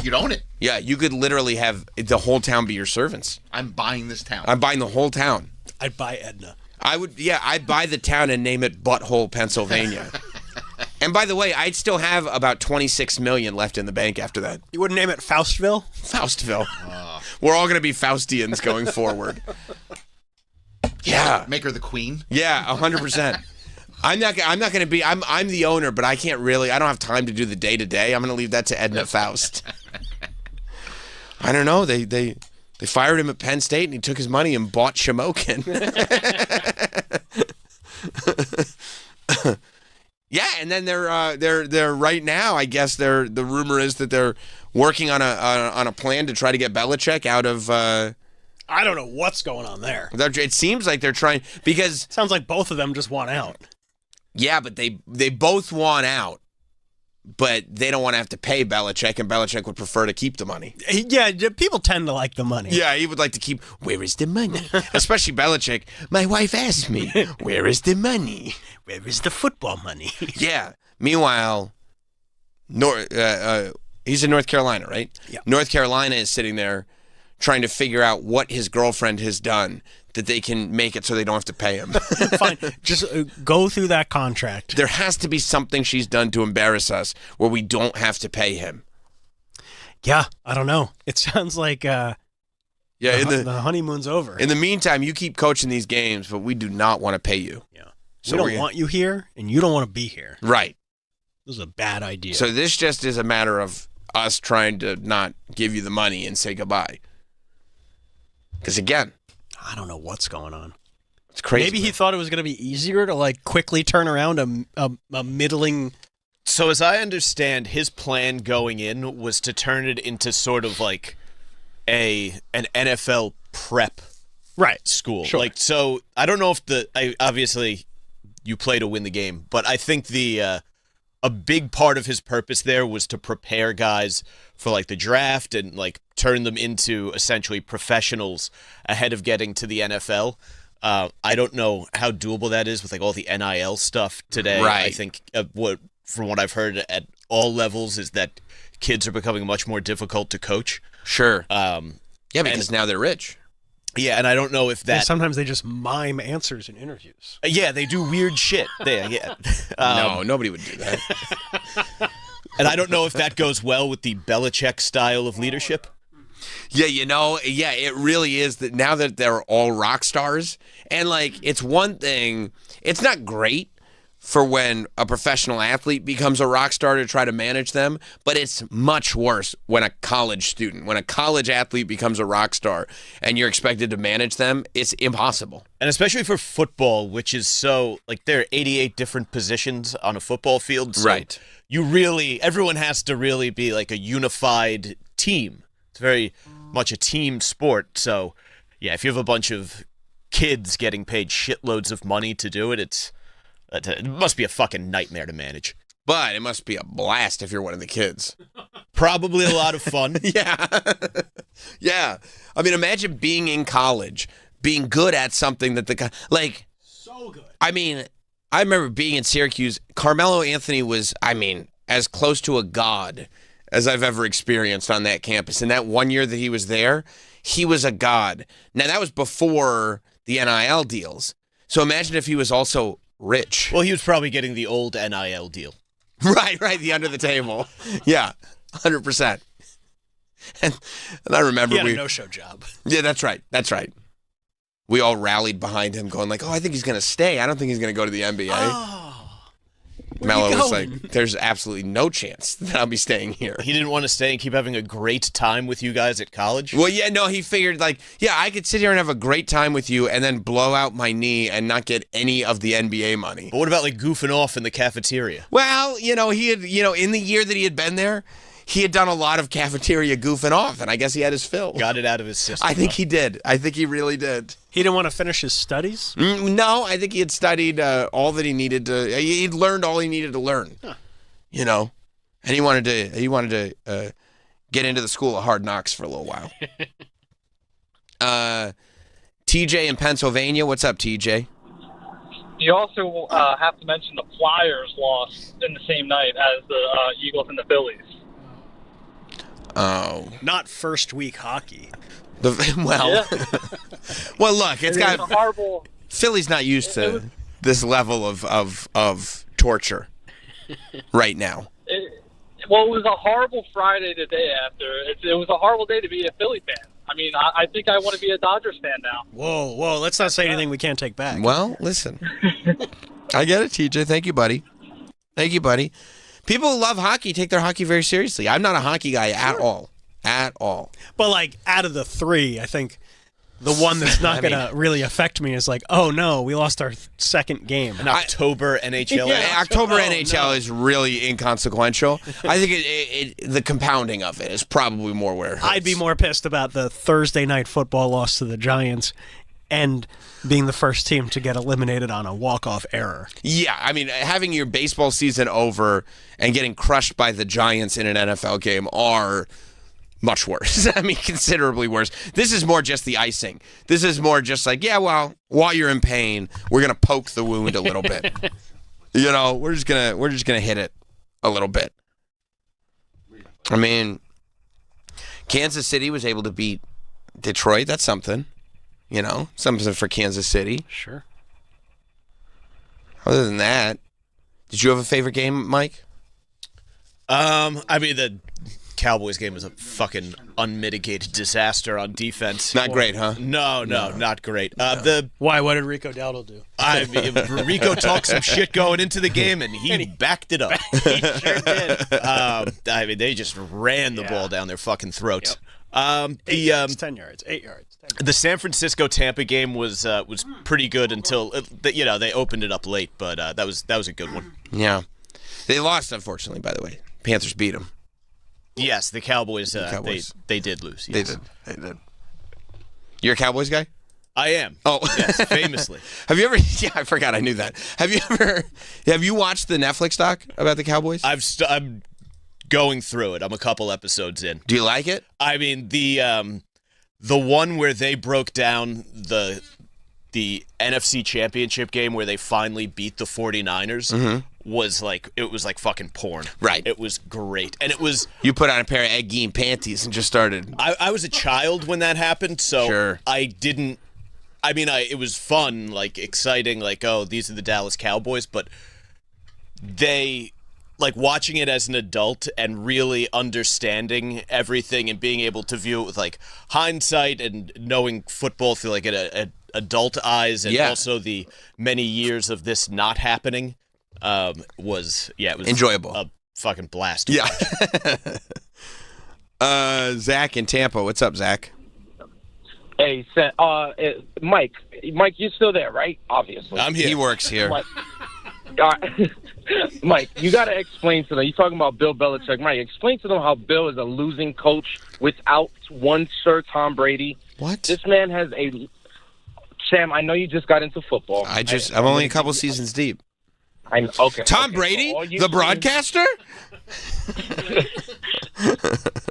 You'd own it. Yeah, you could literally have the whole town be your servants. I'm buying this town. I'm buying the whole town. I'd buy Edna. I'd buy the town and name it Butthole, Pennsylvania. And by the way, I'd still have about $26 million left in the bank after that. You wouldn't name it Faustville? Faustville. We're all going to be Faustians going forward. Yeah. Make her the queen. Yeah, 100%. I'm not going to be. I'm the owner, but I can't really. I don't have time to do the day to day. I'm going to leave that to Edna Faust. I don't know. They fired him at Penn State, and he took his money and bought Shamokin. Yeah, and then they're right now. I guess the rumor is that they're working on a plan to try to get Belichick out of. I don't know what's going on there. It seems like they're trying because sounds like both of them just want out. Yeah, but they both want out, but they don't want to have to pay Belichick, and Belichick would prefer to keep the money. Yeah, people tend to like the money. Yeah, he would like to keep. Where is the money? Especially Belichick. My wife asked me, "Where is the money? Where is the football money?" Yeah. Meanwhile, he's in North Carolina, right? Yeah. North Carolina is sitting there trying to figure out what his girlfriend has done that they can make it so they don't have to pay him. Fine. Just go through that contract. There has to be something she's done to embarrass us where we don't have to pay him. Yeah, I don't know. It sounds like the honeymoon's over. In the meantime, you keep coaching these games, but we do not want to pay you. Yeah. So we don't want you here, and you don't want to be here. Right. This is a bad idea. So this just is a matter of us trying to not give you the money and say goodbye. Because again, I don't know what's going on. It's crazy. Maybe he thought it was going to be easier to like quickly turn around a middling. So as I understand, his plan going in was to turn it into sort of like an NFL prep school. Sure. Like, so I don't know if obviously you play to win the game, but I think a big part of his purpose there was to prepare guys for like the draft and like turn them into essentially professionals ahead of getting to the NFL. I don't know how doable that is with like all the NIL stuff today. Right. I think from what I've heard at all levels is that kids are becoming much more difficult to coach. Sure. Yeah, because now they're rich. Yeah, and I don't know if that... And sometimes they just mime answers in interviews. Yeah, they do weird shit. No, nobody would do that. And I don't know if that goes well with the Belichick style of leadership. Yeah, it really is that now that they're all rock stars. And, like, it's one thing, it's not great for when a professional athlete becomes a rock star to try to manage them, but it's much worse when a college athlete becomes a rock star and you're expected to manage them, it's impossible. And especially for football, which is so, like, there are 88 different positions on a football field. So right. Everyone has to really be like a unified team. It's very much a team sport. So, yeah, if you have a bunch of kids getting paid shitloads of money to do it, it must be a fucking nightmare to manage. But it must be a blast if you're one of the kids. Probably a lot of fun. Yeah. Yeah. I mean, imagine being in college, being good at something that so good. I mean, I remember being in Syracuse. Carmelo Anthony was, as close to a god as I've ever experienced on that campus. And that 1 year that he was there, he was a god. Now, that was before the NIL deals. So imagine if he was also rich. Well, he was probably getting the old NIL deal. Right, the under the table. Yeah, 100%. And I remember he had a no-show job. Yeah, that's right. We all rallied behind him going like, oh, I think he's going to stay. I don't think he's going to go to the NBA. Oh. Melo was like, there's absolutely no chance that I'll be staying here. He didn't want to stay and keep having a great time with you guys at college? Well, yeah, no, he figured, like, yeah, I could sit here and have a great time with you and then blow out my knee and not get any of the NBA money. But what about, like, goofing off in the cafeteria? Well, he had, in the year that he had been there, he had done a lot of cafeteria goofing off, and I guess he had his fill. Got it out of his system. I think he did. I think he really did. He didn't want to finish his studies? No, I think he had studied all that he needed to. He'd learned all he needed to learn. Huh. And he wanted to get into the school of hard knocks for a little while. TJ in Pennsylvania, what's up, TJ? You also have to mention the Flyers lost in the same night as the Eagles and the Phillies. Oh. Not first week hockey. Well, look, it's got horrible. Philly's not used to this level of torture right now. It was a horrible Friday the day after. It was a horrible day to be a Philly fan. I mean, I think I want to be a Dodgers fan now. Whoa, let's not say anything we can't take back. Well, listen. I get it, TJ. Thank you, buddy. People who love hockey take their hockey very seriously. I'm not a hockey guy at all. At all. But, like, out of the three, I think the one that's not going to really affect me is like, oh, no, we lost our second game. An October NHL. Yeah, October NHL is really inconsequential. I think the compounding of it is probably more where it hurts. I'd be more pissed about the Thursday night football loss to the Giants and being the first team to get eliminated on a walk-off error. Yeah, I mean, having your baseball season over and getting crushed by the Giants in an NFL game are much worse. I mean, considerably worse. This is more just the icing. This is more just like, yeah, well, while you're in pain, we're gonna poke the wound a little bit. We're just gonna hit it a little bit. I mean, Kansas City was able to beat Detroit. That's something. Something for Kansas City. Sure. Other than that, did you have a favorite game, Mike? I mean, the Cowboys game was a fucking unmitigated disaster on defense. Not great, huh? No, not great. Why? What did Rico Dowdle do? I mean, Rico talked some shit going into the game, and he backed it up. He sure did. I mean, they just ran the ball down their fucking throats. Yep. 8 yards, 10 yards, 8 yards. 10 yards. The San Francisco-Tampa game was pretty good until they opened it up late, but that was a good one. Yeah, they lost, unfortunately. By the way, Panthers beat them. Yes, the Cowboys. They did lose. Yes. They did. You're a Cowboys guy? I am. Oh, yes, famously. Have you ever? Yeah, I forgot. I knew that. Have you watched the Netflix doc about the Cowboys? I'm going through it. I'm a couple episodes in. Do you like it? I mean, the one where they broke down the NFC Championship game where they finally beat the 49ers was like fucking porn. Right. It was great. And it was... You put on a pair of Egg panties and just started... I was a child when that happened, so sure. I didn't... I mean, it was fun, like, exciting, like, oh, these are the Dallas Cowboys, but they... Like, watching it as an adult and really understanding everything and being able to view it with, like, hindsight and knowing football through, like, an adult eyes and also the many years of this not happening was enjoyable. A fucking blast. Yeah. Zach in Tampa. What's up, Zach? Hey, Mike, you're still there, right? Obviously. I'm here. He works here. Mike, you got to explain to them. You're talking about Bill Belichick. Mike, explain to them how Bill is a losing coach without one Sir Tom Brady. What? This man has a... Sam, I know you just got into football. I'm only a couple seasons deep. Okay. Tom Brady, the broadcaster?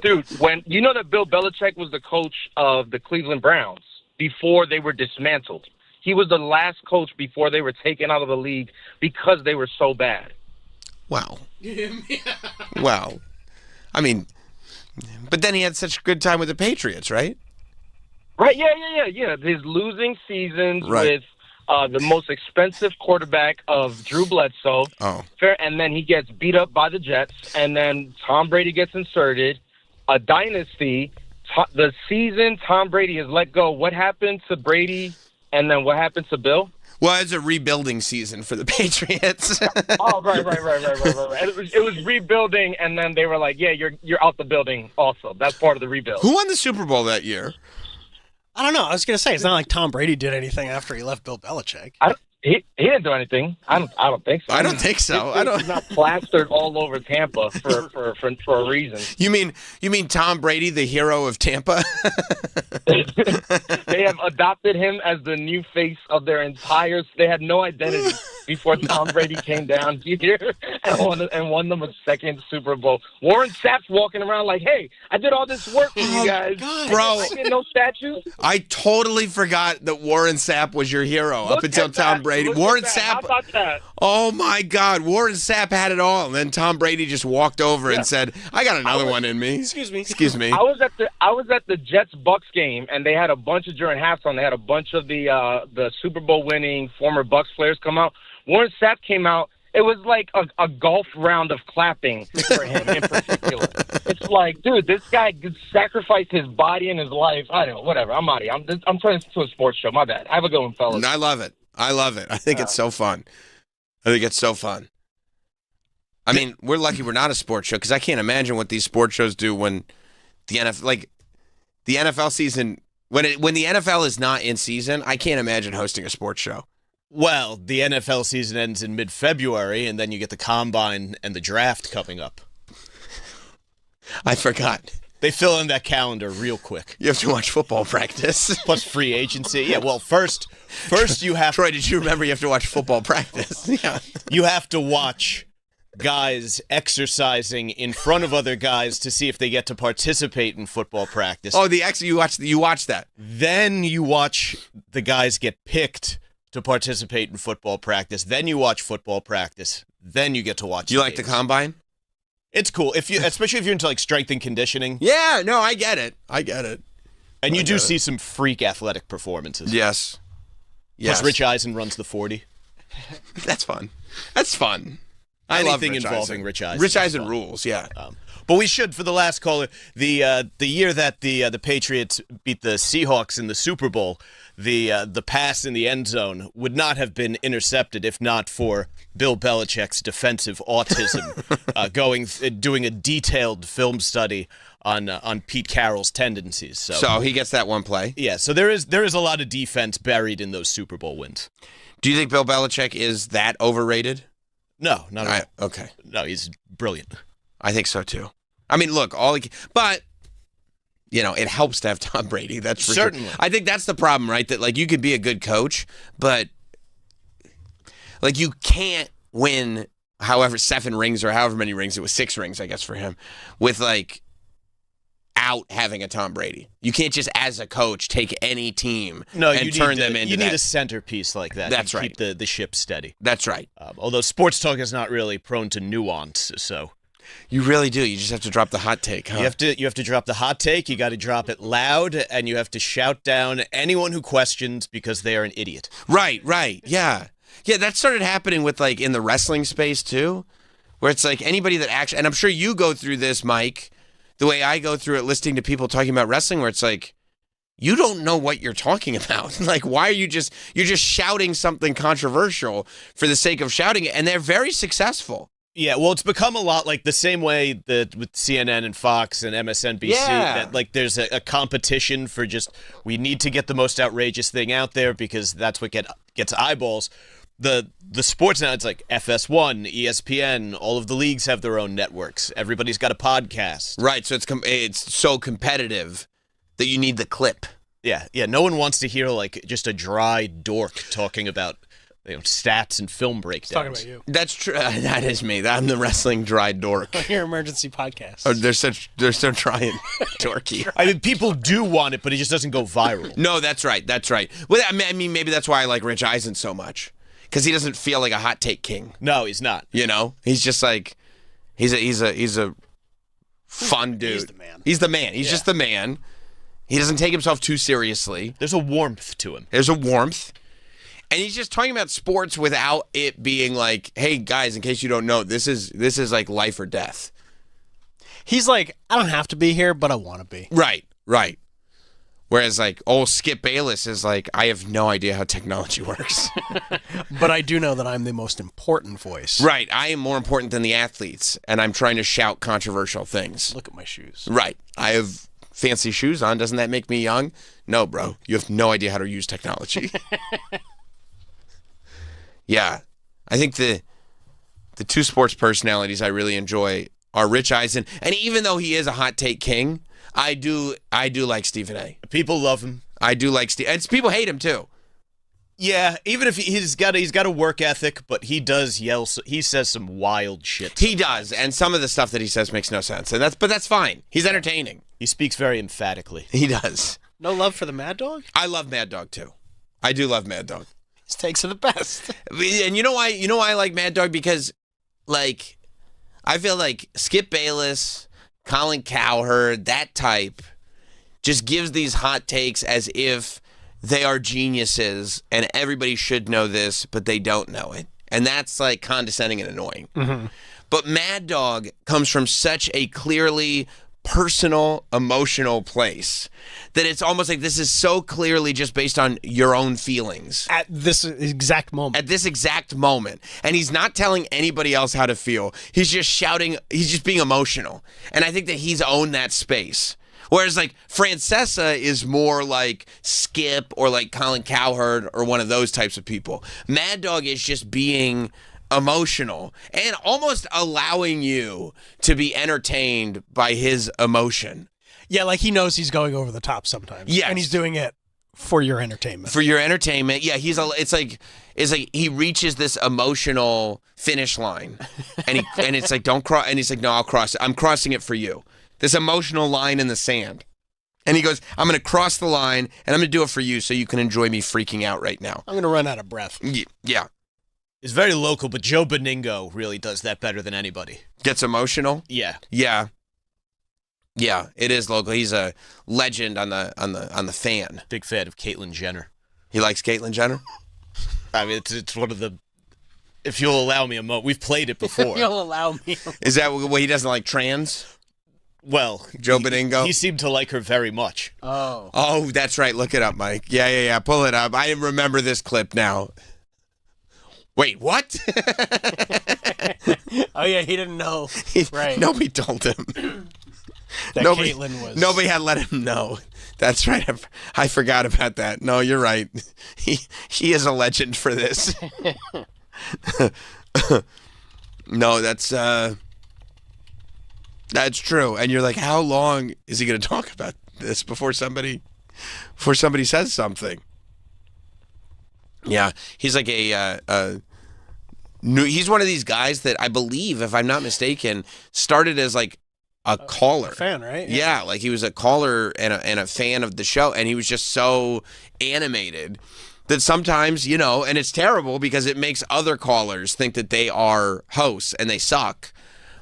Dude, when you know that Bill Belichick was the coach of the Cleveland Browns before they were dismantled. He was the last coach before they were taken out of the league because they were so bad. Wow. Wow. I mean, but then he had such a good time with the Patriots, right? Right, yeah. His losing seasons with the most expensive quarterback of Drew Bledsoe. Oh. And then he gets beat up by the Jets, and then Tom Brady gets inserted. A dynasty. The season Tom Brady is let go. What happened to Brady, and then what happened to Bill? Well, it's a rebuilding season for the Patriots. Oh, right. It was rebuilding, and then they were like, "Yeah, you're out the building." Also, that's part of the rebuild. Who won the Super Bowl that year? I don't know. I was going to say, it's not like Tom Brady did anything after he left Bill Belichick. He didn't do anything. I don't think so. I don't think so. He's not plastered all over Tampa for a reason. You mean Tom Brady, the hero of Tampa? They have adopted him as the new face of their entire. They had no identity before Tom Brady came down here and won them a second Super Bowl. Warren Sapp's walking around like, "Hey, I did all this work for you guys, bro. I get no statues." I totally forgot that Warren Sapp was your hero up until Tom Brady. Warren Sapp. How about that? Oh my God, Warren Sapp had it all, and then Tom Brady just walked over and said, "I got another one in me." Excuse me. I was at the Jets-Bucks game, and they had a bunch of during halftime. They had a bunch of the Super Bowl winning former Bucks players come out. Warren Sapp came out. It was like a golf round of clapping for him in particular. It's like, dude, this guy sacrificed his body and his life. I don't know, whatever. I'm out of here. I'm turning this into a sports show. My bad. Have a good one, fellas. I love it. I think it's so fun. I mean, we're lucky we're not a sports show because I can't imagine what these sports shows do when the NFL season, when the NFL is not in season. I can't imagine hosting a sports show. Well, the NFL season ends in mid-February, and then you get the combine and the draft coming up. I forgot. They fill in that calendar real quick. You have to watch football practice. Plus free agency. Yeah, well, first you have... Troy, did you remember you have to watch football practice? Yeah. You have to watch guys exercising in front of other guys to see if they get to participate in football practice. Oh, you watch that. Then you watch the guys get picked to participate in football practice. Then you watch football practice. Then you get to watch. You like the combine? It's cool especially if you're into like strength and conditioning. Yeah, no, I get it. And you do see some freak athletic performances. Yes. Plus Rich Eisen runs the 40. That's fun. I love anything Rich involving Eisen. Rich Eisen. Rich Eisen rules, yeah. But we should, for the last caller, the year that the Patriots beat the Seahawks in the Super Bowl, the pass in the end zone would not have been intercepted if not for Bill Belichick's defensive autism, doing a detailed film study on Pete Carroll's tendencies. So he gets that one play. Yeah. So there is a lot of defense buried in those Super Bowl wins. Do you think Bill Belichick is that overrated? No, not at all. Okay. No, he's brilliant. I think so too. I mean, look, but it helps to have Tom Brady. That's for certainly. Sure. I think that's the problem, right? That you could be a good coach, but you can't win however 7 rings or however many rings. It was 6 rings, I guess, for him with out having a Tom Brady. You can't just as a coach take any team and turn them into. You need a centerpiece like that. That's to right. Keep the ship steady. That's right. Although sports talk is not really prone to nuance, so. You really do. You just have to drop the hot take, huh? You have to drop the hot take. You got to drop it loud, and you have to shout down anyone who questions because they are an idiot. Right. Yeah. Yeah, that started happening with in the wrestling space too, where it's anybody that actually, and I'm sure you go through this, Mike, the way I go through it listening to people talking about wrestling, where it's you don't know what you're talking about. Why are you're just shouting something controversial for the sake of shouting it, and they're very successful. Yeah, well, it's become a lot like the same way that with CNN and Fox and MSNBC, that there's a competition for we need to get the most outrageous thing out there because that's what gets eyeballs. The sports now, it's FS1, ESPN, all of the leagues have their own networks. Everybody's got a podcast. Right, so it's so competitive that you need the clip. Yeah, no one wants to hear just a dry dork talking about stats and film breakdowns. Talking about you. That's true. That is me. I'm the wrestling dry dork. Your emergency podcast. Oh, they're so trying dorky. I mean, people do want it, but it just doesn't go viral. No, that's right. Well, I mean, maybe that's why I like Rich Eisen so much, because he doesn't feel like a hot take king. No, he's not. He's just he's a fun dude. He's the man. He's the man. He's just the man. He doesn't take himself too seriously. There's a warmth to him. And he's just talking about sports without it being hey guys, in case you don't know, this is life or death. He's I don't have to be here, but I want to be. Right. Whereas, like, old Skip Bayless is like, I have no idea how technology works. But I do know that I'm the most important voice. Right. I am more important than the athletes, and I'm trying to shout controversial things. Look at my shoes. Right. I have fancy shoes on. Doesn't that make me young? No, bro. You have no idea how to use technology. Yeah. I think the two sports personalities I really enjoy are Rich Eisen, and even though he is a hot take king, I do like Stephen A. People love him. I do like Steve. And people hate him too. Yeah, even if he's got a work ethic, but he does yell. He says some wild shit. He does, and some of the stuff that he says makes no sense, and that's fine. He's entertaining. He speaks very emphatically. He does. No love for the Mad Dog? I love Mad Dog too. I do love Mad Dog. His takes are the best. And you know why? You know why I like Mad Dog? Because, like, I feel like Skip Bayless, Colin Cowherd, that type, just gives these hot takes as if they are geniuses and everybody should know this, but they don't know it. And that's, like, condescending and annoying. Mm-hmm. But Mad Dog comes from such a clearly personal, emotional place that it's almost like this is so clearly just based on your own feelings. At this exact moment. At this exact moment. And he's not telling anybody else how to feel. He's just shouting. He's just being emotional. And I think that he's owned that space. Whereas, like, Francesa is more like Skip or like Colin Cowherd or one of those types of people. Mad Dog is just being emotional and almost allowing you to be entertained by his emotion. Yeah, like he knows he's going over the top sometimes. Yes. And he's doing it for your entertainment. For your entertainment. Yeah, it's like he reaches this emotional finish line and it's like, don't cross, and he's like, no, I'll cross it. I'm crossing it for you. This emotional line in the sand. And he goes, I'm going to cross the line and I'm going to do it for you so you can enjoy me freaking out right now. I'm going to run out of breath. Yeah. It's very local, but Joe Beningo really does that better than anybody. Gets emotional? Yeah. Yeah. Yeah, it is local. He's a legend on the fan. Big fan of Caitlyn Jenner. He likes Caitlyn Jenner? I mean, it's one of the, if you'll allow me we've played it before. You'll allow me. Is that what he doesn't like, trans? Well, Joe Beningo? He seemed to like her very much. Oh, that's right. Look it up, Mike. Yeah. Pull it up. I remember this clip now. Wait, what? Oh, yeah, he didn't know. Right. Nobody told him. Caitlyn was. Nobody had let him know. That's right. I forgot about that. No, you're right. He is a legend for this. No, that's true. And you're like, how long is he going to talk about this before somebody says something? Yeah, he's like he's one of these guys that I believe, if I'm not mistaken, started as like a caller. A fan, right? Yeah, like he was a caller and a fan of the show, and he was just so animated that sometimes, and it's terrible because it makes other callers think that they are hosts and they suck.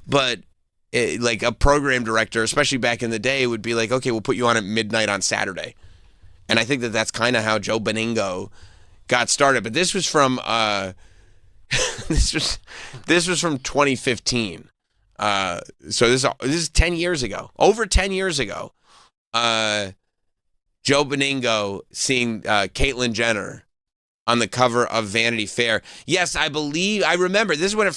But like a program director, especially back in the day, would be like, okay, we'll put you on at midnight on Saturday. And I think that that's kind of how Joe Beningo got started. But this was from this was from 2015. So this is 10 years ago. Over 10 years ago. Joe Beningo seeing Caitlyn Jenner on the cover of Vanity Fair. Yes, I remember. This is when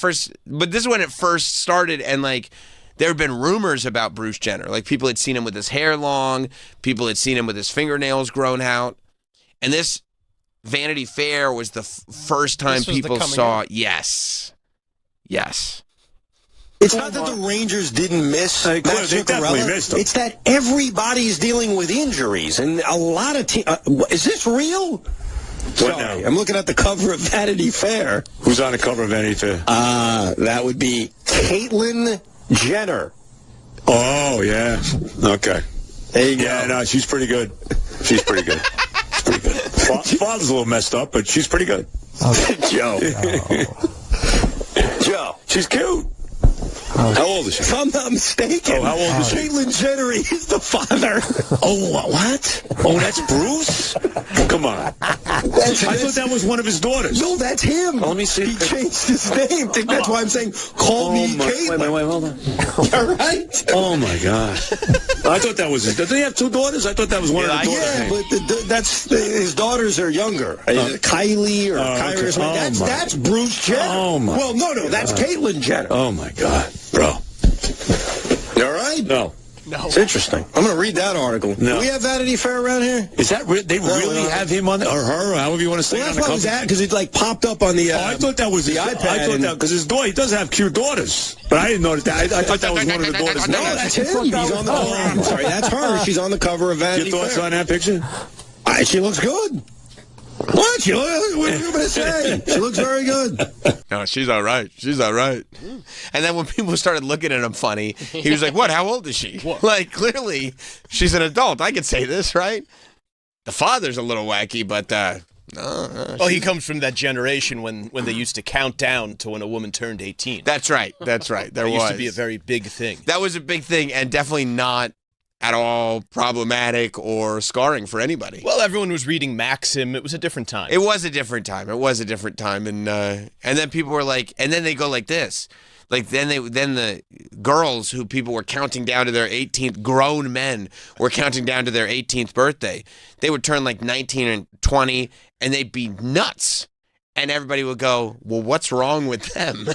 it first started, and like there had been rumors about Bruce Jenner. Like people had seen him with his hair long, people had seen him with his fingernails grown out. And this Vanity Fair was the first time people saw. Yes. It's not that the Rangers didn't miss Matt Zuccarello. It's that everybody's dealing with injuries, and a lot of teams. Is this real? Sorry, I'm looking at the cover of Vanity Fair. Who's on the cover of Vanity Fair? That would be Caitlyn Jenner. Oh, yeah. Okay. There you go. Yeah, no, she's pretty good. Father's a little messed up, but she's pretty good. Joe. Joe. She's cute. How old is she? If I'm not mistaken. Oh, how old is she? Caitlyn Jenner is the father. Oh, what? Oh, that's Bruce? Come on. I thought that was one of his daughters. No, that's him. Let me see. He changed his name. That's why I'm saying, call me Caitlyn. Wait, hold on. All right? Oh, my God. I thought that was his. Does he have two daughters? I thought that was one of the daughters. Yeah, but his daughters are younger. Kylie or Kyra or something. That's Bruce Jenner. Oh, my. Well, no, that's Caitlyn Jenner. Oh, my God. Bro. You all right? No. It's interesting. I'm going to read that article. No. Do we have Vanity Fair around here? Is that they really have him on or her, or however you want to say it on the cover? Because it like popped up on the. I thought that was the his iPad. I thought that because his daughter, he does have cute daughters, but I didn't know that. I thought that was one of the daughters. No, that's him. He's on the cover. I'm sorry, that's her. She's on the cover of Vanity Fair. Your thoughts on that picture? She looks good. What? What are you going to say? She looks very good. No, she's all right. She's all right. And then when people started looking at him funny, he was like, what? How old is she? Like, clearly, she's an adult. I could say this, right? The father's a little wacky, but... Well, he comes from that generation when they used to count down to when a woman turned 18. That's right. That's right. There used to be a very big thing. That was a big thing, and definitely not at all problematic or scarring for anybody. Well, everyone was reading Maxim. It was a different time. It was a different time. And then people were like, and then they go like this. Like then the girls who people were counting down to their 18th, grown men were counting down to their 18th birthday. They would turn like 19 and 20 and they'd be nuts. And everybody would go, well, what's wrong with them?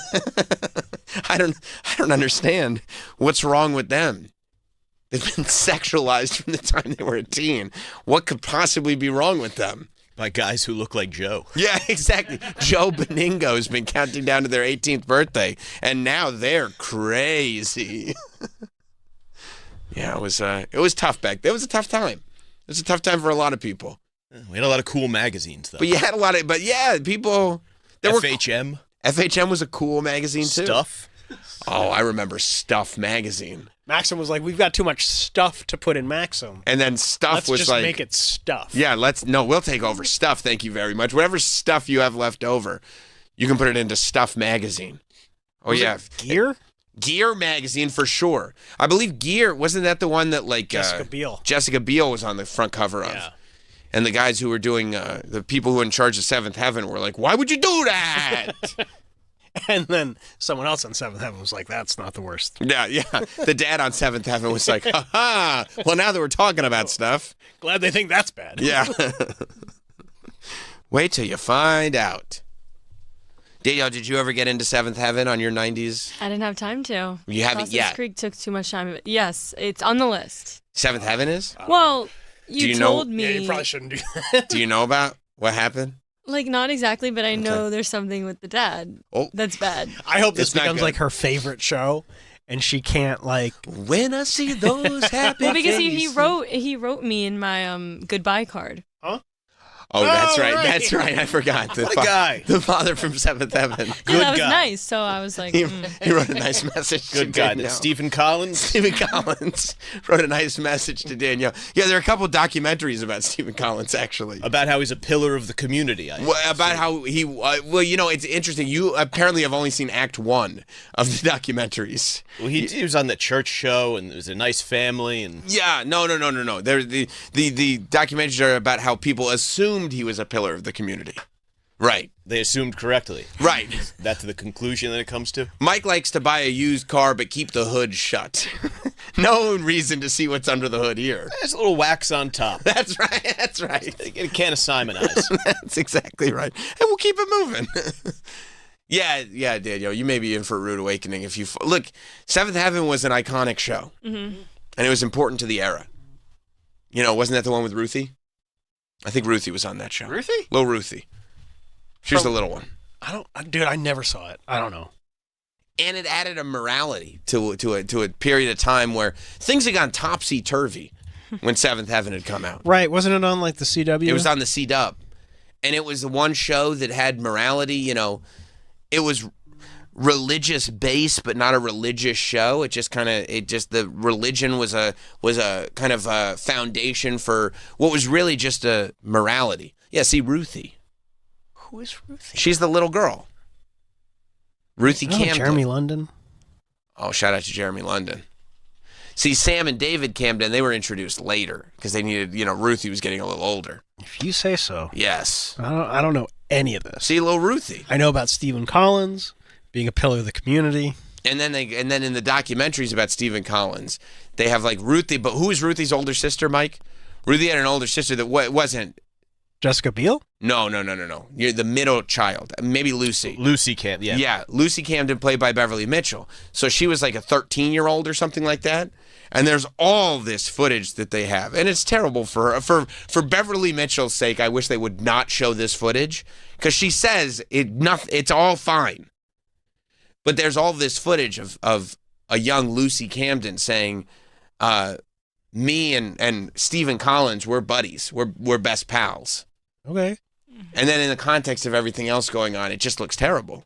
I don't understand. What's wrong with them? They've been sexualized from the time they were a teen. What could possibly be wrong with them? By guys who look like Joe. Yeah, exactly. Joe Beningo has been counting down to their 18th birthday, and now they're crazy. Yeah, it was tough back then. It was a tough time. It was a tough time for a lot of people. We had a lot of cool magazines, though. But you had a lot of, people. FHM. FHM was a cool magazine, too. Stuff. Oh, I remember Stuff magazine. Maxim was like, we've got too much stuff to put in Maxim. And then Stuff was just like... make it Stuff. Yeah, we'll take over Stuff, thank you very much. Whatever stuff you have left over, you can put it into Stuff magazine. Oh, was yeah. It Gear? Gear magazine, for sure. I believe Gear, wasn't that the one that, like... Jessica Biel. Jessica Biel was on the front cover of. Yeah. And the guys who were doing... the people who were in charge of Seventh Heaven were like, why would you do that? And then someone else on Seventh Heaven was like, that's not the worst. Yeah. The dad on Seventh Heaven was like, ha-ha. Well, now that we're talking about stuff. Glad they think that's bad. Yeah. Wait till you find out. Danielle, did you ever get into Seventh Heaven on your 90s? I didn't have time to. You haven't Dawson's yet? Creek took too much time. Yes, it's on the list. Seventh Heaven is? Well, you told me. Yeah, you probably shouldn't do that. Do you know about what happened? Like, not exactly, but I know there's something with the dad that's bad. I hope this It's not becomes good. like her favorite show, and she can't like. When I see those happy Well, because he faces. wrote me in my goodbye card. Huh? Oh, that's Oh, right. right. That's right. I forgot. What a guy. The father from Seventh Heaven. Yeah, that was nice. So I was like, He wrote a nice message to Good guy. Danielle. Stephen Collins. Stephen Collins wrote a nice message to Danielle. Yeah, there are a couple documentaries about Stephen Collins, actually. About how he's a pillar of the community. About how he, it's interesting. You apparently have only seen Act 1 of the documentaries. Well, he was on the church show, and it was a nice family. And Yeah, no. The documentaries are about how people assumed he was a pillar of the community. Right. They assumed correctly. Right. That's the conclusion that it comes to. Mike likes to buy a used car but keep the hood shut. No reason to see what's under the hood here. There's a little wax on top. That's right. That's right. Get a can of Simonize. That's exactly right. And we'll keep it moving. Yeah, Daniel, you may be in for a rude awakening if you... Look, Seventh Heaven was an iconic show. Mm-hmm. And it was important to the era. You know, wasn't that the one with Ruthie? I think Ruthie was on that show. Ruthie? Little Ruthie. She's the little one. I never saw it. I don't know. And it added a morality to a period of time where things had gone topsy-turvy when Seventh Heaven had come out. Right. Wasn't it on like the CW? It was on the C-Dub. And it was the one show that had morality, you know. It was religious based, but not a religious show. The religion was a kind of a foundation for what was really just a morality. Yeah, see, Ruthie. Who is Ruthie? She's the little girl. Ruthie Campbell. Jeremy London. Oh, shout out to Jeremy London. See, Sam and David Camden, they were introduced later because they needed, Ruthie was getting a little older. If you say so. Yes. I don't know any of this. See, little Ruthie. I know about Stephen Collins being a pillar of the community. And then in the documentaries about Stephen Collins, they have like Ruthie, but who is Ruthie's older sister, Mike? Ruthie had an older sister that wasn't Jessica Biel? No. You're the middle child. Maybe Lucy. Lucy Camden, yeah. Yeah, Lucy Camden played by Beverly Mitchell. So she was like a 13-year-old or something like that. And there's all this footage that they have. And it's terrible for her. For Beverly Mitchell's sake, I wish they would not show this footage. Because she says it's all fine. But there's all this footage of a young Lucy Camden saying, me and Stephen Collins, we're buddies. We're best pals. Okay. And then in the context of everything else going on, it just looks terrible.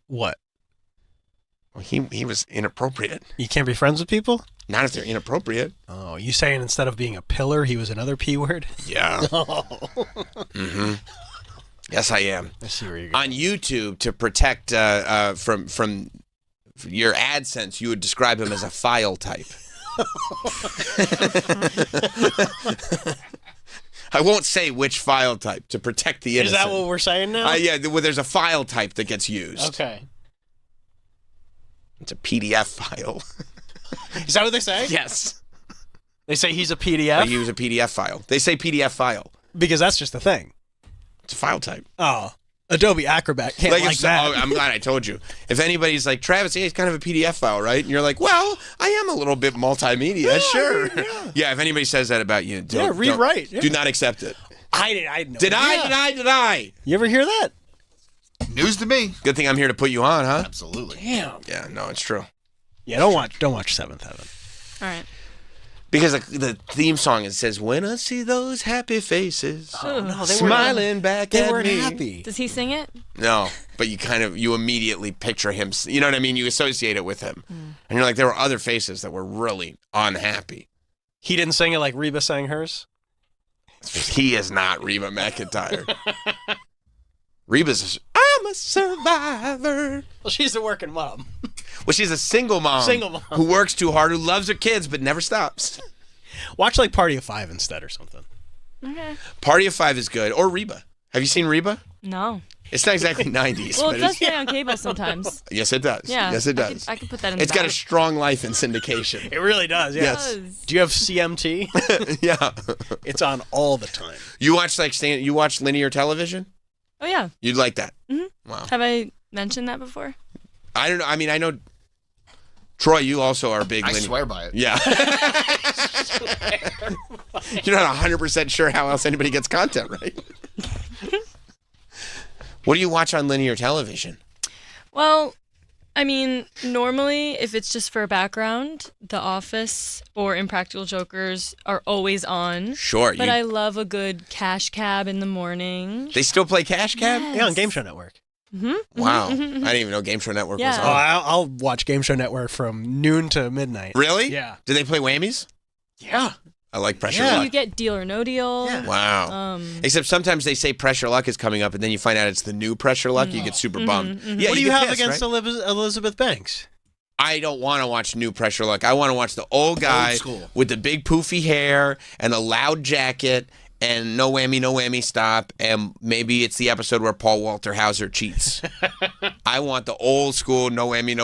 What? Well, he was inappropriate. You can't be friends with people? Not if they're inappropriate. Oh, you saying instead of being a pillar, he was another P word? Yeah. Mm-hmm. Yes, I am. I see where you're going. On YouTube, to protect from your AdSense, you would describe him as a file type. I won't say which file type to protect the innocent. Is that what we're saying now? Yeah, well, there's a file type that gets used. Okay. It's a PDF file. Is that what they say? Yes. They say he's a PDF? They use a PDF file. They say PDF file. Because that's just the thing. It's a file type. Oh. Adobe Acrobat can't like that. Oh, I'm glad I told you. If anybody's like, Travis, it's kind of a PDF file, right? And you're like, well, I am a little bit multimedia, yeah, sure. Yeah, if anybody says that about you, rewrite. Do not accept it. I know. Did I? You ever hear that? News to me. Good thing I'm here to put you on, huh? Absolutely. Damn. Yeah, no, it's true. Yeah, don't watch Seventh Heaven. All right. Because the theme song, it says, when I see those happy faces, no, they smiling back they at weren't me. happy. Does he sing it? No, but you immediately picture him. You know what I mean? You associate it with him. And you're like, there were other faces that were really unhappy. He didn't sing it like Reba sang hers? He is not Reba McEntire. Reba's I'm a survivor. Well, she's a working mom. Well, she's a single mom who works too hard, who loves her kids, but never stops. Watch like Party of Five instead or something. Okay. Party of Five is good. Or Reba. Have you seen Reba? No. It's not exactly 90s. Well, but it does play on cable sometimes. Yes, it does. Yeah. Yes, it does. I can put that in the It's got a strong life in syndication. It really does, yeah. Yes. Do you have CMT? Yeah. It's on all the time. You watch linear television? Oh, yeah. You'd like that? Mm-hmm. Wow. Have I mentioned that before? I don't know. I mean, I know, Troy, you also are big. I swear by it. Yeah. You're not 100% sure how else anybody gets content, right? What do you watch on linear television? Well, I mean, normally, if it's just for background, The Office or Impractical Jokers are always on. Sure. But I love a good Cash Cab in the morning. They still play Cash Cab? Yes. Yeah, on Game Show Network. Mm-hmm. Wow. I didn't even know Game Show Network was on. Oh, I'll watch Game Show Network from noon to midnight. Really? Yeah. Do they play whammies? Yeah. I like Pressure So Luck. you get Deal or No Deal. Yeah. Wow. Except sometimes they say Pressure Luck is coming up, and then you find out it's the new Pressure Luck. You get super bummed. Yeah, What do you get have pissed, against right? Elizabeth Banks? I don't want to watch new Pressure Luck. I want to watch the old guy with the big poofy hair and a loud jacket and no whammy, stop. And maybe it's the episode where Paul Walter Hauser cheats. I want the old school no whammy.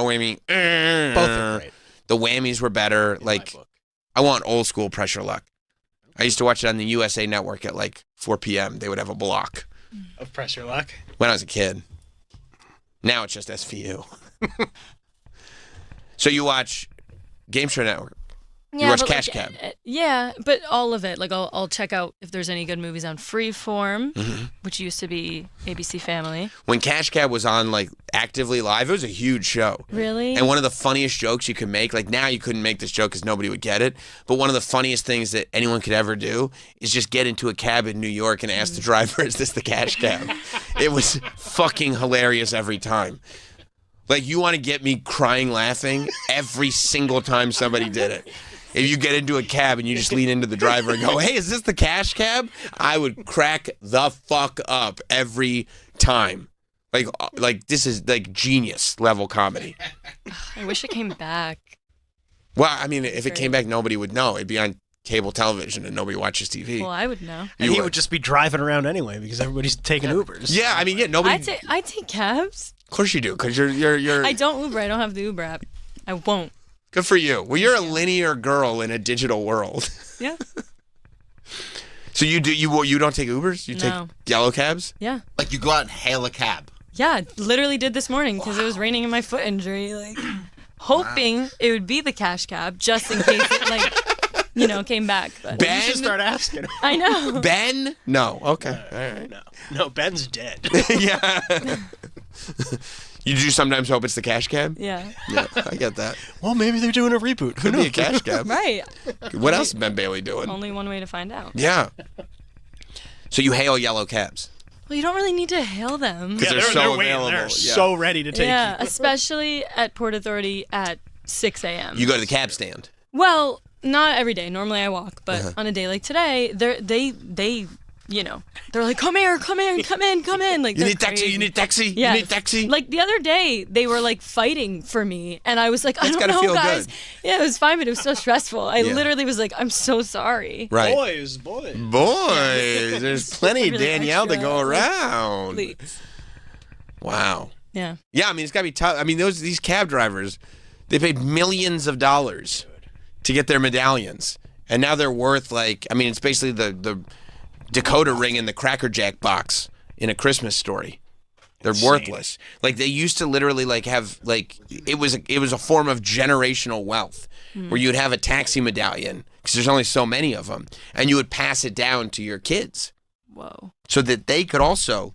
Both are great. The whammies were better. I want old school Pressure Luck. I used to watch it on the USA Network at like 4 p.m. They would have a block of Pressure Luck when I was a kid. Now it's just SVU. So you watch Game Show Network. You watch Cash Cab. Yeah, but all of it. Like I'll check out if there's any good movies on Freeform, which used to be ABC Family. When Cash Cab was on like actively live, it was a huge show. Really? And one of the funniest jokes you could make, like now you couldn't make this joke because nobody would get it, but one of the funniest things that anyone could ever do is just get into a cab in New York and ask the driver, is this the Cash Cab? It was fucking hilarious every time. Like, you want to get me crying laughing every single time somebody did it. If you get into a cab and you just lean into the driver and go, hey, is this the Cash Cab? I would crack the fuck up every time. Like this is like genius level comedy. I I wish it came back. Well, I mean, if it came back, nobody would know. It'd be on cable television and nobody watches TV. Well, I would know. And he would just be driving around anyway because everybody's taking Ubers. Yeah, I mean, nobody. I take cabs. Of course you do, because you're. I don't Uber. I don't have the Uber app. I won't. Good for you. Well, you're a linear girl in a digital world. Yeah. So you don't take Ubers? You take yellow cabs? Yeah. Like you go out and hail a cab. Yeah, literally did this morning because it was raining in my foot injury. Like, hoping it would be the cash cab just in case it came back. But Ben, you should start asking. I know. Ben? No. Okay. All right. No, Ben's dead. Yeah. You do sometimes hope it's the cash cab? Yeah. Yeah, I get that. Well, maybe they're doing a reboot. Could be a cash cab. Right. What else is Ben Bailey doing? Only one way to find out. Yeah. So you hail yellow cabs? Well, you don't really need to hail them. Because they're so waiting. available. They're so ready to take you. Yeah, especially at Port Authority at 6 a.m. You go to the cab stand? Well, not every day. Normally I walk, but on a day like today, they they're like, come here, come in. Like, you need taxi, you need taxi, yeah. you need taxi. Like the other day, they were like fighting for me, and I was like, That's I don't gotta know, feel guys. good. Yeah, it was fine, but it was so stressful. I Yeah. literally was like, I'm so sorry. Right. Boys. There's plenty Really Danielle to extra. go around. Please. Wow. Yeah. Yeah, I mean, it's got to be tough. I mean, these cab drivers, they paid millions of dollars to get their medallions. And now they're worth it's basically the Dakota ring in the Cracker Jack box in A Christmas Story. They're worthless. Like they used to literally have it was a form of generational wealth where you would have a taxi medallion because there's only so many of them, and you would pass it down to your kids. Whoa. So that they could also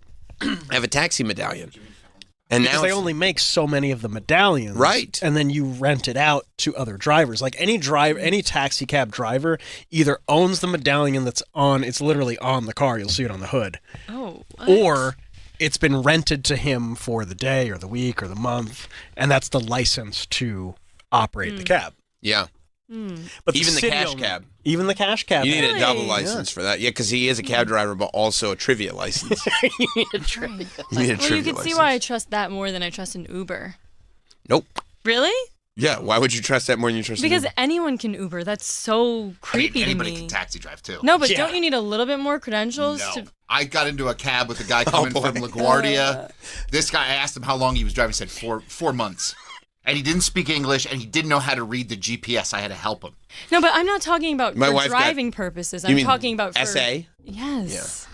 have a taxi medallion. And because now they only make so many of the medallions, right? And then you rent it out to other drivers. Like any taxi cab driver either owns the medallion it's literally on the car. You'll see it on the hood. Oh. What? Or it's been rented to him for the day or the week or the month, and that's the license to operate the cab. Yeah. But even the city cash owner- cab. Even the cash cab. You need a double Really? license for that. Yeah, because he is a cab driver, but also a trivia license. You need a trivia. You need a Well, trivia you can see license. why I trust that more than I trust an Uber. Nope. Really? Yeah, why would you trust that more than you trust Because an anyone can Uber. That's so creepy anybody to me. can taxi drive too. No, but Yeah. don't you need a little bit more credentials? No. To... I got into a cab with a guy coming from LaGuardia. This guy, I asked him how long he was driving. He said 4 months. And he didn't speak English, and he didn't know how to read the GPS. I had to help him. No, but I'm not talking about My for wife got- driving purposes. You I'm mean talking about for SA? Yes.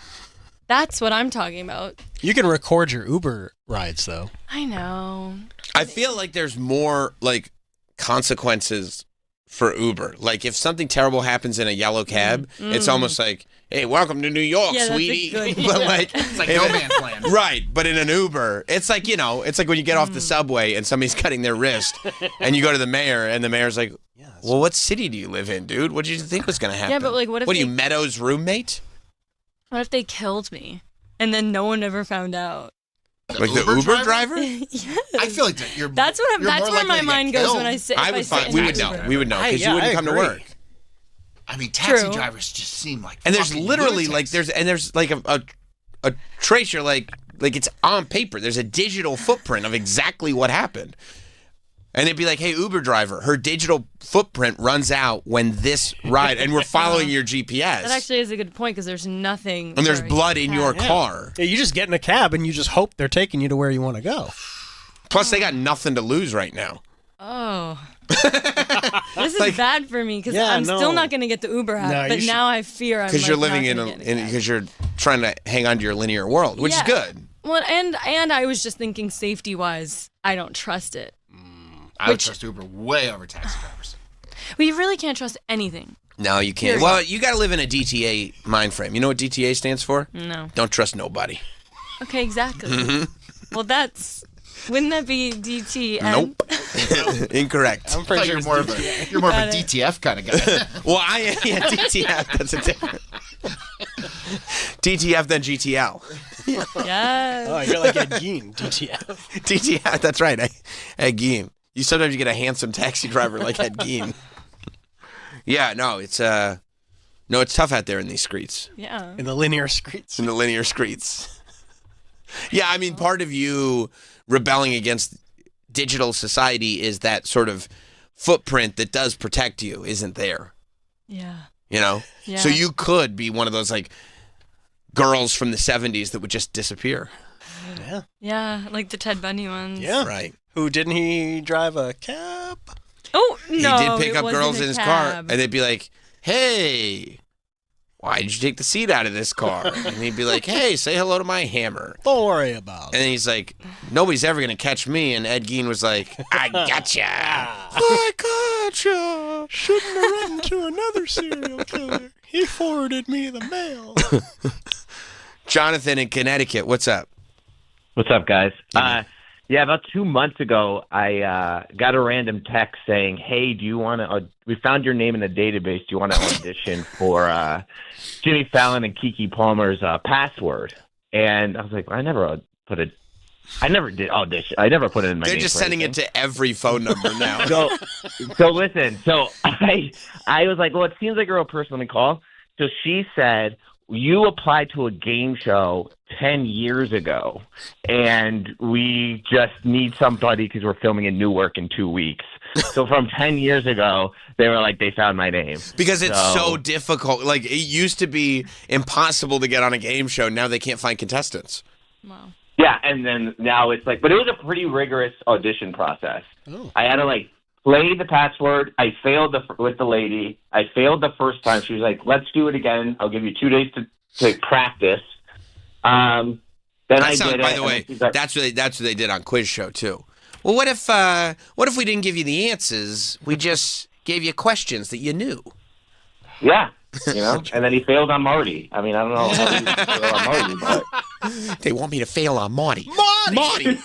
That's what I'm talking about. You can record your Uber rides though. I know. I feel like there's more consequences for Uber. Like if something terrible happens in a yellow cab, it's almost like, hey, welcome to New York, Yeah, that's a sweetie. good- But yeah. It's like no man's land. Right, but in an Uber, it's like, it's like when you get off the subway and somebody's cutting their wrist and you go to the mayor and the mayor's like, well, what city do you live in, dude? What did you think was going to happen? Yeah, but what if What are you, they- Meadows' roommate? What if they killed me and then no one ever found out? Like the Uber driver? Yes. I feel like you're. That's what. you're That's more where likely my to get mind goes when killed. I sit. I if would sit find, in we an would know. Uber. We would know because Yeah, you wouldn't I come to agree. work. I mean, taxi True. drivers just seem like. And there's fucking literally lunatics. there's like a trace. You're like it's on paper. There's a digital footprint of exactly what happened. And they'd be like, hey, Uber driver, her digital footprint runs out when this ride, and we're following your GPS. That actually is a good point because there's nothing. And there's where blood you in can- your car. Yeah, you just get in a cab and you just hope they're taking you to where you want to go. Plus, they got nothing to lose right now. Oh. This is bad for me because Yeah, I'm no. still not going to get the Uber app, No, but you now I fear I'm Because you're like, living not gonna get it. because you're trying to hang on to your linear world, which is Yeah. good. Well, and I was just thinking safety wise, I don't trust it. I would trust Uber way over taxi drivers. Well, you really can't trust anything. No, you can't. Period. Well, you got to live in a DTA mind frame. You know what DTA stands for? No. Don't trust nobody. Okay, exactly. Mm-hmm. Well, wouldn't that be DT? Nope. Incorrect. I'm pretty sure you're more of a DTF kind of guy. Well, I am. Yeah, DTF. That's a different. DTF than GTL. Yes. Oh, you're like Ed Gein, DTF. DTF. That's right. Ed Gein. Sometimes you get a handsome taxi driver like Ed Gein. Yeah. No, it's tough out there in these streets. Yeah. In the linear streets. In the linear streets. Yeah, I mean, part of you rebelling against digital society is that sort of footprint that does protect you isn't there. Yeah. You know? Yeah. So you could be one of those like girls from the 70s that would just disappear. Yeah. Yeah, like the Ted Bundy ones. Yeah. Right. Who didn't he drive a cab? Oh, no. He did pick it up wasn't girls a in his car, cab. and they'd be like, hey, why did you take the seat out of this car? And he'd be like, hey, say hello to my hammer. Don't worry about it. And then he's like, nobody's ever going to catch me. And Ed Gein was like, I gotcha. I gotcha. Shouldn't have run to another serial killer. He forwarded me the mail. Jonathan in Connecticut, what's up? What's up, guys? Yeah, about 2 months ago, I got a random text saying, hey, do you want to, we found your name in the database. Do you want to audition for Jimmy Fallon and Keke Palmer's Password? And I was like, I never did audition. I never put it in my name. They're just sending it to every phone number now. So listen. So I was like, well, it seems like a real person. Let me call. So she said, you applied to a game show 10 years ago, and we just need somebody because we're filming in Newark in 2 weeks. So from 10 years ago, they were like, they found my name. Because it's so difficult. Like, it used to be impossible to get on a game show. Now they can't find contestants. Wow. Yeah, and then now it's like, but it was a pretty rigorous audition process. Oh. I had to like play the password. I failed with the lady. I failed the first time. She was like, let's do it again. I'll give you 2 days to practice. Then I did it. By the way, that's what they did on Quiz Show too. Well, what if we didn't give you the answers? We just gave you questions that you knew. Yeah, you know. And then he failed on Marty. I mean, I don't know how he failed on Marty, but they want me to fail on Marty. Marty.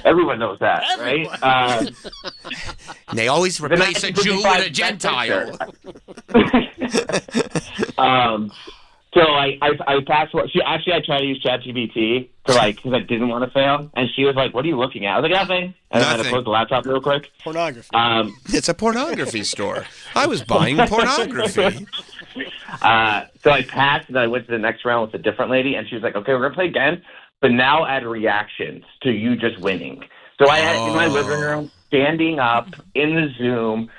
Everyone knows that, right? And they always replace a Jew with a Gentile. So I passed. I tried to use ChatGPT because I didn't want to fail, and she was like, "What are you looking at?" I was like, "Nothing." And then I had to close the laptop real quick. Pornography. It's a pornography store. I was buying pornography. So I passed, and I went to the next round with a different lady, and she was like, "Okay, we're gonna play again, but now add reactions to you just winning." So I had in my living room, standing up in the Zoom,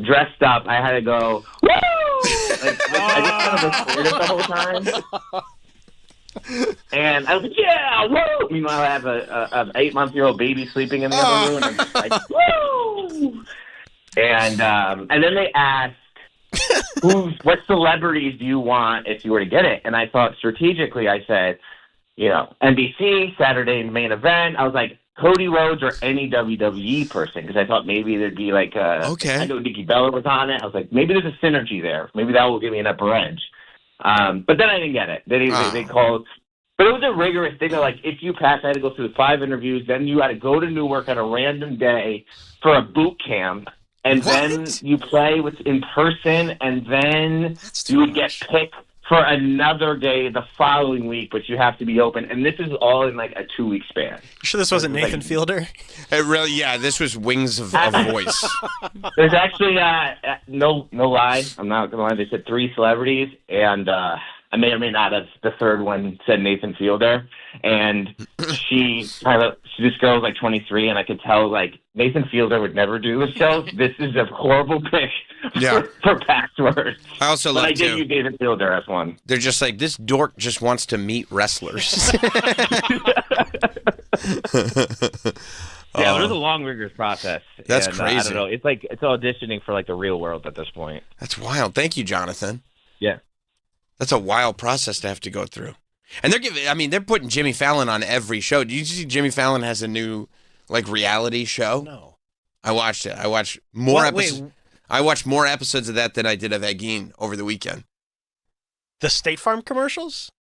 dressed up. I had to go, woo! Like, I just kind of recorded the whole time. And I was like, yeah, woo! Meanwhile, I have an 8-month-old baby sleeping in the other room, and I'm just like, woo! And then they asked, what celebrities do you want if you were to get it? And I thought strategically, I said, you know, NBC, Saturday Main Event. I was like, Cody Rhodes or any WWE person, because I thought maybe there'd be like I know Nikki Bella was on it. I was like, maybe there's a synergy there. Maybe that will give me an upper edge. But then I didn't get it. They called. But it was a rigorous thing. Like, if you pass, I had to go through 5 interviews. Then you had to go to Newark on a random day for a boot camp. And then you play in person, and then you would get picked for another day the following week, but you have to be open. And this is all in like a 2-week span. You sure this wasn't Nathan Fielder? It really, yeah, this was Wings of Voice. There's actually, no lie, I'm not going to lie, they said 3 celebrities, and I may or may not have the third one said Nathan Fielder. And this girl's like 23, and I could tell like Nathan Fielder would never do the show. This is a horrible pick for Password. I also love I did use Nathan Fielder as one. They're just like, this dork just wants to meet wrestlers. Yeah, but it was a long, rigorous process. That's and, crazy. I don't know. It's like it's auditioning for like the real world at this point. That's wild. Thank you, Jonathan. Yeah. That's a wild process to have to go through. And they're putting Jimmy Fallon on every show. Did you see Jimmy Fallon has a new like reality show? No. I watched it. I watched more episodes. I watched more episodes of that than I did of Ed Gein over the weekend. The State Farm commercials?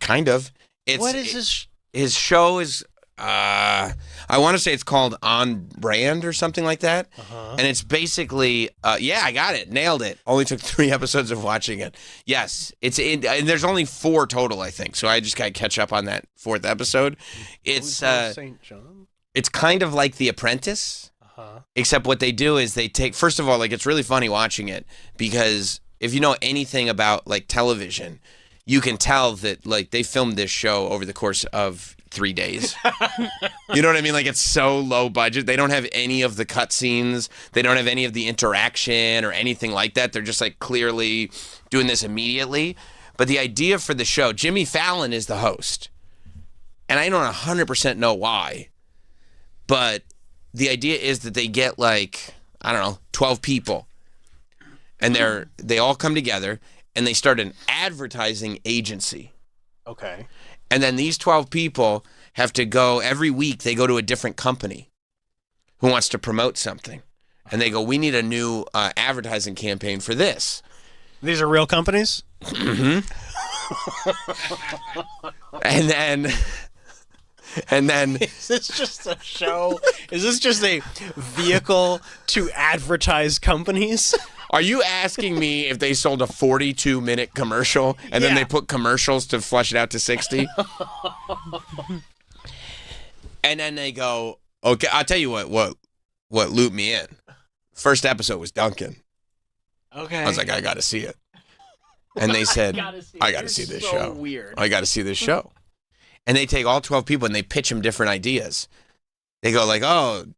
Kind of. What is his? His show is. I want to say it's called On Brand or something like that. And it's basically, yeah, I got it. Nailed it. Only took 3 episodes of watching it. Yes. And there's only 4 total, I think. So I just got to catch up on that 4th episode. It's, St. John? It's kind of like The Apprentice. Except what they do is they take, first of all, like it's really funny watching it because if you know anything about like television, you can tell that like they filmed this show over the course of 3 days. You know what I mean? Like it's so low budget. They don't have any of the cutscenes. They don't have any of the interaction or anything like that. They're just like clearly doing this immediately. But the idea for the show, Jimmy Fallon is the host. And I don't 100% know why. But the idea is that they get like, I don't know, 12 people. And they all come together and they start an advertising agency. Okay. And then these 12 people have to go, every week they go to a different company who wants to promote something. And they go, we need a new advertising campaign for this. These are real companies? Mm-hmm. And then is this just a show? Is this just a vehicle to advertise companies? Are you asking me if they sold a 42-minute commercial and then they put commercials to flush it out to 60? And then they go, okay, I'll tell you what looped me in. First episode was Duncan. Okay. I was like, I got to see it. And they said, I got to see this show. Weird. I got to see this show. And they take all 12 people and they pitch them different ideas. They go like, Duncan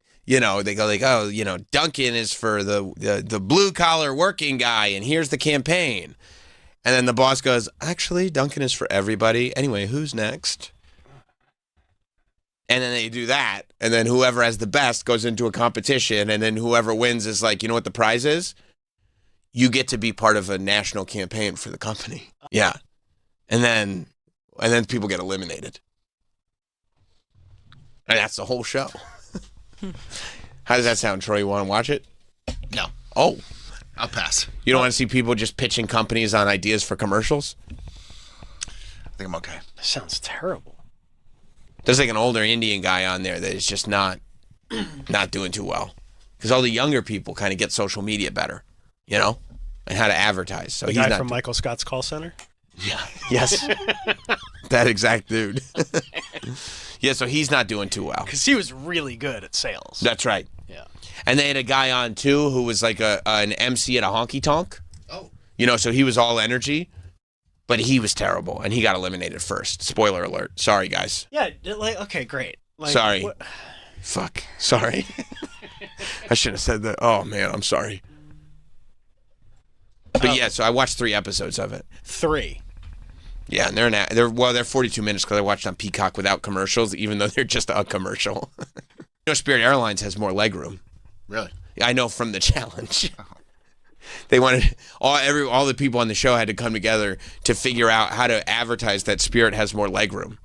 is for the blue collar working guy, and here's the campaign. And then the boss goes, actually, Duncan is for everybody. Anyway, who's next? And then they do that, and then whoever has the best goes into a competition, and then whoever wins is like, you know what the prize is? You get to be part of a national campaign for the company. Yeah. And then people get eliminated. And that's the whole show. How does that sound, Troy? You want to watch it? No. Oh. I'll pass. You don't want to see people just pitching companies on ideas for commercials? I think I'm okay. That sounds terrible. There's like an older Indian guy on there that is just not doing too well. Because all the younger people kind of get social media better, you know? And how to advertise. So the he's guy not from Michael Scott's call center? Yeah. Yes. That exact dude. Yeah, so he's not doing too well. Because he was really good at sales. That's right. Yeah. And they had a guy on, too, who was like an MC at a honky-tonk. Oh. You know, so he was all energy, but he was terrible, and he got eliminated first. Spoiler alert. Sorry, guys. Yeah, like, okay, great. Like, sorry. Fuck. Sorry. I should have said that. Oh, man, I'm sorry. But yeah, so I watched 3 episodes of it. 3. Yeah, and they're 42 minutes because I watched on Peacock without commercials, even though they're just a commercial. You know, Spirit Airlines has more legroom. Really? I know from the challenge. They wanted all the people on the show had to come together to figure out how to advertise that Spirit has more legroom.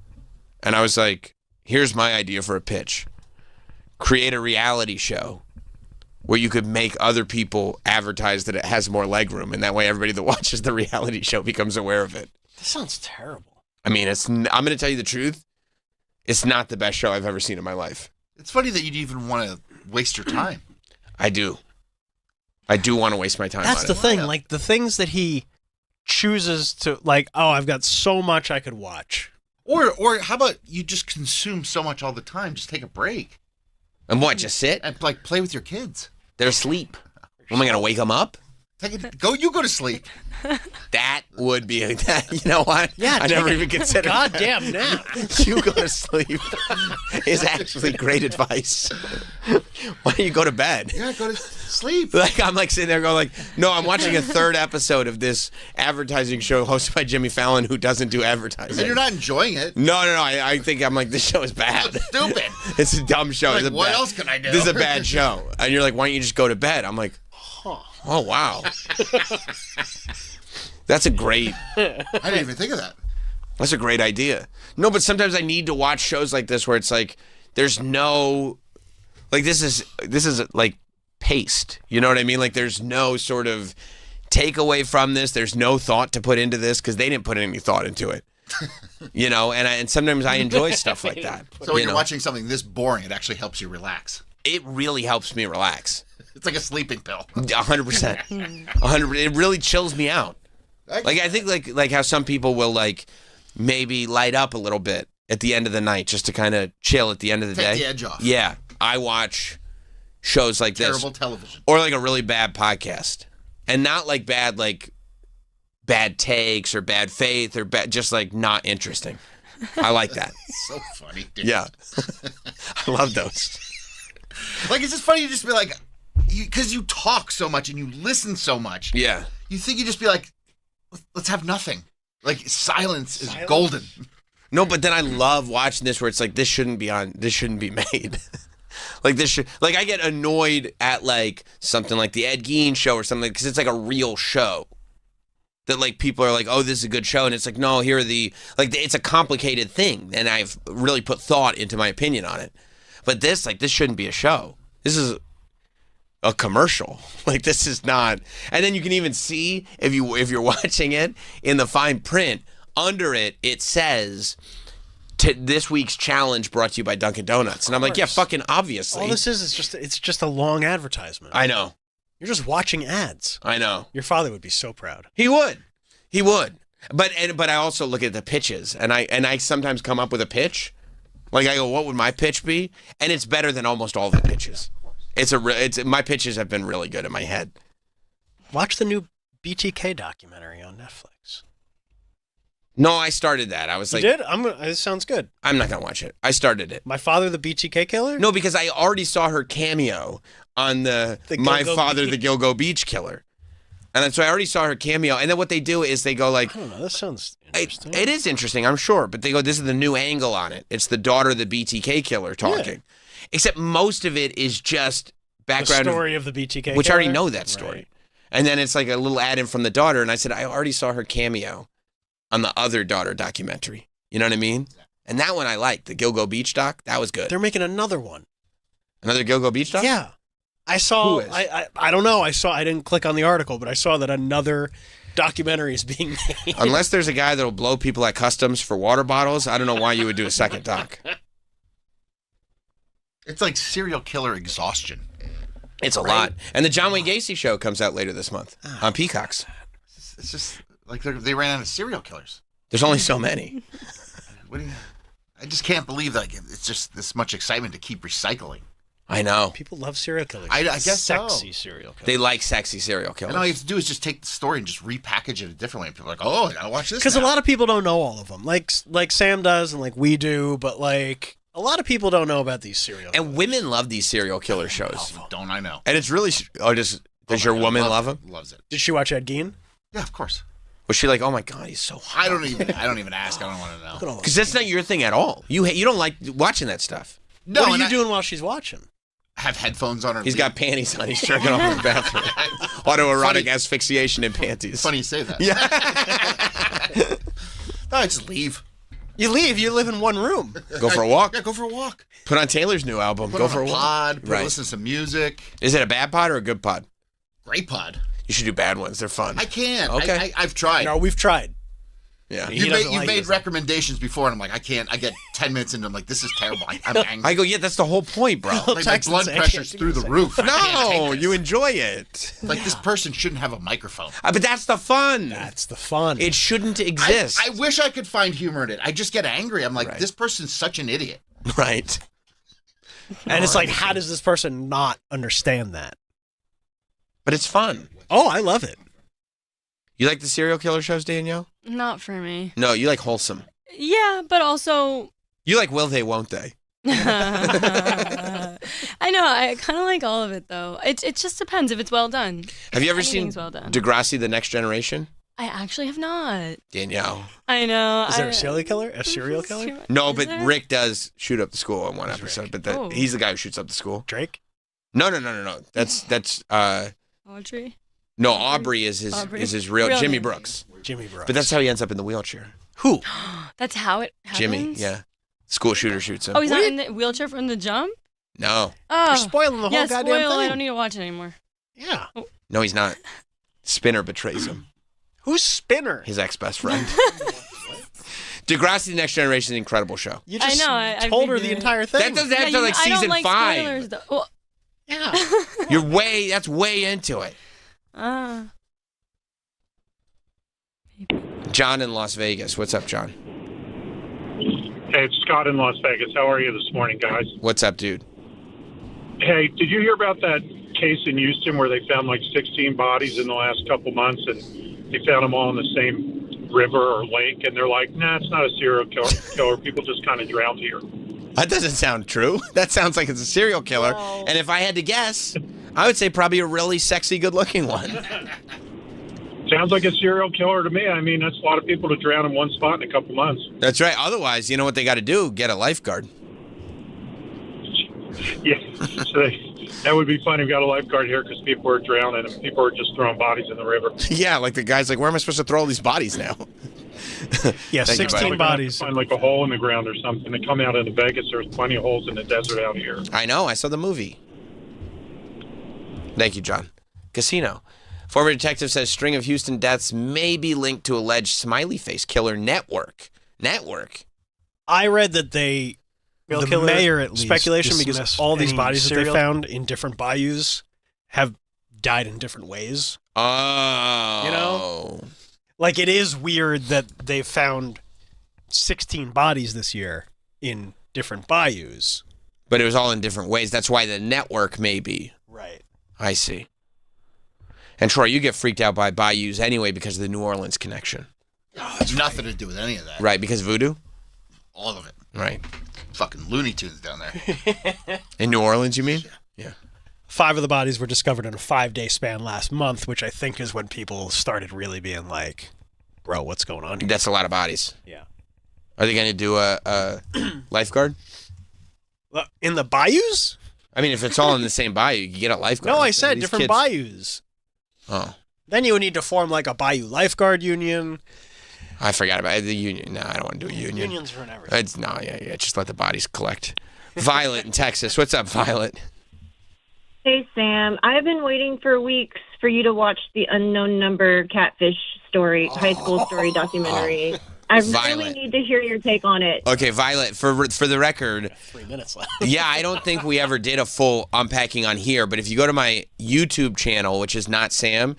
And I was like, here's my idea for a pitch. Create a reality show where you could make other people advertise that it has more legroom, and that way everybody that watches the reality show becomes aware of it. This sounds terrible. I mean, I'm going to tell you the truth. It's not the best show I've ever seen in my life. It's funny that you'd even want to waste your time. I do want to waste my time on it. That's the thing. Like, the things that he chooses to, like, oh, I've got so much I could watch. Or how about you just consume so much all the time? Just take a break. And what, just sit? And, like, play with your kids. They're asleep. Am I going to wake them up? You go to sleep. That would be, you know what? Yeah, I never even considered goddamn nap. You go to sleep is actually great advice. Why don't you go to bed? Yeah, go to sleep. Like I'm like sitting there going like, no, I'm watching a 3rd episode of this advertising show hosted by Jimmy Fallon, who doesn't do advertising. And you're not enjoying it. No. I think I'm like, this show is bad. It's stupid. It's a dumb show. Like, what else can I do? This is a bad show. And you're like, why don't you just go to bed? I'm like, oh, wow. That's a great... I didn't even think of that. That's a great idea. No, but sometimes I need to watch shows like this where it's like, there's no... Like, this is like paced. You know what I mean? Like, there's no sort of takeaway from this. There's no thought to put into this because they didn't put any thought into it. You know, and sometimes I enjoy stuff like that. So when you're watching something this boring, it actually helps you relax. It really helps me relax. It's like a sleeping pill. 100%. 100%. It really chills me out. Like I think like how some people will like maybe light up a little bit at the end of the night just to kind of chill at the end of the day. Take the edge off. Yeah. I watch shows like this. Terrible television. Or like a really bad podcast. And not like bad like bad takes or bad faith or just like not interesting. I like that. So funny, dude. Yeah. I love those. Like, it's just funny to just be like, because you talk so much and you listen so much. Yeah. You think you just be like, let's have nothing. Like, silence is golden. No, but then I love watching this where it's like, this shouldn't be made. Like I get annoyed at like something like the Ed Gein show or something because it's like a real show that like people are like, oh, this is a good show. And it's like, no, here are it's a complicated thing. And I've really put thought into my opinion on it. But this shouldn't be a show. This is a commercial. Like, this is not. And then you can even see if you're watching it in the fine print under it, it says this week's challenge brought to you by Dunkin' Donuts. And I'm like, yeah, fucking obviously. All this is just a long advertisement. I know. You're just watching ads. I know. Your father would be so proud. He would. But I also look at the pitches, and I sometimes come up with a pitch. Like, I go, what would my pitch be? And it's better than almost all the pitches. My pitches have been really good in my head. Watch the new BTK documentary on Netflix. No, I started that. I was like, you did? This sounds good. I'm not gonna watch it. I started it. My Father, the BTK Killer? No, because I already saw her cameo on the My Father, the Gilgo Beach Killer. And so I already saw her cameo. And then what they do is they go like, I don't know. This sounds interesting. It is interesting, I'm sure. But they go, this is the new angle on it. It's the daughter of the BTK Killer talking. Yeah. Except most of it is just background. The story of the BTK Killer? Which I already know that story. Right. And then it's like a little add-in from the daughter. And I said, I already saw her cameo on the other daughter documentary. You know what I mean? And that one I liked. The Gilgo Beach doc. That was good. They're making another one. Another Gilgo Beach doc? Yeah. I saw. Who is? I don't know. I didn't click on the article, but I saw that another documentary is being made. Unless there's a guy that'll blow people at customs for water bottles, I don't know why you would do a second doc. It's like serial killer exhaustion. It's a lot. And the John Wayne Gacy show comes out later this month on Peacocks. It's just like they ran out of serial killers. There's only so many. I just can't believe that it's just this much excitement to keep recycling. I know. People love serial killers. I guess sexy serial killers. They like sexy serial killers. And all you have to do is just take the story and just repackage it differently. And people are like, oh, I gotta watch this. Because a lot of people don't know all of them. Like Sam does and like we do, but like a lot of people don't know about these serial killers. And women love these serial killer shows. Oh, don't I know? And it's really does your woman love him? Loves it. Did she watch Ed Gein? Yeah, of course. Was she like, oh my God, he's so hot? I don't even ask. I don't want to know. Because that's not your thing at all. You don't like watching that stuff. No, what are you doing while she's watching? Have headphones on her. He's got panties on. He's jerking off in the bathroom. Autoerotic asphyxiation in panties. Funny you say that. Yeah. No, I just leave. You leave. You live in one room. Go for a walk. Yeah, go for a walk. Put on Taylor's new album. Put go on for a walk. Pod. Listen to some music. Is it a bad pod or a good pod? Great pod. You should do bad ones. They're fun. I can't. Okay. I've tried. No, we've tried. Yeah. You've made recommendations before, and I'm like, I can't. I get 10 minutes into it, I'm like, this is terrible. I'm angry. I go, yeah, that's the whole point, bro. Like my blood pressure's through the roof. No, you enjoy it. Like this person shouldn't have a microphone. But that's the fun. That's the fun. It shouldn't exist. I wish I could find humor in it. I just get angry. I'm like, this person's such an idiot. Right. And it's like, how does this person not understand that? But it's fun. Oh, I love it. You like the serial killer shows, Danielle? Not for me. No, you like wholesome. Yeah, but also... You like will they, won't they? I know. I kind of like all of it, though. It just depends if it's well done. Have you ever seen well done. Degrassi, The Next Generation? I actually have not. Danielle. I know. Is there a serial killer? A serial killer? No, but Rick does shoot up the school on one episode. But he's the guy who shoots up the school. Drake? No. That's Audrey? No, Aubrey is his real Jimmy Brooks. Jimmy Brooks. But that's how he ends up in the wheelchair. Who? That's how it happens? Jimmy, yeah. School shooter shoots him. Oh, he's not in the wheelchair from the jump? No. Oh. You're spoiling the whole goddamn thing. I don't need to watch it anymore. Yeah. No, he's not. Spinner betrays him. Who's Spinner? His ex-best friend. Degrassi, The Next Generation is an incredible show. You just I told her the entire thing. That doesn't have to like season 5. Spoilers, though. Well, yeah. That's way into it. John in Las Vegas. What's up, John? Hey, it's Scott in Las Vegas. How are you this morning, guys? What's up, dude? Hey, did you hear about that case in Houston where they found like 16 bodies in the last couple months and they found them all in the same river or lake, and they're like, nah, it's not a serial killer. People just kind of drowned here. That doesn't sound true. That sounds like it's a serial killer. And if I had to guess, I would say probably a really sexy, good-looking one. Sounds like a serial killer to me. I mean, that's a lot of people to drown in one spot in a couple months. That's right. Otherwise, you know what they got to do? Get a lifeguard. Yeah, so that would be fun. We've got a lifeguard here because people are drowning and people are just throwing bodies in the river. Yeah, like the guy's like, where am I supposed to throw all these bodies now? Yeah, 16 bodies. Find like a hole in the ground or something. They come out into Vegas. There's plenty of holes in the desert out here. I know. I saw the movie. Thank you, John. Casino. Former detective says string of Houston deaths may be linked to alleged smiley face killer network. I read that the mayor at least speculation because all these bodies that they found in different bayous have died in different ways. Oh. You know? Like, it is weird that they found 16 bodies this year in different bayous. But it was all in different ways. That's why the network may be. Right. I see. And Troy, you get freaked out by bayous anyway because of the New Orleans connection. Oh, it's nothing to do with any of that. Right, because voodoo? All of it. Right. Fucking Looney Tunes down there. In New Orleans, you mean? Yeah. 5 of the bodies were discovered in a 5-day span last month, which I think is when people started really being like, bro, what's going on here? That's a lot of bodies. Yeah. Are they going to do a lifeguard? In the bayous? I mean, if it's all in the same bayou, you get a lifeguard. No, I said different bayous. Oh. Then you would need to form like a bayou lifeguard union. I forgot about the union. No, I don't want to do a union. Unions for everything. Yeah. Just let the bodies collect. Violet in Texas. What's up, Violet? Hey, Sam. I've been waiting for weeks for you to watch the Unknown Number catfish story, high school story documentary. I really need to hear your take on it. Okay, Violet, for the record, 3 minutes left. Yeah, I don't think we ever did a full unpacking on here, but if you go to my YouTube channel, which is Not Sam,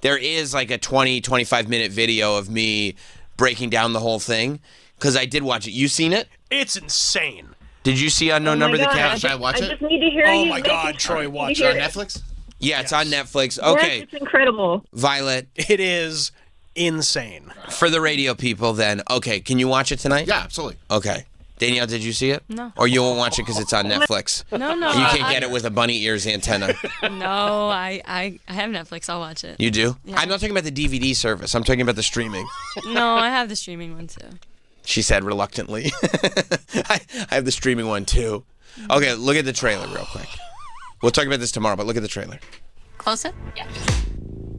there is like a 20-25-minute video of me breaking down the whole thing, because I did watch it. You seen it? It's insane. Did you see Unknown Number? God, The Cat? Should I watch it? I just need to hear Oh you. my God, Troy, watch Is it it. on Netflix? Yeah, it's on Netflix. Okay. Yes, it's incredible. Violet. It is insane. For the radio people, then, okay, can you watch it tonight? Yeah, absolutely. Okay. Danielle, did you see it? No. Or you won't watch it because it's on Netflix? No. You can't get it with a bunny ears antenna. No, I have Netflix. I'll watch it. You do? Yeah. I'm not talking about the DVD service. I'm talking about the streaming. No, I have the streaming one too. She said reluctantly. I have the streaming one too. Okay, look at the trailer real quick. We'll talk about this tomorrow, but look at the trailer. Close it? Yeah.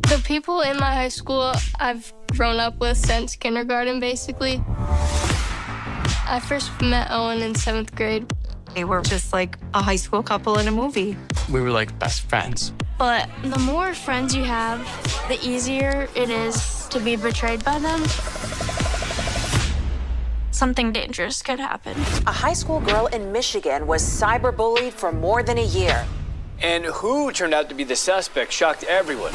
The people in my high school I've grown up with since kindergarten, basically. I first met Owen in 7th grade. They were just like a high school couple in a movie. We were like best friends. But the more friends you have, the easier it is to be betrayed by them. Something dangerous could happen. A high school girl in Michigan was cyberbullied for more than a year. And who turned out to be the suspect shocked everyone.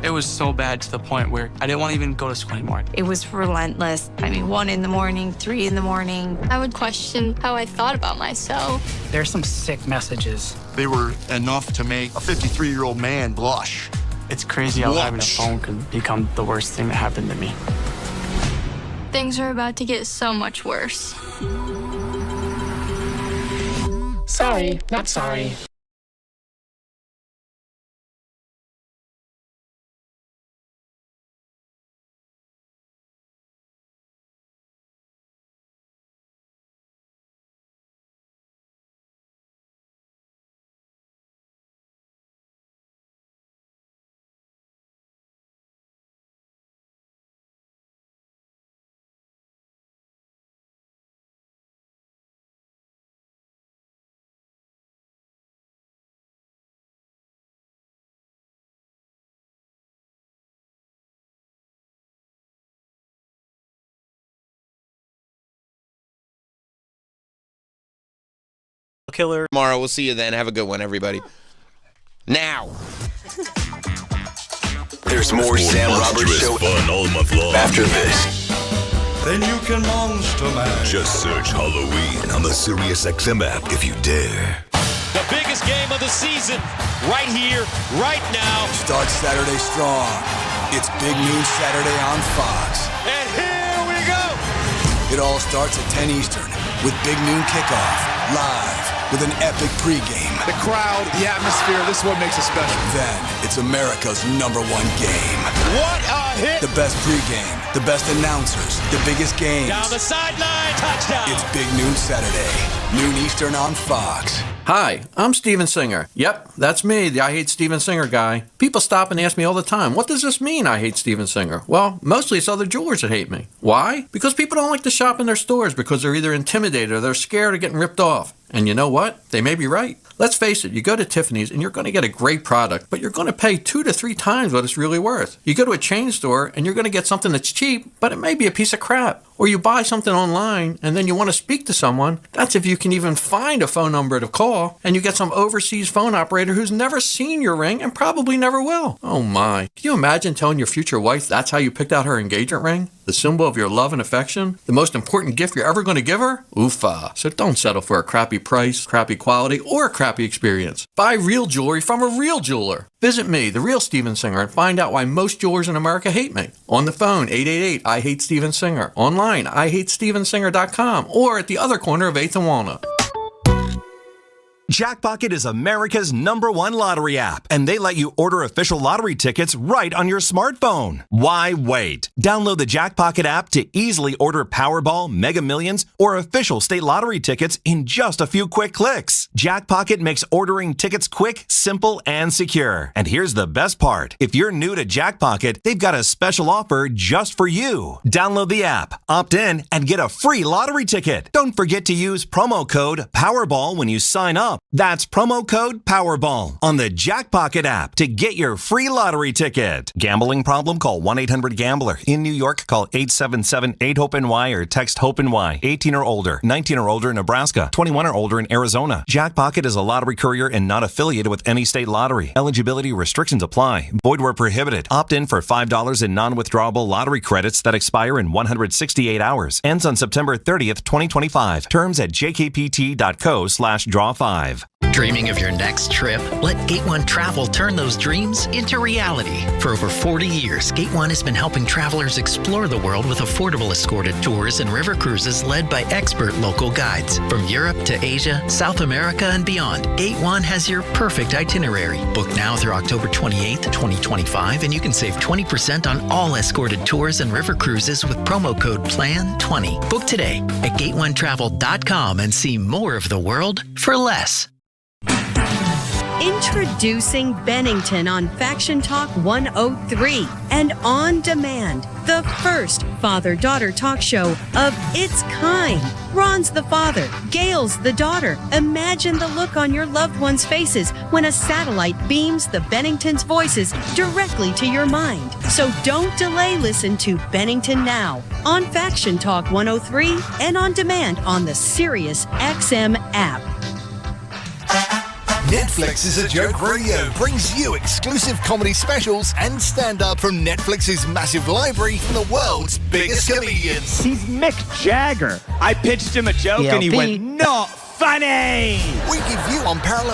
It was so bad to the point where I didn't want to even go to school anymore. It was relentless. 1 a.m, 3 a.m. I would question how I thought about myself. There's some sick messages. They were enough to make a 53-year-old man blush. It's crazy how having a phone could become the worst thing that happened to me. Things are about to get so much worse. Sorry, not sorry. Killer. Tomorrow, we'll see you then. Have a good one, everybody. Now. There's more Sam Roberts Show fun all month long. After this. Then you can monster mash. Just search Halloween on the SiriusXM app if you dare. The biggest game of the season, right here, right now. Start Saturday strong. It's Big Noon Saturday on Fox. And here we go! It all starts at 10 Eastern with Big Noon Kickoff, live with an epic pregame. The crowd, the atmosphere, this is what makes it special. Then it's America's #1 game. What a hit! The best pregame, the best announcers, the biggest games. Down the sideline, touchdown! It's Big Noon Saturday, noon Eastern on Fox. Hi, I'm Steven Singer. Yep, that's me, the I Hate Steven Singer guy. People stop and ask me all the time, what does this mean, I hate Steven Singer? Well, mostly it's other jewelers that hate me. Why? Because people don't like to shop in their stores because they're either intimidated or they're scared of getting ripped off. And you know what? They may be right. Let's face it, you go to Tiffany's and you're going to get a great product, but you're going to pay 2 to 3 times what it's really worth. You go to a chain store and you're going to get something that's cheap, but it may be a piece of crap. Or you buy something online and then you want to speak to someone. That's if you can even find a phone number to call, and you get some overseas phone operator who's never seen your ring and probably never will. Oh my. Can you imagine telling your future wife that's how you picked out her engagement ring? The symbol of your love and affection? The most important gift you're ever going to give her? Oofa. So don't settle for a crappy price, crappy quality, or a crappy experience. Buy real jewelry from a real jeweler. Visit me, the real Steven Singer, and find out why most jewelers in America hate me. On the phone, 888-I-HATE-STEVEN-SINGER. Online, IHateStevenSinger.com, or at the other corner of 8th and Walnut. Jackpocket is America's #1 lottery app, and they let you order official lottery tickets right on your smartphone. Why wait? Download the Jackpocket app to easily order Powerball, Mega Millions, or official state lottery tickets in just a few quick clicks. Jackpocket makes ordering tickets quick, simple, and secure. And here's the best part. If you're new to Jackpocket, they've got a special offer just for you. Download the app, opt in, and get a free lottery ticket. Don't forget to use promo code Powerball when you sign up. That's promo code Powerball on the Jackpocket app to get your free lottery ticket. Gambling problem? Call 1-800-GAMBLER. In New York, call 877-8-HOPE-NY or text HOPE-NY. 18 or older, 19 or older in Nebraska, 21 or older in Arizona. Jackpocket is a lottery courier and not affiliated with any state lottery. Eligibility restrictions apply. Void where prohibited. Opt in for $5 in non-withdrawable lottery credits that expire in 168 hours. Ends on September 30th, 2025. Terms at jkpt.co/draw5. Dreaming of your next trip? Let Gate One Travel turn those dreams into reality. For over 40 years, Gate One has been helping travelers explore the world with affordable escorted tours and river cruises led by expert local guides. From Europe to Asia, South America, and beyond, Gate One has your perfect itinerary. Book now through October 28th, 2025, and you can save 20% on all escorted tours and river cruises with promo code PLAN20. Book today at GateOneTravel.com and see more of the world for less. Introducing Bennington on Faction Talk 103 and On Demand, the first father-daughter talk show of its kind. Ron's the father, Gail's the daughter. Imagine the look on your loved ones' faces when a satellite beams the Benningtons' voices directly to your mind. So don't delay. Listen to Bennington now on Faction Talk 103 and On Demand on the SiriusXM app. Netflix is a Joke Radio brings you exclusive comedy specials and stand-up from Netflix's massive library from the world's biggest comedians. He's Mick Jagger. I pitched him a joke and he went, not funny. We give you unparalleled